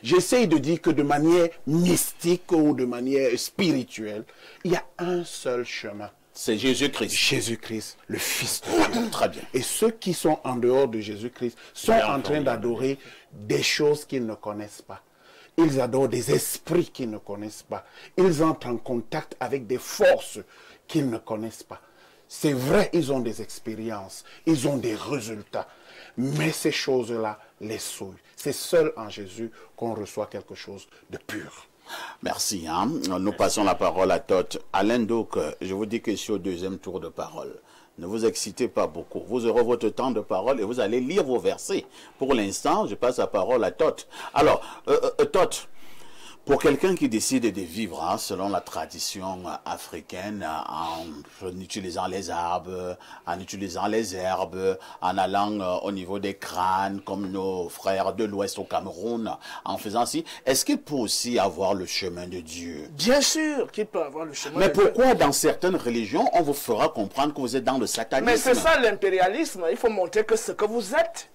J'essaye de dire que de manière mystique ou de manière spirituelle, il y a un seul chemin. C'est Jésus-Christ. Jésus-Christ, le Fils de Dieu. Très bien. Et ceux qui sont en dehors de Jésus-Christ sont en train d'adorer des choses qu'ils ne connaissent pas. Ils adorent des esprits qu'ils ne connaissent pas. Ils entrent en contact avec des forces qu'ils ne connaissent pas. C'est vrai, ils ont des expériences, ils ont des résultats. Mais ces choses-là les souillent. C'est seul en Jésus qu'on reçoit quelque chose de pur. Merci. Nous passons la parole à Toth. Alain Douk, je vous dis que c'est au deuxième tour de parole. Ne vous excitez pas beaucoup. Vous aurez votre temps de parole et vous allez lire vos versets. Pour l'instant, je passe la parole à Toth. Alors, Toth, pour quelqu'un qui décide de vivre selon la tradition africaine, en utilisant les arbres, en utilisant les herbes, en allant au niveau des crânes, comme nos frères de l'Ouest au Cameroun, en faisant ainsi, est-ce qu'il peut aussi avoir le chemin de Dieu? Bien sûr qu'il peut avoir le chemin de Dieu. Mais pourquoi dans certaines religions, on vous fera comprendre que vous êtes dans le satanisme? Mais c'est ça l'impérialisme. Il faut montrer que ce que vous êtes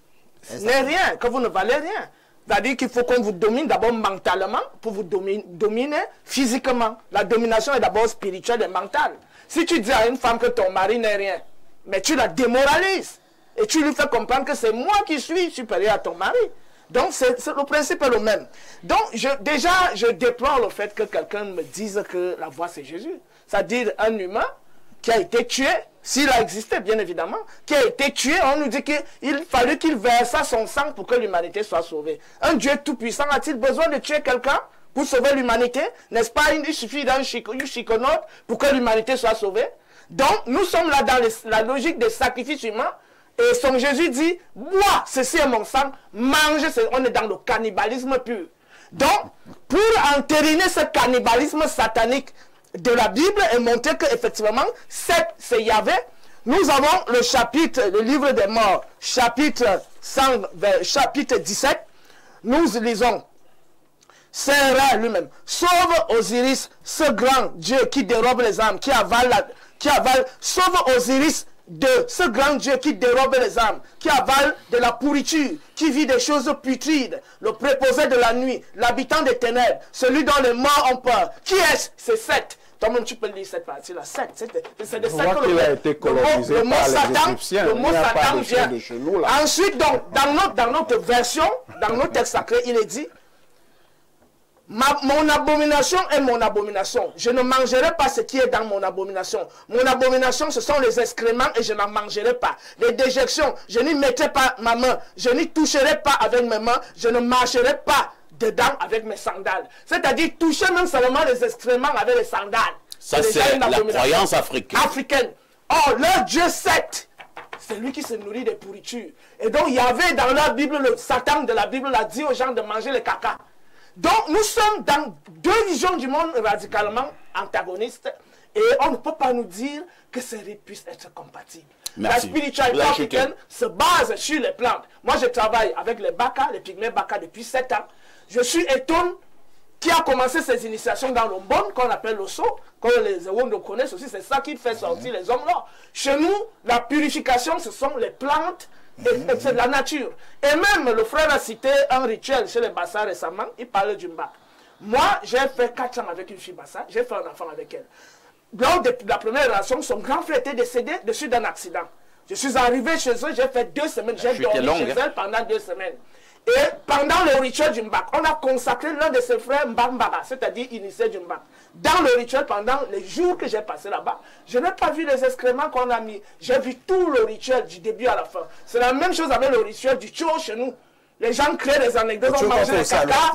n'est rien, que vous ne valez rien. C'est-à-dire qu'il faut qu'on vous domine d'abord mentalement pour vous dominer physiquement. La domination est d'abord spirituelle et mentale. Si tu dis à une femme que ton mari n'est rien, mais tu la démoralises et tu lui fais comprendre que c'est moi qui suis supérieur à ton mari. Donc le principe est le même. Donc déjà je déplore le fait que quelqu'un me dise que la voie c'est Jésus. C'est-à-dire un humain qui a été tué, s'il a existé bien évidemment, qui a été tué, on nous dit qu'il fallut qu'il versât son sang pour que l'humanité soit sauvée. Un Dieu tout-puissant a-t-il besoin de tuer quelqu'un pour sauver l'humanité? N'est-ce pas, il suffit d'un chiconote pour que l'humanité soit sauvée? Donc nous sommes là dans la logique des sacrifices humains, et son Jésus dit, bois, ceci est mon sang, mange, on est dans le cannibalisme pur. Donc, pour entériner ce cannibalisme satanique de la Bible et montrer qu'effectivement, c'est Yahvé, nous avons le chapitre, le livre des morts, chapitre 17, nous lisons, c'est Ra lui-même, sauve Osiris, ce grand Dieu qui dérobe les âmes, qui avale, sauve Osiris de ce grand Dieu qui dérobe les âmes, qui avale de la pourriture, qui vit des choses putrides, le préposé de la nuit, l'habitant des ténèbres, celui dont les morts ont peur. Qui est-ce? C'est Seth. Toi-même, tu peux lire cette partie-là. Seth, c'est de ça que le mot Satan, le mot Satan vient. Ensuite, donc, dans notre version, dans nos textes sacrés, il est dit, mon abomination est mon abomination. Je ne mangerai pas ce qui est dans mon abomination. Mon abomination, ce sont les excréments et je n'en mangerai pas. Les déjections, je n'y mettrai pas ma main. Je n'y toucherai pas avec mes mains. Je ne marcherai pas dedans avec mes sandales. C'est-à-dire toucher même seulement les excréments avec les sandales. Ça, c'est la croyance africaine. Or, leur Dieu Seth, c'est lui qui se nourrit des pourritures. Et donc, il y avait dans leur Bible, le Satan de la Bible a dit aux gens de manger le caca. Donc, nous sommes dans deux visions du monde radicalement antagonistes et on ne peut pas nous dire que ces rites puissent être compatibles. Merci. La spiritualité africaine se base sur les plantes. Moi, je travaille avec les Baka, les pygmées Baka depuis 7 ans. Je suis étonné qui a commencé ses initiations dans l'Ombone, qu'on appelle l'Osso, comme les Ewondo connaissent aussi, c'est ça qui fait sortir les hommes là. Chez nous, la purification, ce sont les plantes, et c'est de la nature. Et même le frère a cité un rituel chez les Bassa récemment, il parlait du Mbak. Moi, j'ai fait 4 ans avec une fille Bassa, j'ai fait un enfant avec elle. Lors de la première relation, son grand frère était décédé de suite d'un accident. Je suis arrivé chez eux, j'ai fait 2 semaines, j'ai dormi chez elle pendant 2 semaines. Et pendant le rituel du Mbak, on a consacré l'un de ses frères Mbambara, c'est-à-dire initié du Mbak. Dans le rituel, pendant les jours que j'ai passé là-bas, je n'ai pas vu les excréments qu'on a mis. J'ai vu tout le rituel du début à la fin. C'est la même chose avec le rituel du Tcho chez nous. Les gens créent des anecdotes, on mange des caca.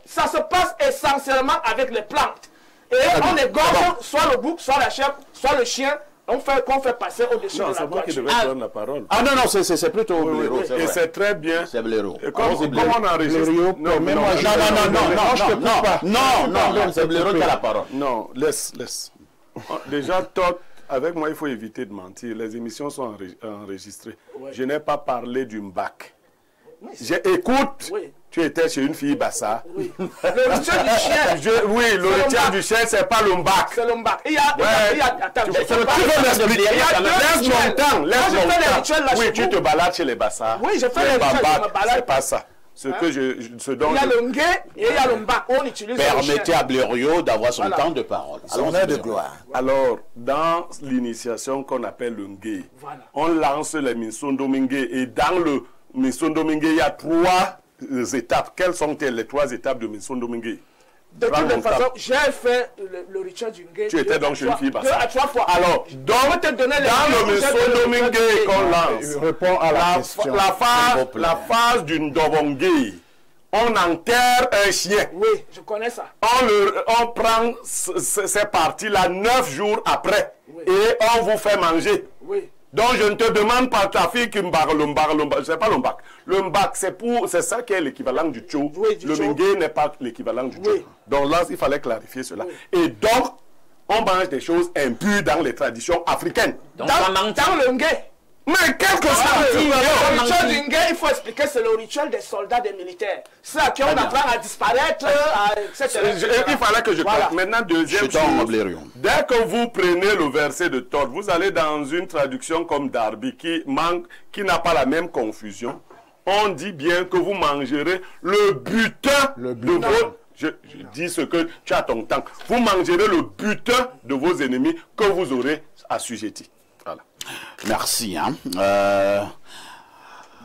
Ça se passe essentiellement avec les plantes. Et on égorge soit le bouc, soit la chèvre, soit le chien. Qu'on fait passer au-dessus de la toiture. C'est moi qui devais prendre la parole. Ah non, non, c'est plutôt Blaireau. Et c'est très bien. C'est Blaireau. Et comment on enregistre? Non, c'est Blaireau qui a la parole. Non, laisse. Déjà, Todd, avec moi, il faut éviter de mentir. Les émissions sont enregistrées. Je n'ai pas parlé du Mbak. Écoute, tu étais chez une fille Bassa. Oui. Le rituel du chien. Oui, le rituel du chien, c'est pas le Mbak. C'est le Mbak. Attends, tu veux m'expliquer? Laisse mon temps. Oui, tu te balades chez les Bassa. Oui, je fais les rituels, je me balade. C'est pas ça. Ce dont il y a le Ngé et il y a le Mbak. On utilise Permettez à Blaireau d'avoir son temps de parole. Honneur de gloire. Alors, dans l'initiation qu'on appelle le Ngé, on lance les Minsondo Mingue et dans le Minsondo Mingue, il y a 3 étapes. Quelles sont-elles les 3 étapes de Minsondo Mingue? De toute façon, j'ai fait le rituel du Ngé. Tu étais donc chez une fille Bassa. 2 à 3 fois. Alors, dans le Minsondo Mingue qu'on lance, réponds à la question. La phase du Ndobongé, on enterre un chien. Oui, je connais ça. On prend ces parties-là 9 jours après et on vous fait manger. Oui. Donc je ne te demande pas ta fille qui me barre le Mbak. C'est pas le Mbak. Le Mbak, c'est ça qui est l'équivalent du Tcho. Oui, le Mingue n'est pas l'équivalent du Tcho. Donc là, il fallait clarifier cela. Et donc, on mange des choses impures dans les traditions africaines. Donc, dans le Ngé. Mais quel que soit le rituel du Ngé, il faut expliquer, c'est le rituel des soldats, des militaires. C'est à qui on apprend à disparaître, etc. Il fallait que je classe. Maintenant, deuxième chose. Dès que vous prenez le verset de Todd, vous allez dans une traduction comme Darby qui n'a pas la même confusion. On dit bien que vous mangerez le butin de vos... Je dis ce que tu as ton temps. Vous mangerez le butin de vos ennemis que vous aurez assujettis. Voilà. Merci.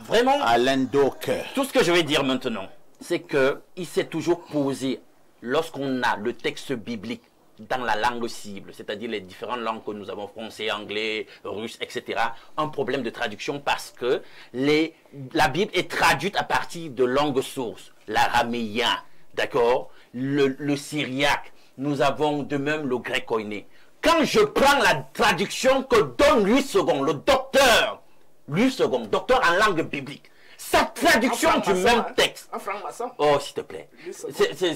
Vraiment, Alain Docker. Tout ce que je vais dire maintenant, c'est qu'il s'est toujours posé, lorsqu'on a le texte biblique dans la langue cible, c'est-à-dire les différentes langues que nous avons, français, anglais, russe, etc., un problème de traduction parce que la Bible est traduite à partir de langues sources, l'araméen, d'accord, le syriaque, nous avons de même le grec koiné. Quand je prends la traduction que donne Louis II, le docteur, docteur en langue biblique, sa traduction du même texte. Oh, s'il te plaît.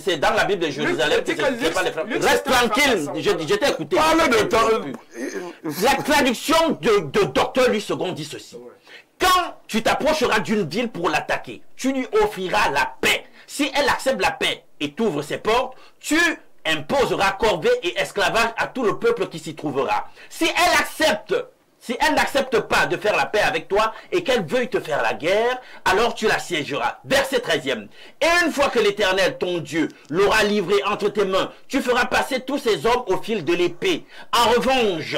C'est dans la Bible de Jérusalem. Reste tranquille, je t'ai écouté. La traduction de docteur Louis II dit ceci. Quand tu t'approcheras d'une ville pour l'attaquer, tu lui offriras la paix. Si elle accepte la paix et t'ouvre ses portes, tu imposera corvée et esclavage à tout le peuple qui s'y trouvera. Si elle n'accepte pas de faire la paix avec toi et qu'elle veuille te faire la guerre, alors tu la siégeras. Verset 13e. Et une fois que l'Éternel, ton Dieu, l'aura livré entre tes mains, tu feras passer tous ces hommes au fil de l'épée. En revanche,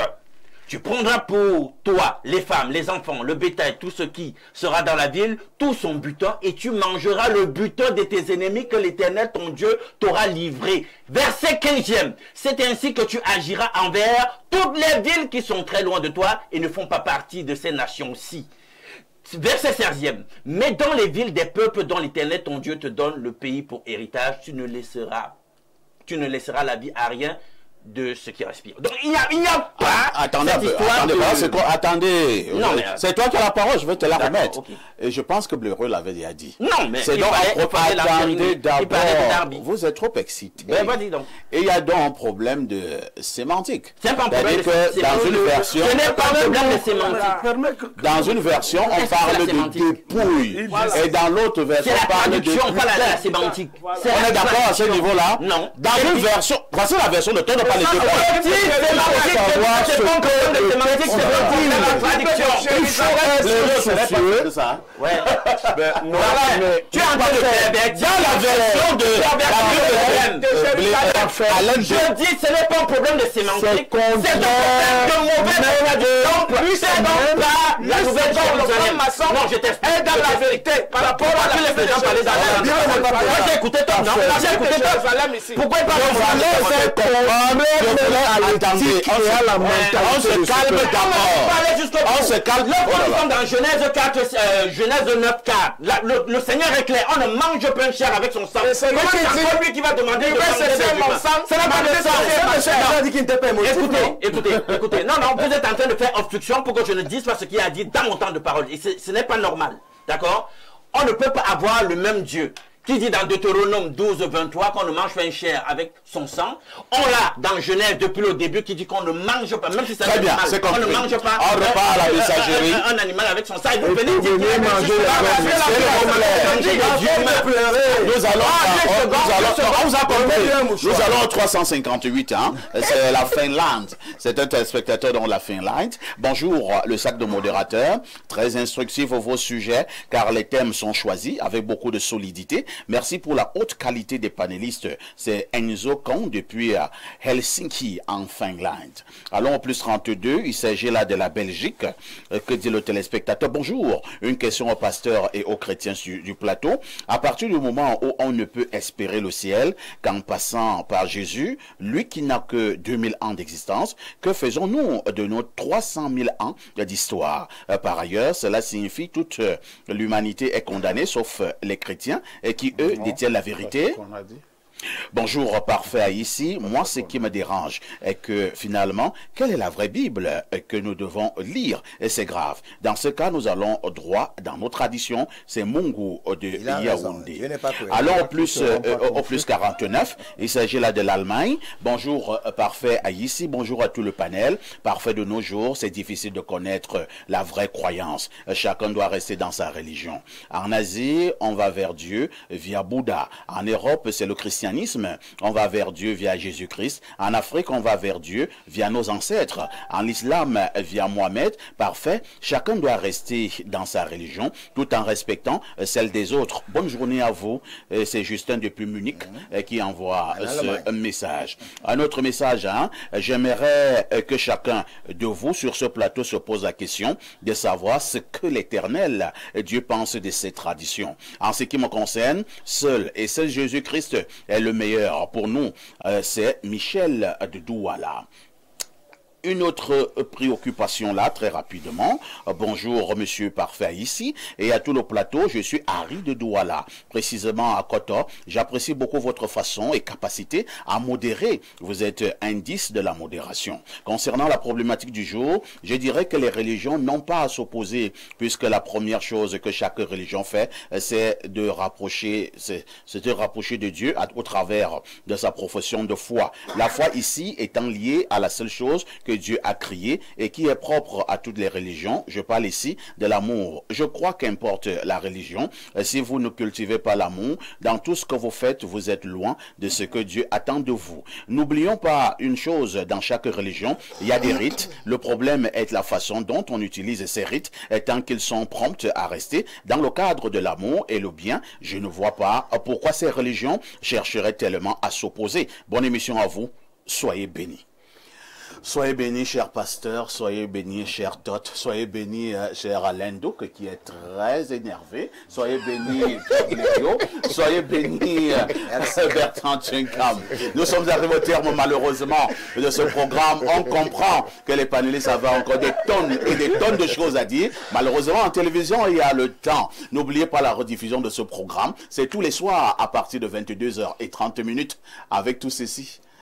tu prendras pour toi les femmes, les enfants, le bétail, tout ce qui sera dans la ville, tout son butin, et tu mangeras le butin de tes ennemis que l'Éternel, ton Dieu, t'aura livré. Verset 15e. C'est ainsi que tu agiras envers toutes les villes qui sont très loin de toi et ne font pas partie de ces nations-ci. Verset 16e. Mais dans les villes des peuples dont l'Éternel, ton Dieu, te donne le pays pour héritage, tu ne laisseras la vie à rien de ce qui respire. Donc il n'y a pas attendez, cette histoire attendez. C'est toi qui as la parole, je vais te la remettre. Okay. Et je pense que Blaireau l'avait déjà dit. Non, mais c'est donc attendez d'abord. Vous êtes trop excité. Ben, vas-y donc. Et il y a donc un problème de sémantique. C'est pas un problème de sémantique. Dans une version, ce n'est pas un problème de sémantique. Dans une version, on parle de dépouille. Et dans l'autre version, on parle de traduction, pas la sémantique. On est d'accord à ce niveau-là? Non. Dans une version, voici la version de toi. C'est pas un problème de sémantique, c'est ça. Ouais. Tu es en train de faire dans la version de la Bible. Je dis, ce n'est pas un problème de sémantique, c'est un problème de mauvaise traduction. C'est donc pas la nouvelle Jérusalem. Non, je t'explique. Est dans la vérité par rapport à la président parler d'Allah. Moi j'ai écouté Tom, non? J'ai écouté Tom. Pourquoi il parle de on se calme d'abord. On se calme. Nous sommes dans Genèse 4, Genèse 9, 4. Le Seigneur est clair. On ne mange pas un chair avec son sang. C'est lui qui va demander de manger mon sang. Ça n'a pas de sens. Écoutez. Non, vous êtes en train de faire obstruction pour que je ne dise pas ce qu'il a dit dans mon temps de parole. Et ce n'est pas normal. D'accord? On ne peut pas avoir le même Dieu qui dit dans Deutéronome 12, 23 qu'on ne mange pas une chair avec son sang. On l'a dans Genèse depuis le début qui dit qu'on ne mange pas, même si c'est un animal, on ne mange pas on repart à la messagerie. Un animal avec son sang. Et vous venez dire nous allons au 358, hein. C'est la Finlande. C'est un téléspectateur dans la Finlande. Bonjour, le sac de modérateur. Très instructif vos sujets, car les thèmes sont choisis avec beaucoup de solidité. Merci pour la haute qualité des panélistes. C'est Enzo Kong depuis Helsinki en Finlande. Allons au plus 32. Il s'agit là de la Belgique. Que dit le téléspectateur? Bonjour. Une question aux pasteurs et aux chrétiens du plateau. À partir du moment où on ne peut espérer le ciel qu'en passant par Jésus, lui qui n'a que 2000 ans d'existence, que faisons-nous de nos 300 000 ans d'histoire? Par ailleurs, cela signifie que toute l'humanité est condamnée, sauf les chrétiens, et qui eux détiennent la vérité. Bonjour, parfait ici. Moi, ce qui me dérange est que finalement, quelle est la vraie Bible que nous devons lire? Et c'est grave. Dans ce cas, nous allons droit dans nos traditions. C'est Mungu de Yaoundé. Allons au plus 49. Il s'agit là de l'Allemagne. Bonjour, parfait ici. Bonjour à tout le panel. Parfait de nos jours, c'est difficile de connaître la vraie croyance. Chacun doit rester dans sa religion. En Asie, on va vers Dieu via Bouddha. En Europe, c'est le christianisme. On va vers Dieu via Jésus-Christ. En Afrique, on va vers Dieu via nos ancêtres. En islam, via Mohamed. Parfait. Chacun doit rester dans sa religion tout en respectant celle des autres. Bonne journée à vous. C'est Justin depuis Munich qui envoie ce message. Un autre message, hein? J'aimerais que chacun de vous sur ce plateau se pose la question de savoir ce que l'Éternel Dieu pense de ces traditions. En ce qui me concerne, seul Jésus-Christ est le meilleur pour nous. C'est Michel de Douala. Une autre préoccupation là, très rapidement. Bonjour, monsieur Parfait ici. Et à tout le plateau, je suis Harry de Douala, précisément à Koto. J'apprécie beaucoup votre façon et capacité à modérer. Vous êtes indice de la modération. Concernant la problématique du jour, je dirais que les religions n'ont pas à s'opposer, puisque la première chose que chaque religion fait, c'est de rapprocher de Dieu au travers de sa profession de foi. La foi ici étant liée à la seule chose que Dieu a créé et qui est propre à toutes les religions. Je parle ici de l'amour. Je crois qu'importe la religion, si vous ne cultivez pas l'amour, dans tout ce que vous faites, vous êtes loin de ce que Dieu attend de vous. N'oublions pas une chose, dans chaque religion, il y a des rites. Le problème est la façon dont on utilise ces rites, tant qu'ils sont prompts à rester dans le cadre de l'amour et le bien. Je ne vois pas pourquoi ces religions chercheraient tellement à s'opposer. Bonne émission à vous. Soyez bénis. Soyez bénis, cher pasteur, soyez bénis, cher Tot, soyez bénis, cher Alendo, qui est très énervé, soyez bénis, soyez bénis, Bertrand Tchinkam. Nous sommes arrivés au terme, malheureusement, de ce programme. On comprend que les panélistes avaient encore des tonnes et des tonnes de choses à dire. Malheureusement, en télévision, il y a le temps. N'oubliez pas la rediffusion de ce programme. C'est tous les soirs à partir de 22h30 avec tout ceci.